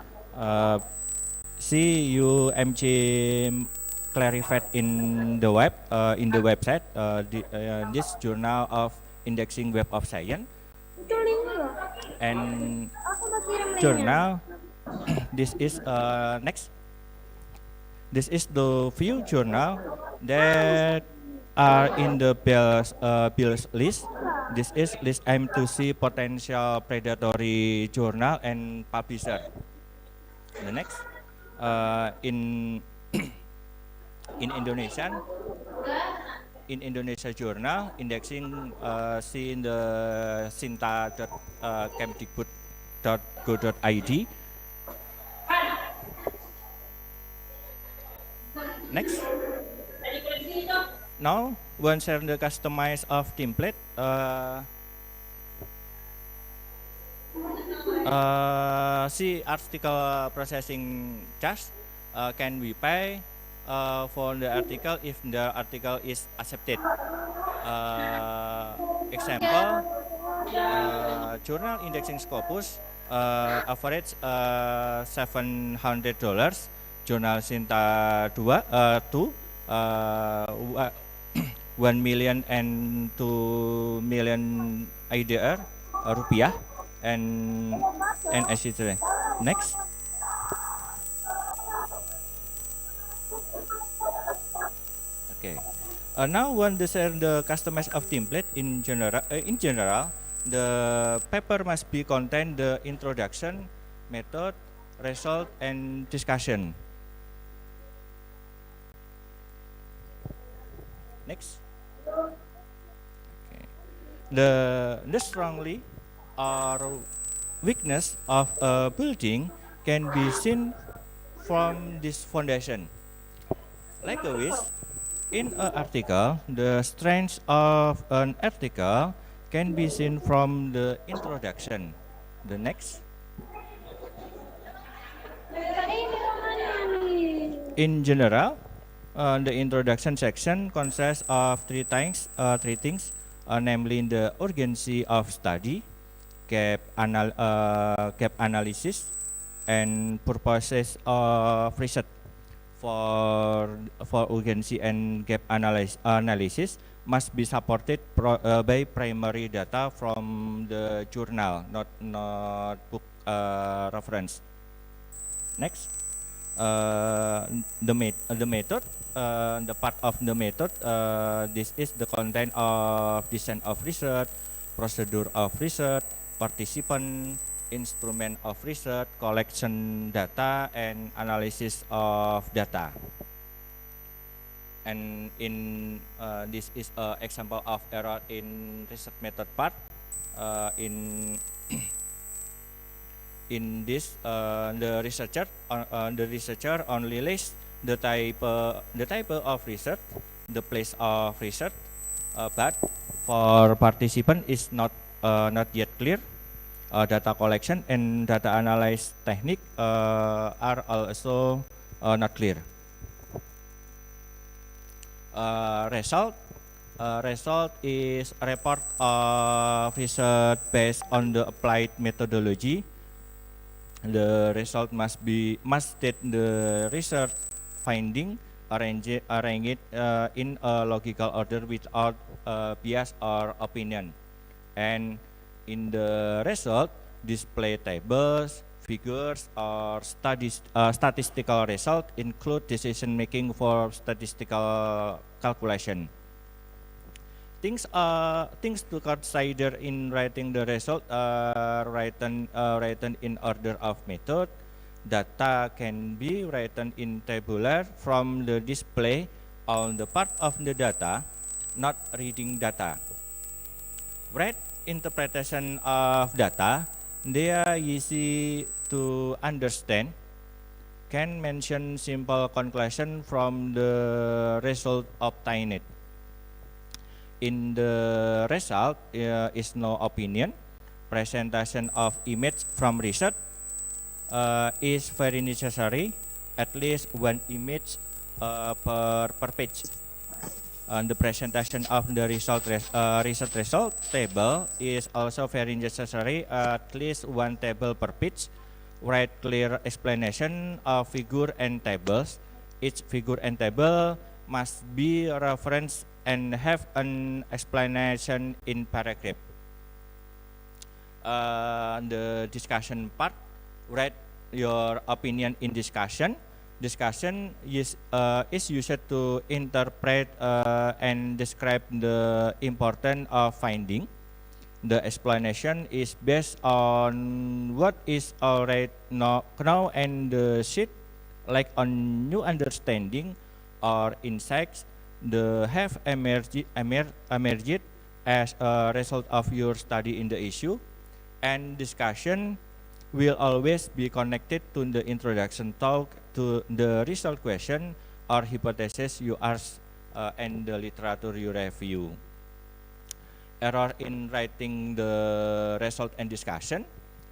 See you MJ clarified in the website this journal of indexing Web of Science and journal. This is next. This is the few journal that are in the bills list. This is list aim to see potential predatory journal and publisher. The next, in Indonesian, in Indonesia journal indexing, see in the sinta.kemdikbud.go.id. Next. Now, once the customize of template, see article processing charge can we pay for the article if the article is accepted. Example, journal indexing Scopus average $700. Journal Sinta 2 1 million and 2 million IDR rupiah and etc. Next. Okay. Now when the customize of template in general, the paper must be contain the introduction, method, result, and discussion. Next. Okay. The strongly or weakness of a building can be seen from this foundation. Likewise, in an article, the strength of an article can be seen from the introduction. The next. In general, the introduction section consists of three things, namely the urgency of study, gap analysis, and purposes of research. For urgency and gap analysis must be supported by primary data from the journal, not book reference. Next. The method, the part of the method, this is the content of design of research, procedure of research, participant, instrument of research, collection data, and analysis of data. And in this is an example of error in research method part. In this, the researcher only lists the type of research, the place of research, but for participant is not yet clear. Data collection and data analysis technique are also not clear. Result is a report of research based on the applied methodology. The result must state the research finding, arrange it in a logical order without bias or opinion. And in the result, display tables, figures, or statistical result include decision making for statistical calculation. Things to consider in writing the result are written in order of method. Data can be written in tabular from the display on the part of the data, not reading data. Right interpretation of data, they are easy to understand. Can mention simple conclusion from the result obtained. In the result is no opinion. Presentation of image from research is very necessary. At least one image per page. The presentation of the research result table is also very necessary. At least one table per page. Write clear explanation of figure and tables. Each figure and table must be referenced and have an explanation in paragraph. The discussion part, write your opinion in discussion. Discussion is used to interpret and describe the importance of finding. The explanation is based on what is already known and the sheet, like on new understanding or insights that have emerged as a result of your study in the issue. And discussion will always be connected to the introduction talk, to the result question or hypothesis you ask and the literature you review. Error in writing the result and discussion.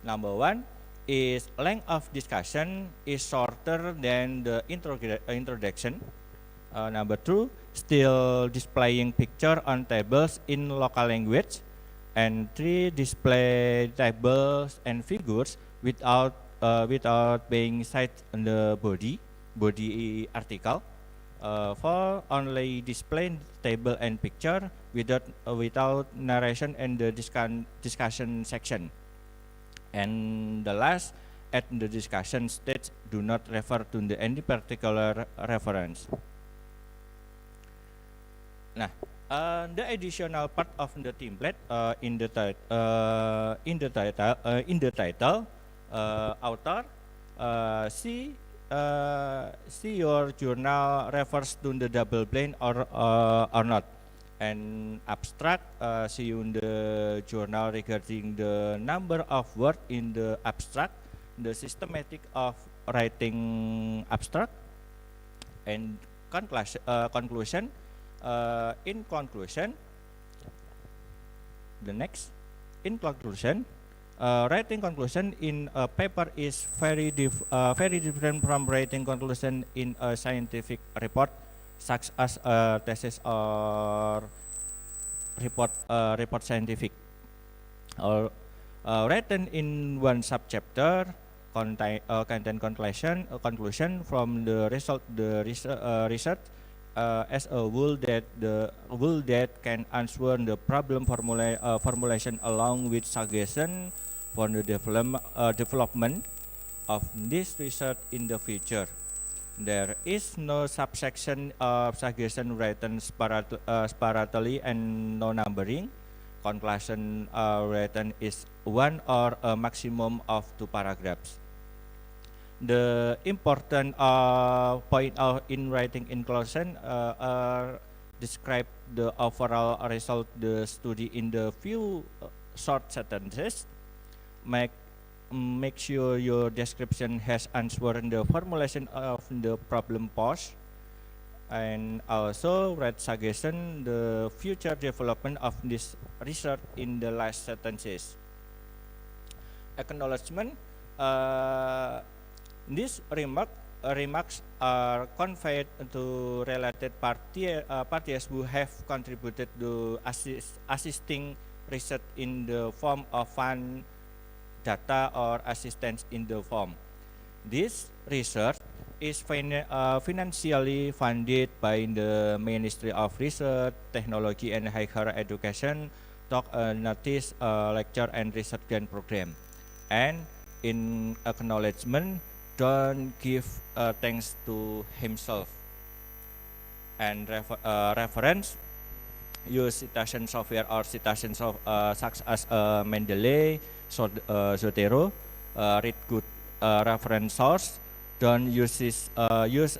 Number one is length of discussion is shorter than the introduction. Number two, still displaying picture on tables in local language. And three, display tables and figures without being cited in the body article. For only display table and picture without narration and the discussion section. And the last, at the discussion stage, do not refer to any particular reference. Nah, the additional part of the template in the title, author, see your journal refers to the double blind or not. And abstract, see in the journal regarding the number of words in the abstract, the systematic of writing abstract, and conclusion. In conclusion, the next. In conclusion, writing conclusion in a paper is very different from writing conclusion in a scientific report, such as a thesis or report scientific. Or written in one subchapter contain conclusion from the result the research as a whole that can answer the problem formulation along with suggestion for the development of this research in the future. There is no subsection of suggestion written sparately and no numbering. Conclusion written is one or a maximum of 2 paragraphs. The important point in writing conclusion describe the overall result the study in the few short sentences. Make sure your description has answered the formulation of the problem posed, and also write suggestion the future development of this research in the last sentences. Acknowledgement. These remarks are conveyed to related parties who have contributed to assisting research in the form of fund, data, or assistance in the form. This research is financially funded by the Ministry of Research, Technology, and Higher Education, talk notice, lecture, and research grant program. And in acknowledgement, don't give thanks to himself. And reference, use citation software or citations of such as Mendeley, Zotero. Read good reference source. Don't use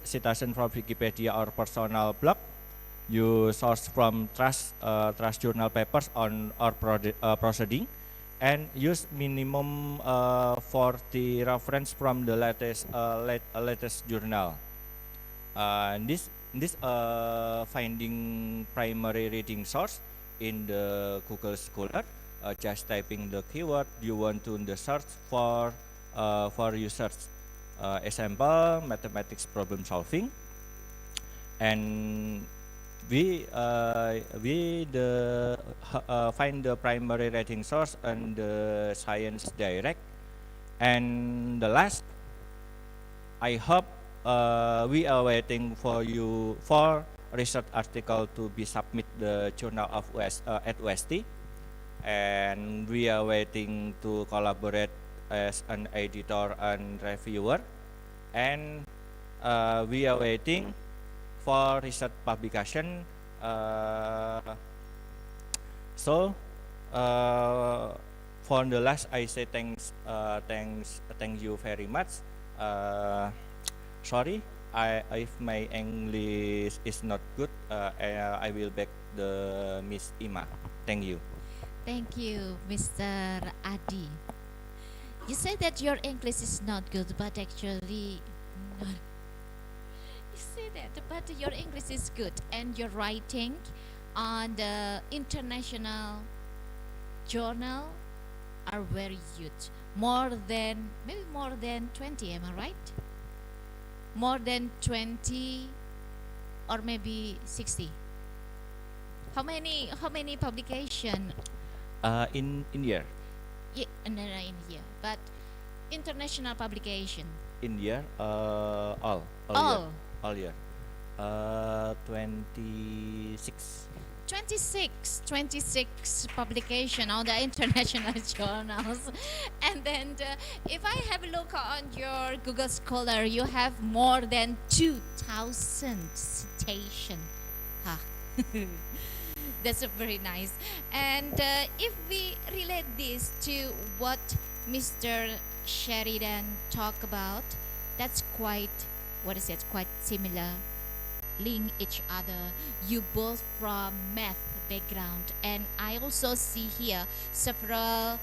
citation from Wikipedia or personal blog. You source from trust journal papers on or proceeding. And use minimum 40 reference from the latest journal. This finding primary reading source in the Google Scholar. Just typing the keyword you want to the search for research. Example, mathematics problem solving, and we find the primary rating source and the Science Direct. And the last, I hope we are waiting for you for research article to be submit the journal of at UST, and we are waiting to collaborate as an editor and reviewer, and we are waiting for research publication. So for the last, I say thank you very much. Sorry, if my English is not good, I will back the Miss Ima. Thank you. Thank you, Mr. Adi. You said that your English is not good, but actually not. You say that, but your English is good, and your writing on the international journal are very huge. Maybe more than 20, am I right? More than 20 or maybe 60. How many publication? In year. Yeah, no, in here, but international publication. In year, all year. 26. 26 publication on the international journals. And then if I have a look on your Google Scholar, you have more than 2,000 citation. That's very nice. And if we relate this to what Mr. Sharidan talked about, that's quite similar. Link each other. You both from math background, and I also see here several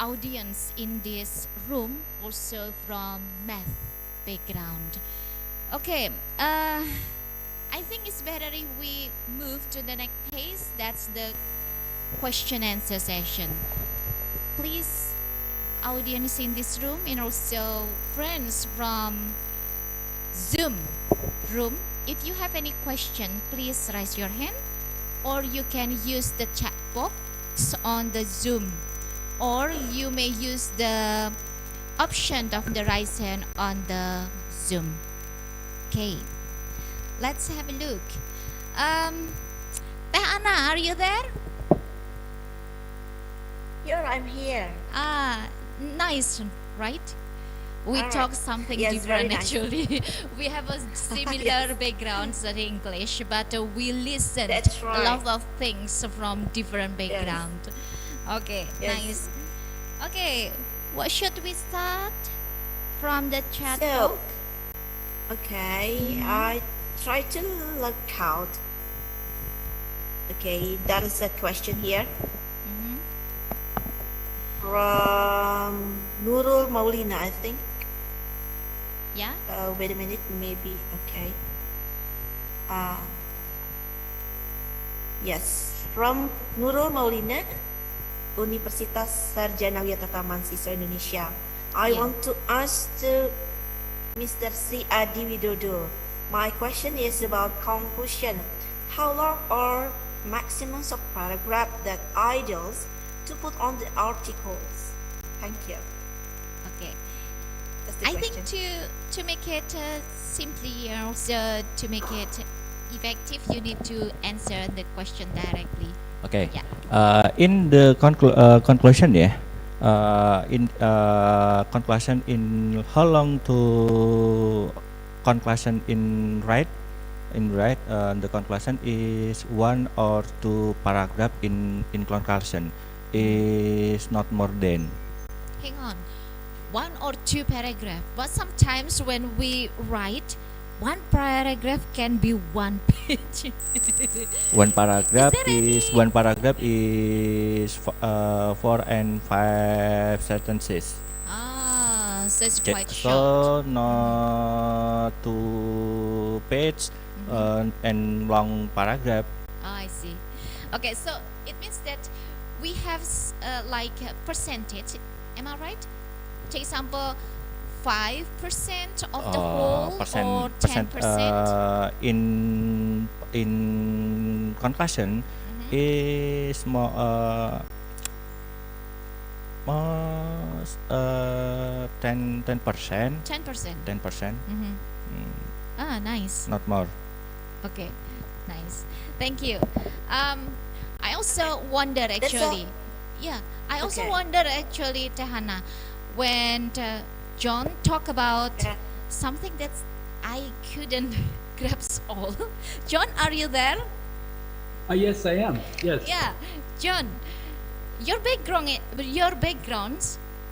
audience in this room also from math background. Okay, I think it's better if we move to the next page. That's the question answer session. Please, audience in this room and also friends from Zoom room, if you have any question, please raise your hand, or you can use the chat box on the Zoom, or you may use the option of the raise hand on the Zoom. Okay, let's have a look. Teh Ana, are you there? Here, I'm here. Nice, right? We All right. talk something Yes, very different nice. actually. We have a similar Yes. backgrounds in English, but we listen That's a right. lot of things from different background. Okay, Yes. nice. Okay, what should we start from the chat So, box? okay, I try to look out. Okay, that is a question here Mhm. from Nurul Maulina, I think. Yeah. Wait a minute, maybe. Okay. Yes, from Nurul Maulina, Universitas Sarjanawiyata Tamansiswa Indonesia. I Yeah. want to ask to Mr. C. Adi Widodo. My question is about conclusion. How long are maximums of paragraph that ideals to put on the articles? Thank you. Okay. That's the I think question. to make it simply, also to make it effective, you need to answer the question directly. Okay. Yeah. In the conclusion, yeah. In conclusion, in how long to conclusion in right? The conclusion is 1 or 2 paragraph in conclusion. Is not more than. Hang on. 1 or 2 paragraph, but sometimes when we write, 1 paragraph can be 1 page. One paragraph there any- is 4 and 5 sentences. So it's Okay, quite short. so not 2 page and long paragraph. I see. Okay, so it means that we have like a percentage. Am I right? Take example, 5% of the whole or 10%. In conclusion is more 10%. 10%. 10%. Nice. Not more. Okay, nice. Thank you. I also wonder actually. Yeah, I also Okay. wonder actually, Tehana, when John talk about Yeah. something that I couldn't grasp all. John, are you there? Yes, I am. Yes. Yeah, John, your background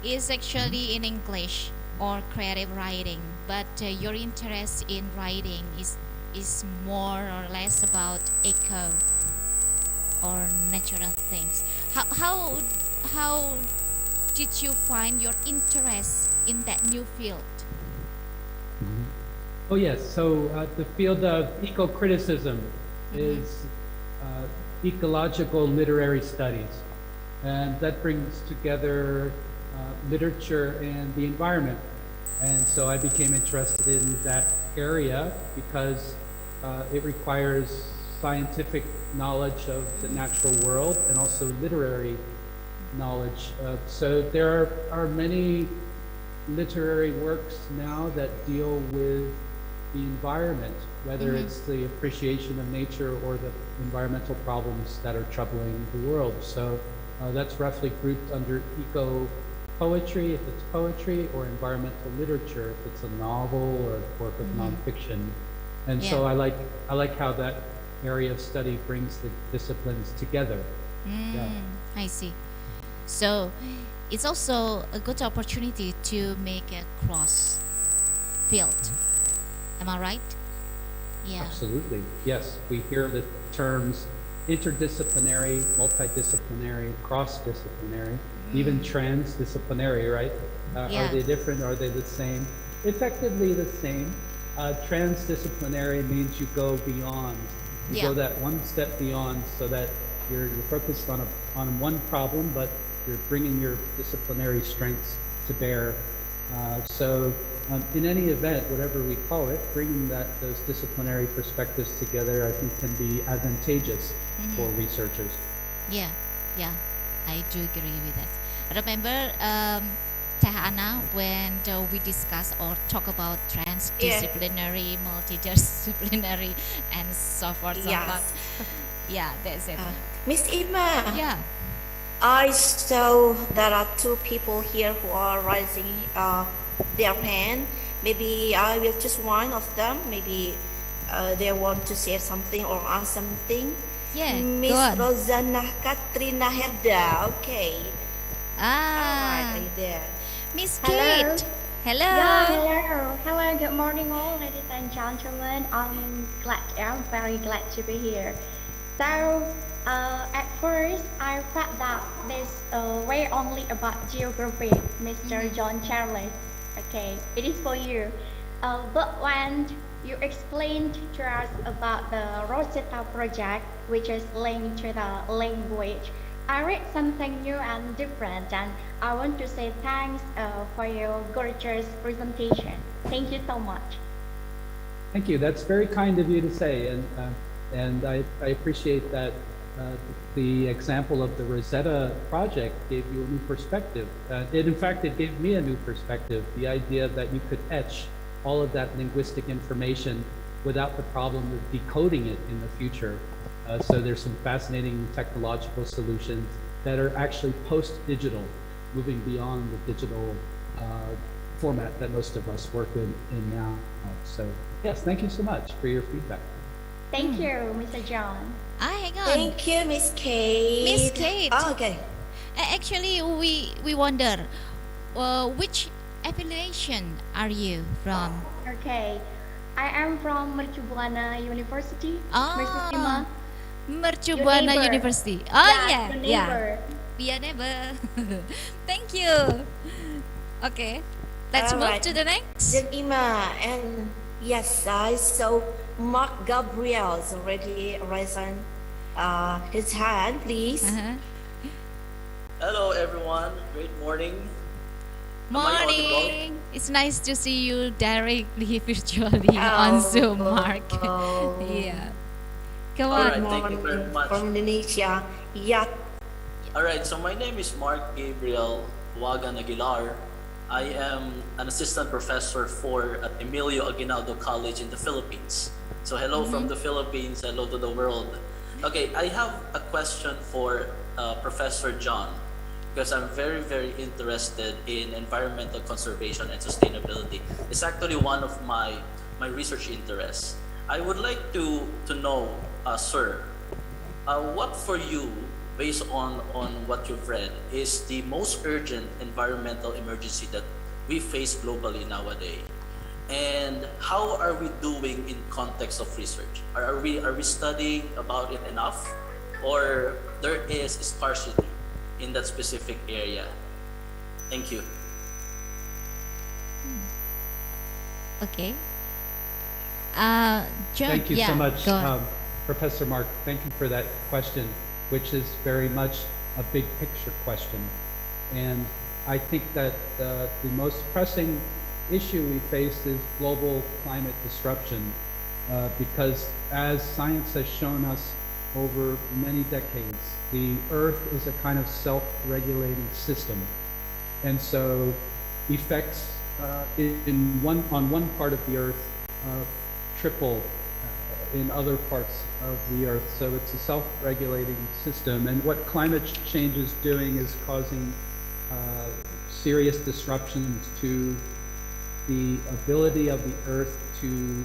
is actually in English or creative writing, but your interest in writing is more or less about eco or natural things. How did you find your interest in that new field? Oh, yes. So the field of eco-criticism is ecological literary studies. And that brings together literature and the environment. And so I became interested in that area because it requires scientific knowledge of the natural world and also literary knowledge. So there are many literary works now that deal with the environment, whether it's the appreciation of nature or the environmental problems that are troubling the world. So that's roughly grouped under eco-poetry, if it's poetry, or environmental literature, if it's a novel or a work of nonfiction. And so I like how that area of study brings the disciplines together. Yeah. I see. So it's also a good opportunity to make a cross field. Am I right? Yeah. Absolutely. Yes, we hear the terms interdisciplinary, multidisciplinary, cross-disciplinary, even transdisciplinary, right? Yeah. Are they different? Are they the same? Effectively the same. Transdisciplinary means you go beyond. You go that one step beyond, so that you're focused on one problem, but you're bringing your disciplinary strengths to bear. In any event, whatever we call it, bringing those disciplinary perspectives together, I think, can be advantageous for researchers. Yeah, I do agree with that. Remember, Teh Ana, when we discuss or talk about transdisciplinary, multidisciplinary, and so forth, so on. Yeah, that's it. Miss Ima. Yeah. I saw there are two people here who are raising their hand. Maybe I will choose one of them. Maybe they want to say something or ask something. Yeah, Miss go on. Rosanna Katrina Herda. Okay. All right, are you there? Miss Hello. Kate. Hello. Yeah, hello. Good morning, all ladies and gentlemen. I'm very glad to be here. So, at first, I thought that this were only about geography, Mr. John Charles. Okay, it is for you. But when you explained to us about the Rosetta project, which is linked to the language, I read something new and different, and I want to say thanks for your gorgeous presentation. Thank you so much. Thank you. That's very kind of you to say, and I appreciate that. The example of the Rosetta project gave you a new perspective. In fact, it gave me a new perspective. The idea that you could etch all of that linguistic information without the problem of decoding it in the future. So there's some fascinating technological solutions that are actually post-digital, moving beyond the digital format that most of us work in now. So yes, thank you so much for your feedback. Thank you, Mr. John. Hang on. Thank you, Miss Kate. Miss Kate. Oh, okay. Actually, we wonder, which affiliation are you from? Okay, I am from Mercu Buana University, Mrs. Ima. Mercu Your Buana neighbor. University. Yeah, your neighbor. Be a neighbor. Thank you. Okay, let's All move right. to the next. Then Ima, and yes, I saw Mark Gabriel's already raising his hand, please. Hello everyone, great morning. Am I audible? Morning. It's nice to see you directly virtually on Zoom, Mark. Yeah. Come on. Alright, thank you very much. From Indonesia. Yeah. Alright, so my name is Mark Gabriel Wagan Aguilar. I am an assistant professor at Emilio Aguinaldo College in the Philippines. So hello from the Philippines, hello to the world. Okay, I have a question for Professor John, because I'm very, very interested in environmental conservation and sustainability. It's actually one of my research interests. I would like to know, sir, what for you, based on what you've read, is the most urgent environmental emergency that we face globally nowadays? And how are we doing in context of research? Are we studying about it enough, or there is scarcity in that specific area? Thank you. Okay. John, Thank you so much, go on. Professor Mark. Thank you for that question, which is very much a big picture question. And I think that the most pressing issue we face is global climate disruption, because as science has shown us over many decades, the Earth is a kind of self-regulating system. And so effects on one part of the Earth triple in other parts of the Earth. So it's a self-regulating system. And what climate change is doing is causing serious disruptions to the ability of the Earth to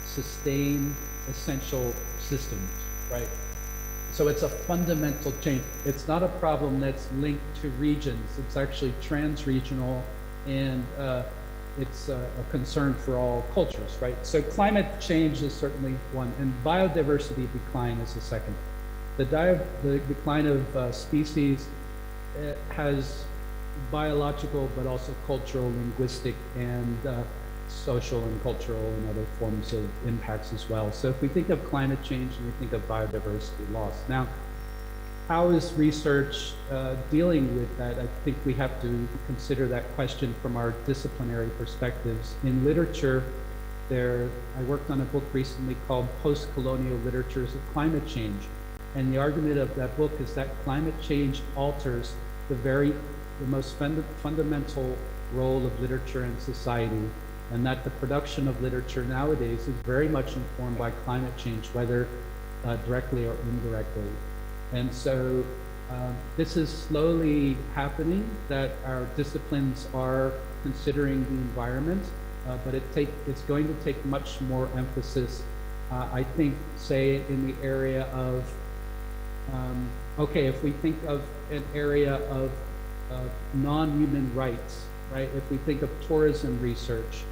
sustain essential systems, right? So it's a fundamental change. It's not a problem that's linked to regions. It's actually trans-regional, and it's a concern for all cultures, right? So climate change is certainly one, and biodiversity decline is the second. The decline of species it has biological, but also cultural, linguistic, and social and cultural and other forms of impacts as well. So if we think of climate change and we think of biodiversity loss, now, how is research dealing with that? I think we have to consider that question from our disciplinary perspectives. In literature, I worked on a book recently called Post-Colonial Literatures of Climate Change. And the argument of that book is that climate change alters the most fundamental role of literature in society, and that the production of literature nowadays is very much informed by climate change, whether directly or indirectly. And so this is slowly happening, that our disciplines are considering the environment, but it's going to take much more emphasis, I think, say, in the area of, okay, if we think of an area of non-human rights, right? If we think of tourism research,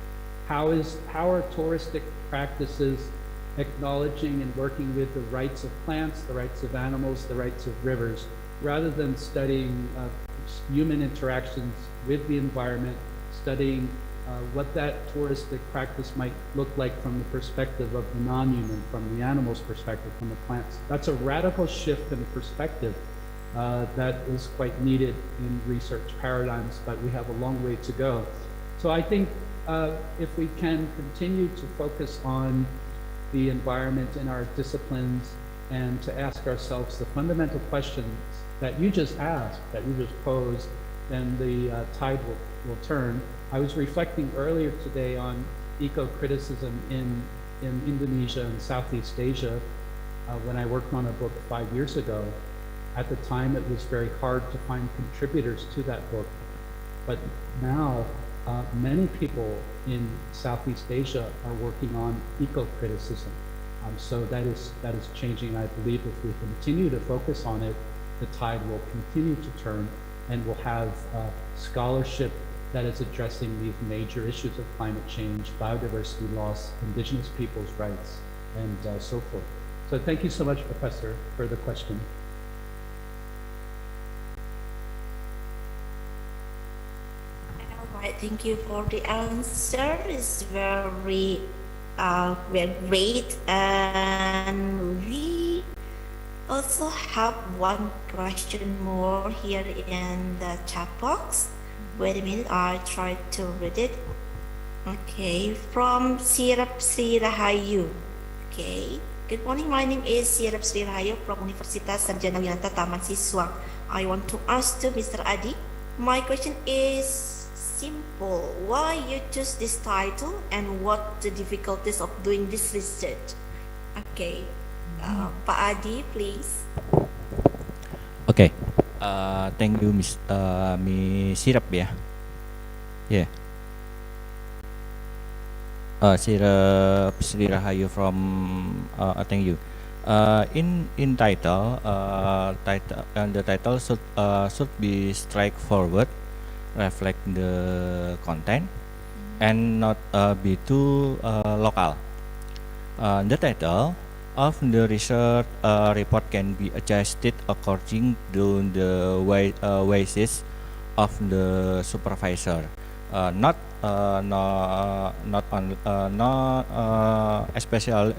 how are touristic practices acknowledging and working with the rights of plants, the rights of animals, the rights of rivers, rather than studying human interactions with the environment, studying what that touristic practice might look like from the perspective of the non-human, from the animal's perspective, from the plants. That's a radical shift in perspective that is quite needed in research paradigms, but we have a long way to go. So I think if we can continue to focus on the environment in our disciplines and to ask ourselves the fundamental questions that you just asked, that you just posed, then the tide will turn. I was reflecting earlier today on eco-criticism in Indonesia and Southeast Asia when I worked on a book 5 years ago. At the time, it was very hard to find contributors to that book. But now, many people in Southeast Asia are working on eco-criticism. So that is changing. I believe if we continue to focus on it, the tide will continue to turn, and we'll have scholarship that is addressing these major issues of climate change, biodiversity loss, indigenous people's rights, and so forth. So thank you so much, Professor, for the question. All right, thank you for the answer. It's very great, and we also have one question more here in the chat box. Wait a minute, I try to read it. Okay, from Sirap Sri Rahayu. Okay, good morning. My name is Sirap Sri Rahayu from Universitas Sarjanawiyata Tamansiswa. I want to ask to Mr. Adi. My question is simple. Why you choose this title and what the difficulties of doing this research? Okay, Pak Adi, please. Okay. Thank you, Miss Sirap ya. Yeah. Sirap Sri Rahayu from thank you. In title, the title should be straightforward, reflect the content, and not be too local. The title of the research report can be adjusted according to the wishes of the supervisor, not especial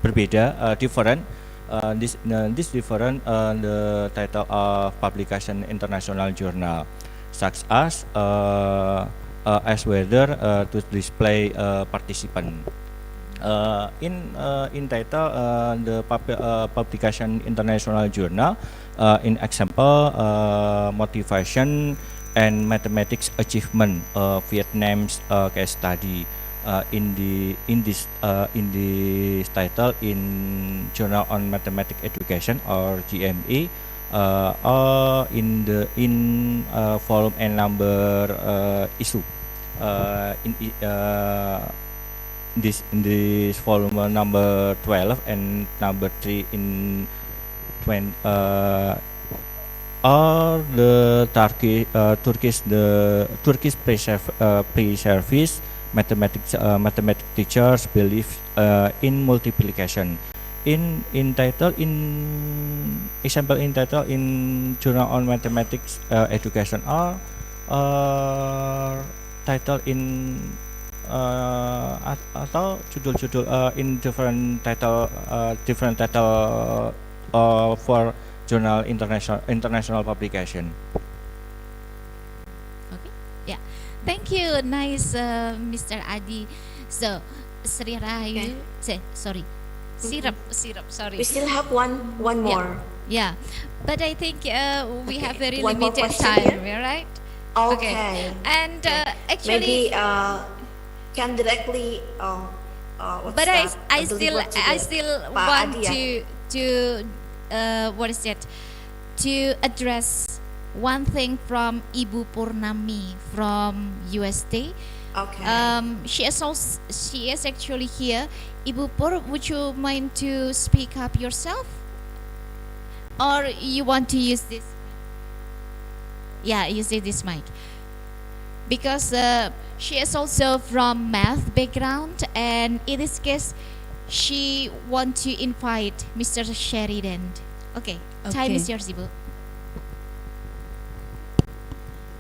berbeda, different. This different the title of publication international journal, such as whether to display participant. In title the publication international journal, in example motivation and mathematics achievement, Vietnam's case study, in this title in Journal on Mathematics Education or GME, or in volume and number issue, in this volume number 12 and number 3 in 20, or the Turkish pre-service mathematics teachers believe in multiplication. in title in example in title in journal on mathematics education or title in atau judul-judul in different title for journal international publication. Okay, yeah, thank you, nice, Mr. Adi. So Sri Rahayu, sorry, syrup, sorry. We still have one more. Yeah, but I think we have very One more limited question time, here? right? Okay. And actually, maybe can directly what's but that, I deliver to the still Pak want Adi, to what is it, to address one thing from Ibu Purnami from UST. Okay. She is actually here. Ibu Pur, would you mind to speak up yourself, or you want to use this? Yeah, use this mic, because she is also from math background, and in this case, she want to invite Mr. Sharidan. Okay, time is yours, Ibu.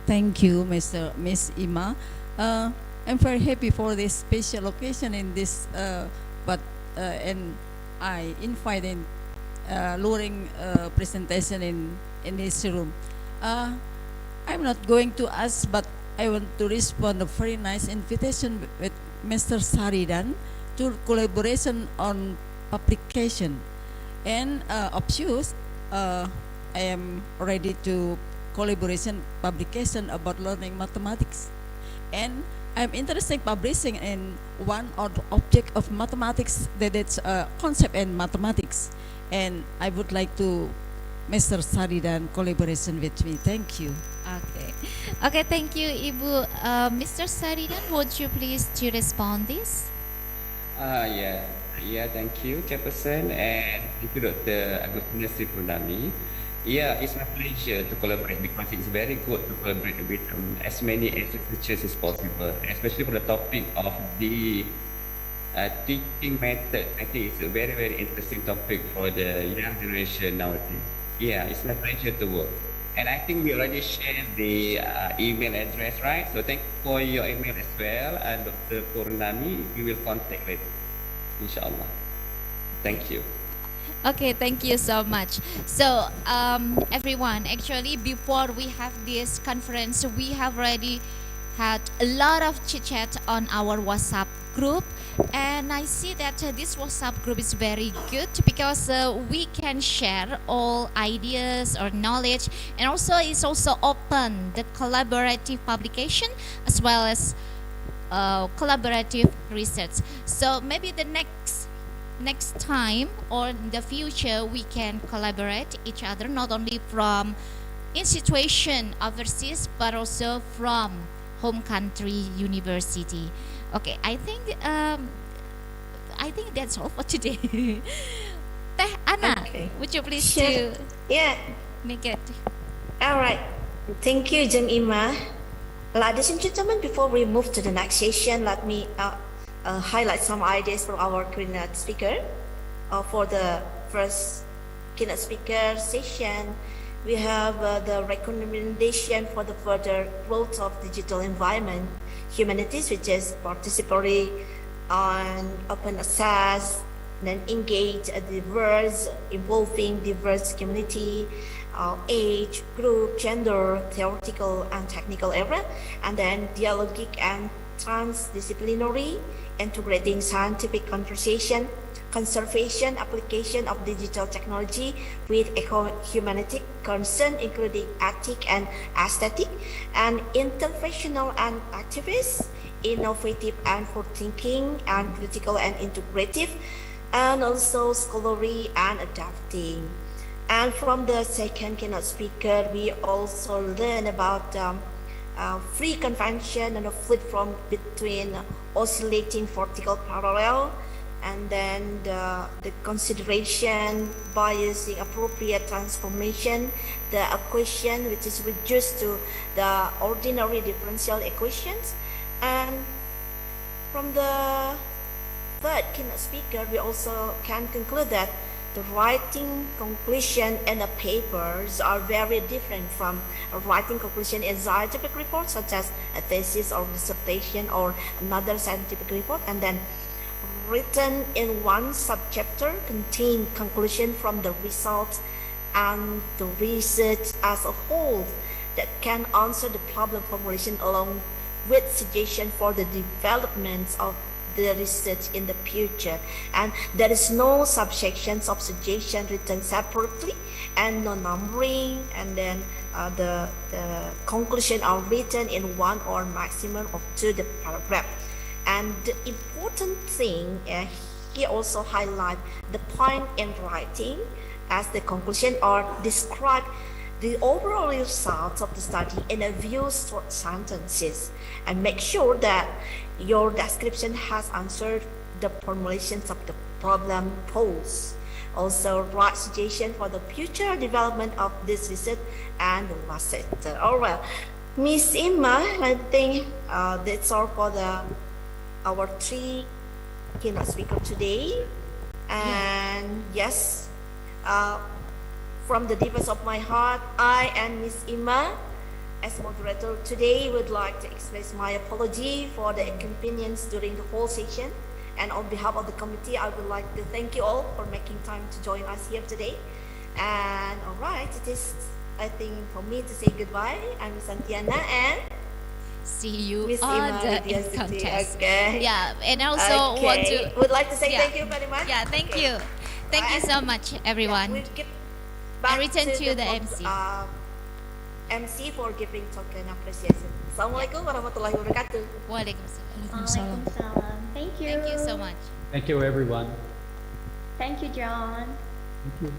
Thank you, Miss Ima. I'm very happy for this special occasion in this, and I invite in luring presentation in this room. I'm not going to ask, but I want to respond a very nice invitation with Mr. Sharidan to collaboration on publication, and of course, I am ready to collaboration publication about learning mathematics, and I'm interested in publishing in one or the object of mathematics that it's concept in mathematics, and I would like to Mr. Sharidan collaboration with me. Thank you. Okay, thank you, Ibu. Mr. Sharidan, would you please to respond this? Thank you, Chairperson, and thank you, Dr. Agustinus Sri Purnami. Yeah, it's my pleasure to collaborate because it's very good to collaborate with as many teachers as possible, especially for the topic of the teaching method. I think it's a very, very interesting topic for the young generation nowadays. Yeah, it's my pleasure to work. And I think we already shared the email address, right? So thank you for your email as well. And Dr. Purnami, we will contact later, inshallah. Thank you. Okay, thank you so much. So, everyone, actually, before we have this conference, we have already had a lot of chit-chat on our WhatsApp group, and I see that this WhatsApp group is very good because we can share all ideas or knowledge, and also it's also open the collaborative publication as well as collaborative research. So maybe the next time or in the future we can collaborate each other, not only from institution overseas but also from home country university. Okay, I think that's all for today. Teh Ana, would you please to make it? All right, thank you, Jeng Ima. Ladies and gentlemen, before we move to the next session, let me highlight some ideas from our keynote speaker. For the first keynote speaker session, we have the recommendation for the further growth of digital environment humanities, which is participatory and open access, then engage a diverse, evolving diverse community, age, group, gender, theoretical and technical area, and then dialogic and transdisciplinary, integrating scientific conversation, conservation, application of digital technology with eco-humanistic concern, including ethic and aesthetic, and interventional and activist, innovative and forward-thinking, and critical and integrative, and also scholarly and adapting. And from the second keynote speaker, we also learn about free convention and a flip from between oscillating vertical parallel, and then the consideration by using appropriate transformation, the equation which is reduced to the ordinary differential equations. And from the third keynote speaker, we also can conclude that the writing conclusion in a papers are very different from a writing conclusion in scientific reports, such as a thesis or dissertation or another scientific report, and then written in one subchapter contain conclusion from the results and the research as a whole that can answer the problem formulation along with suggestion for the developments of the research in the future. And there is no subsections of suggestion written separately and no numbering, and then the conclusion are written in one or maximum of two the paragraph. And the important thing he also highlight the point in writing as the conclusion or describe the overall results of the study in a few short sentences, and make sure that your description has answered the formulations of the problem posed. Also write suggestion for the future development of this research and the message. All right, Miss Ima, I think that's all for our three keynote speaker today. And yes, from the deepest of my heart, I and Miss Ima, as moderator today, would like to express my apology for the inconvenience during the whole session. And on behalf of the committee, I would like to thank you all for making time to join us here today. And all right, it is, I think, for me to say goodbye. I'm Santiana and see you Miss on Ima the with the InCoTES. Okay. Yeah, and I also want to would like to say yeah. thank you very much. Yeah, thank you. Thank you so much, everyone. We'll get I back return to the MC. MC for giving token appreciation. Assalamualaikum warahmatullahi wabarakatuh. Waalaikumsalam. Waalaikumsalam. Thank you. Thank you so much. Thank you, everyone. Thank you, John. Thank you.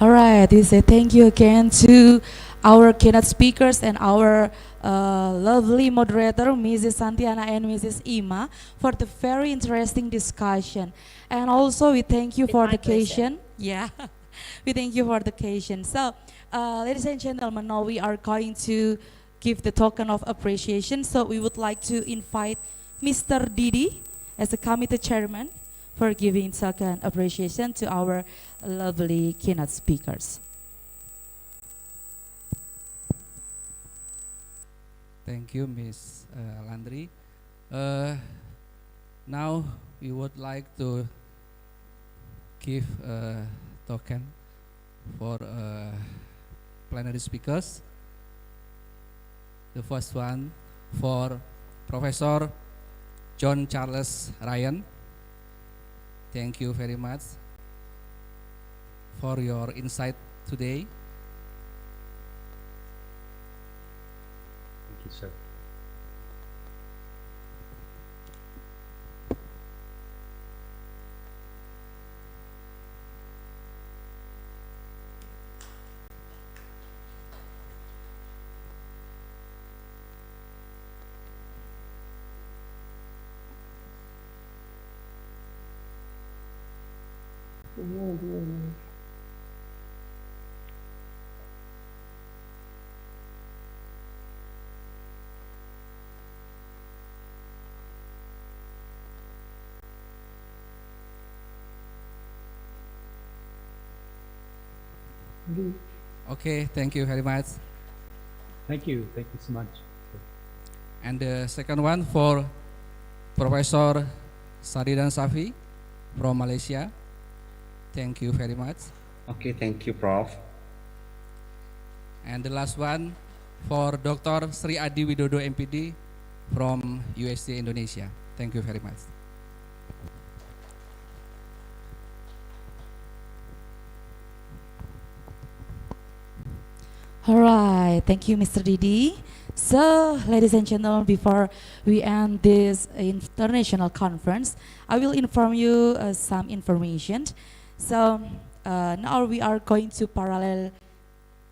All right, we say thank you again to our keynote speakers and our lovely moderator, Mrs. Santiana and Mrs. Ima, for the very interesting discussion. And also we thank you for the occasion. Yeah, we thank you for the occasion. So, ladies and gentlemen, now we are going to give the token of appreciation. So we would like to invite Mr. Didi as the committee chairman for giving token appreciation to our lovely keynote speakers. Thank you, Ms. Landry. Now we would like to give a token for plenary speakers. The first one for Professor John Charles Ryan. Thank you very much for your insight today. Thank you, sir. Okay, thank you very much. Thank you so much. And the second one for Professor Sharidan Shafie from Malaysia. Thank you very much. Okay, thank you, Prof. And the last one for Dr. Sri Adi Widodo, M.Pd from UST Indonesia. Thank you very much. All right, thank you, Mr. Didi. So, ladies and gentlemen, before we end this international conference, I will inform you some information. So, now we are going to parallel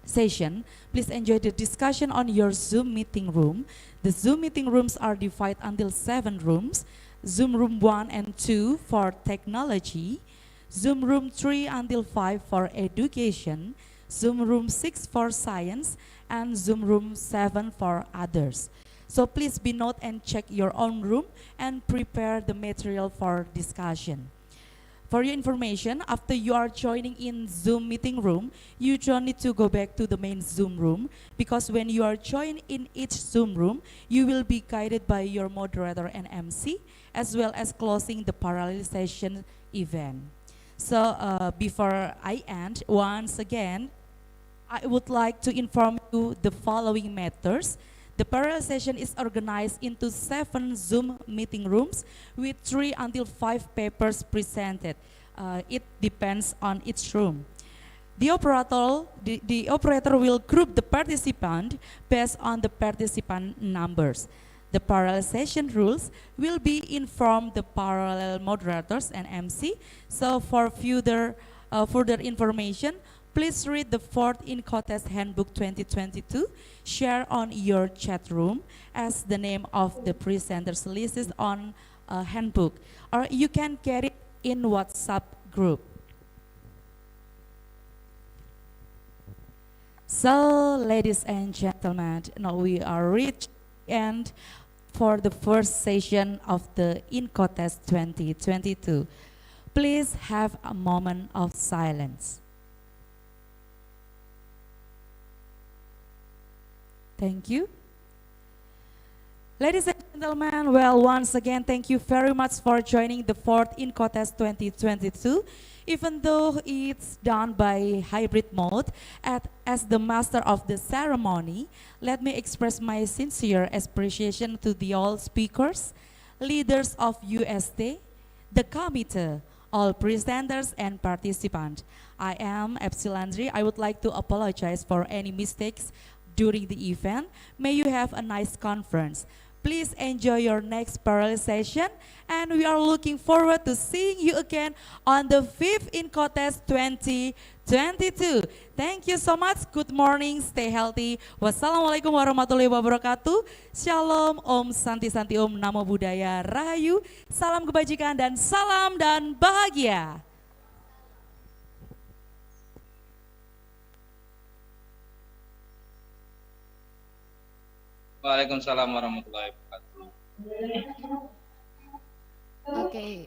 session. Please enjoy the discussion on your Zoom meeting room. The Zoom meeting rooms are divided until 7 rooms. Zoom room 1 and 2 for technology. Zoom room 3 until 5 for education. Zoom room 6 for science, and Zoom room 7 for others. So please be note and check your own room and prepare the material for discussion. For your information, after you are joining in Zoom meeting room, you don't need to go back to the main Zoom room, because when you are joined in each Zoom room, you will be guided by your moderator and MC, as well as closing the parallel session event. So before I end, once again, I would like to inform you the following matters. The parallel session is organized into 7 Zoom meeting rooms with 3 until 5 papers presented. It depends on each room. The operator will group the participant based on the participant numbers. The parallel session rules will be informed the parallel moderators and MC. So for further information, please read the 4th InCoTES Handbook 2022, share on your chat room as the name of the presenters listed on a handbook, or you can get it in WhatsApp group. So, ladies and gentlemen, now we are reached the end for the first session of the InCoTES 2022. Please have a moment of silence. Thank you. Ladies and gentlemen, well, once again, thank you very much for joining the 4th InCoTES 2022. Even though it's done by hybrid mode, as the master of the ceremony, let me express my sincere appreciation to the all speakers, leaders of UST, the committee, all presenters and participants. I am Epsilandri. I would like to apologize for any mistakes during the event. May you have a nice conference. Please enjoy your next parallel session, and we are looking forward to seeing you again on the 5th InCoTES 2022. Thank you so much. Good morning. Stay healthy. Wassalamualaikum warahmatullahi wabarakatuh. Shalom, Om Santi Santi Om, Namo Buddhaya, Rahayu. Salam kebajikan dan salam dan bahagia. Waalaikumsalam warahmatullahi wabarakatuh. Okay,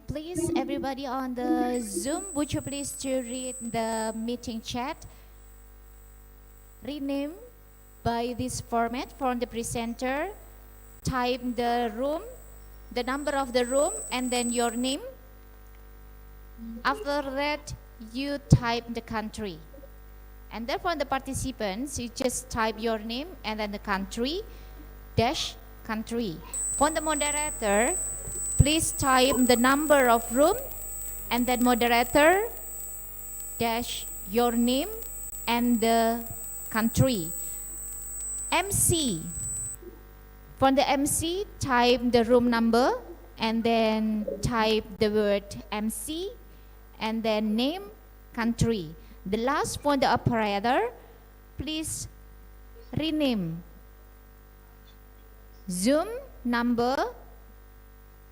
please everybody on the Zoom, would you please to read the meeting chat? Rename by this format from the presenter, type the room, the number of the room, and then your name. After that, you type the country. And then for the participants, you just type your name and then the country, dash country. For the moderator, please type the number of room and then moderator, dash your name and the country. MC, for the MC, type the room number and then type the word MC and then name, country. The last for the operator, please rename Zoom number,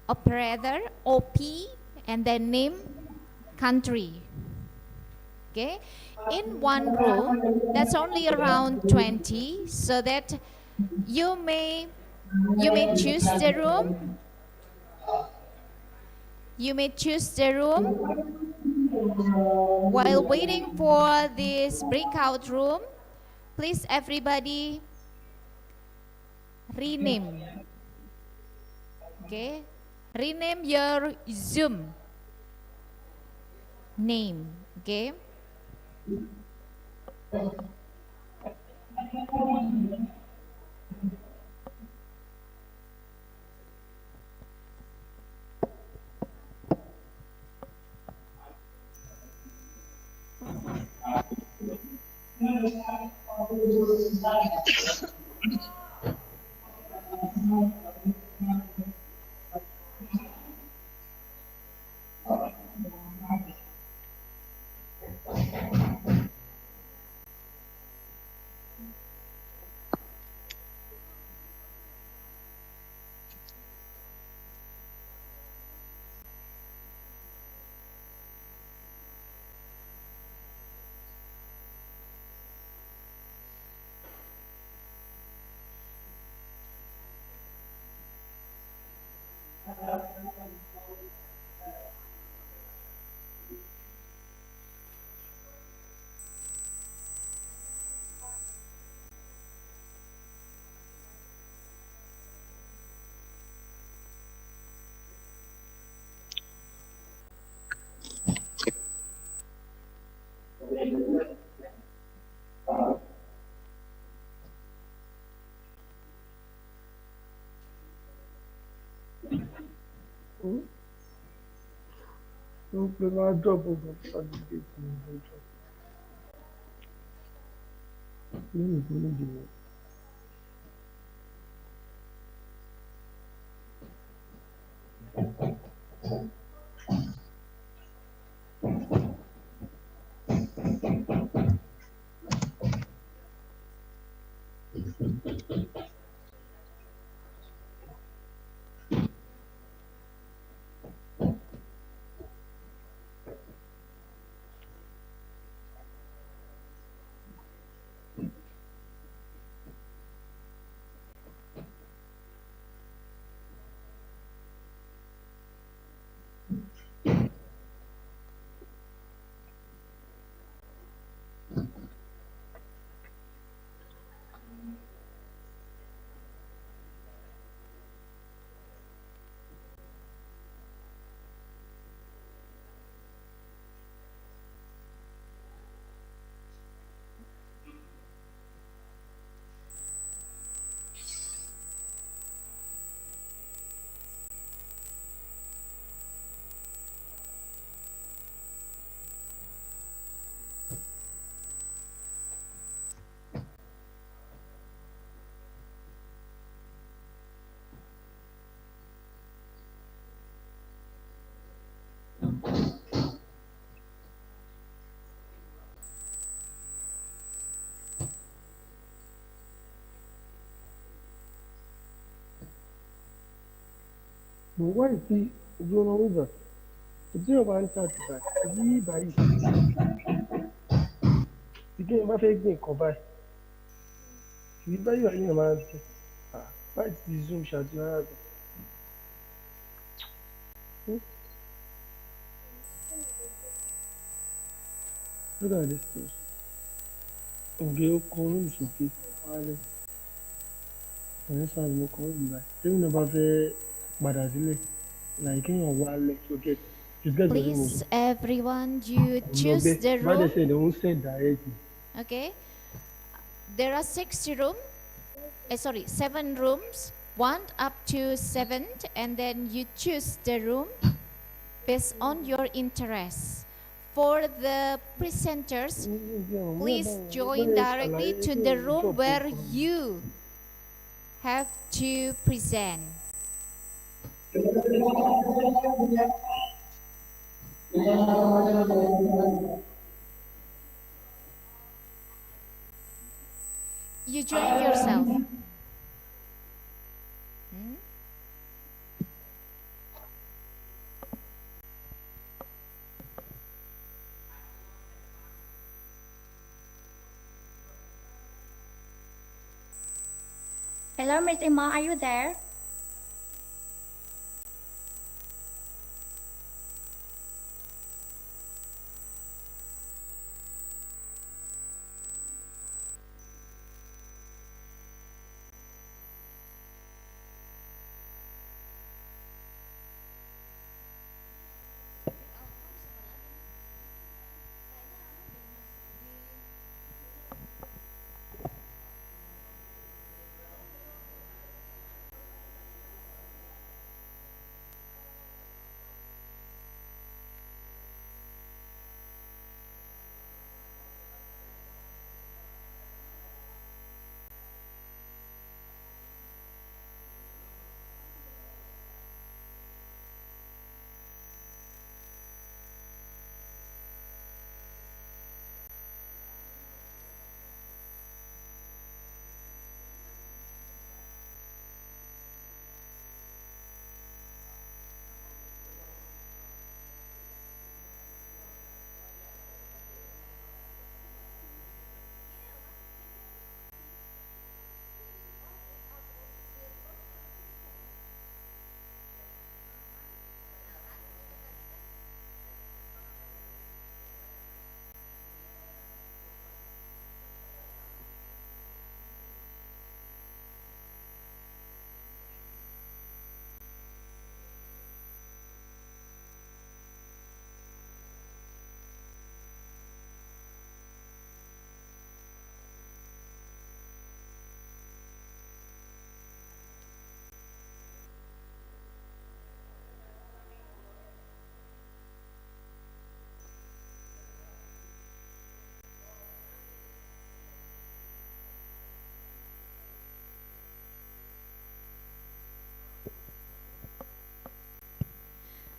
operator, OP, and then name, country. Okay, in one room, that's only around 20, so that you may choose the room. You may choose the room. While waiting for this breakout room, please everybody rename. Okay, rename your Zoom name. Okay. Não, não há drop over certificate. Why is he blown over? It's your one chat back. He by the game of a game cover. He by you in a man. Why is the Zoom shot you have? Look at this place. Okay, calling some people. That's why I'm calling back. Think about the Badazile. Like in your wallet, okay. Just get the room. Please, everyone, you choose the But they room. say they won't say directly. Okay. There are 7 rooms, 1 up to 7, and then you choose the room based on your interests. For the presenters, please join directly to the room where you have to present. You join yourself. Hello, Miss Emma, are you there?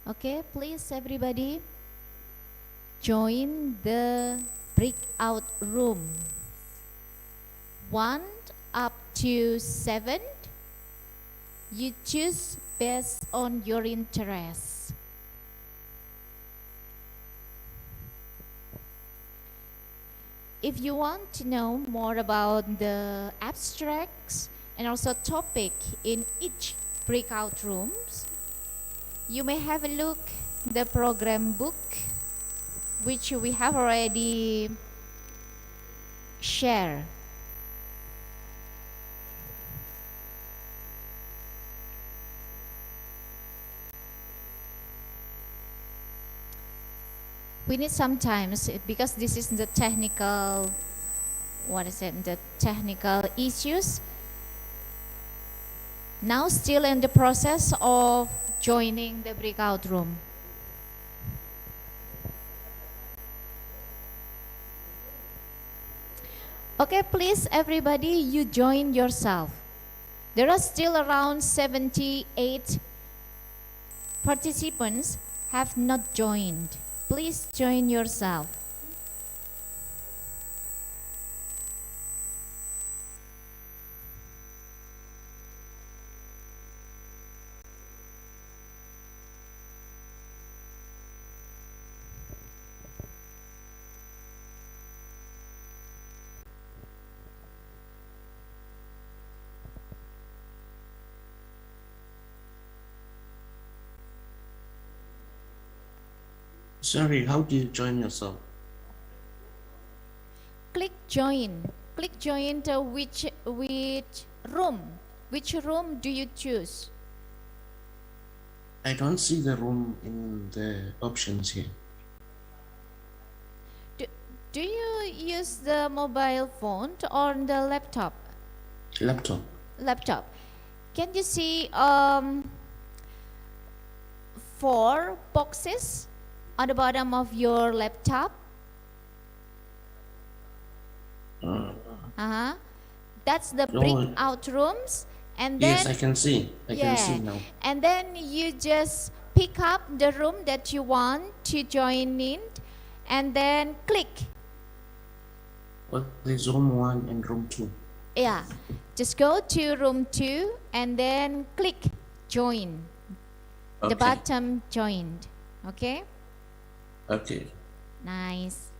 Okay, please everybody join the breakout room 1 up to 7. You choose based on your interest. If you want to know more about the abstracts and also topic in each breakout rooms, you may have a look the program book which we have already shared. We need sometimes, because this is the technical, the technical issues. Now still in the process of joining the breakout room. Okay, please everybody, you join yourself. There are still around 78 participants have not joined. Please join yourself. Sorry, how do you join yourself? Click join. Click join to which room. Which room do you choose? I don't see the room in the options here. Do you use the mobile phone or the laptop? Laptop. Laptop. Can you see 4 boxes on the bottom of your laptop? That's the breakout rooms. And then, yes, I can see. I can see now. And then you just pick up the room that you want to join in and then click. What is room 1 and room 2? Yeah, just go to room 2 and then click join. Okay. The bottom joined. Okay? Okay. Nice.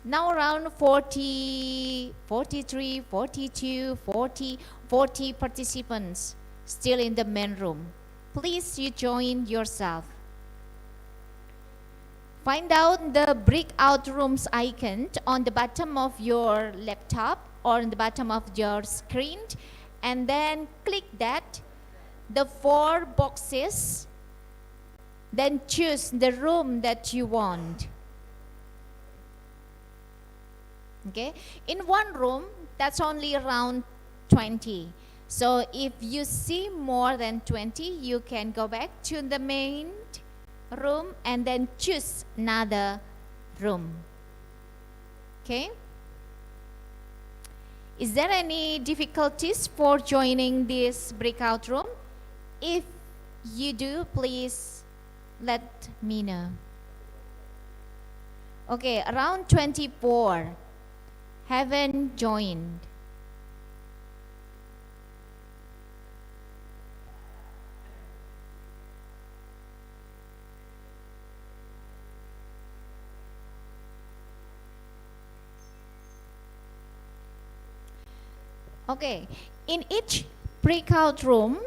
Now around 40, 43, 42, 40 participants still in the main room. Please you join yourself. Find out the breakout rooms icon on the bottom of your laptop or on the bottom of your screen, and then click that, the 4 boxes, then choose the room that you want. Okay, in one room that's only around 20. So if you see more than 20, you can go back to the main room and then choose another room. Okay, is there any difficulties for joining this breakout room? If you do, please let me know. Okay, around 24 haven't joined. Okay, in each breakout room,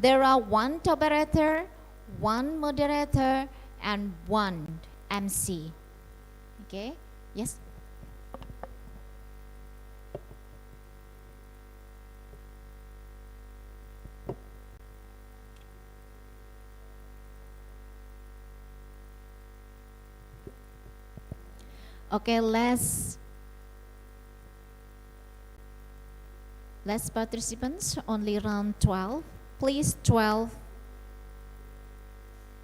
there are 1 top operator, 1 moderator, and 1 MC. Okay, yes. Okay, less participants, only around 12. Please, 12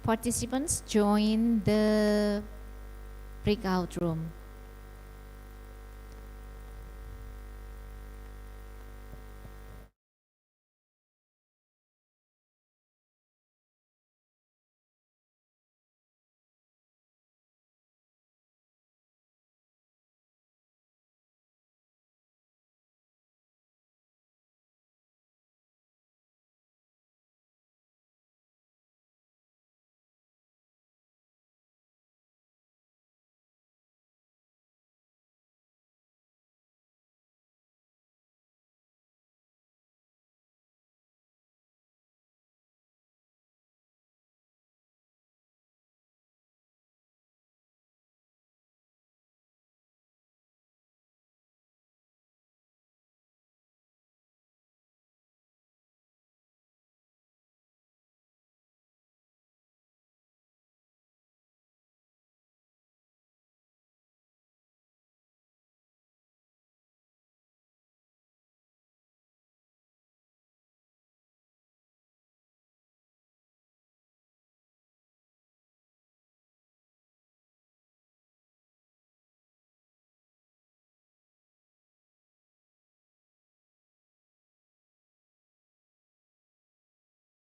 participants join the breakout room.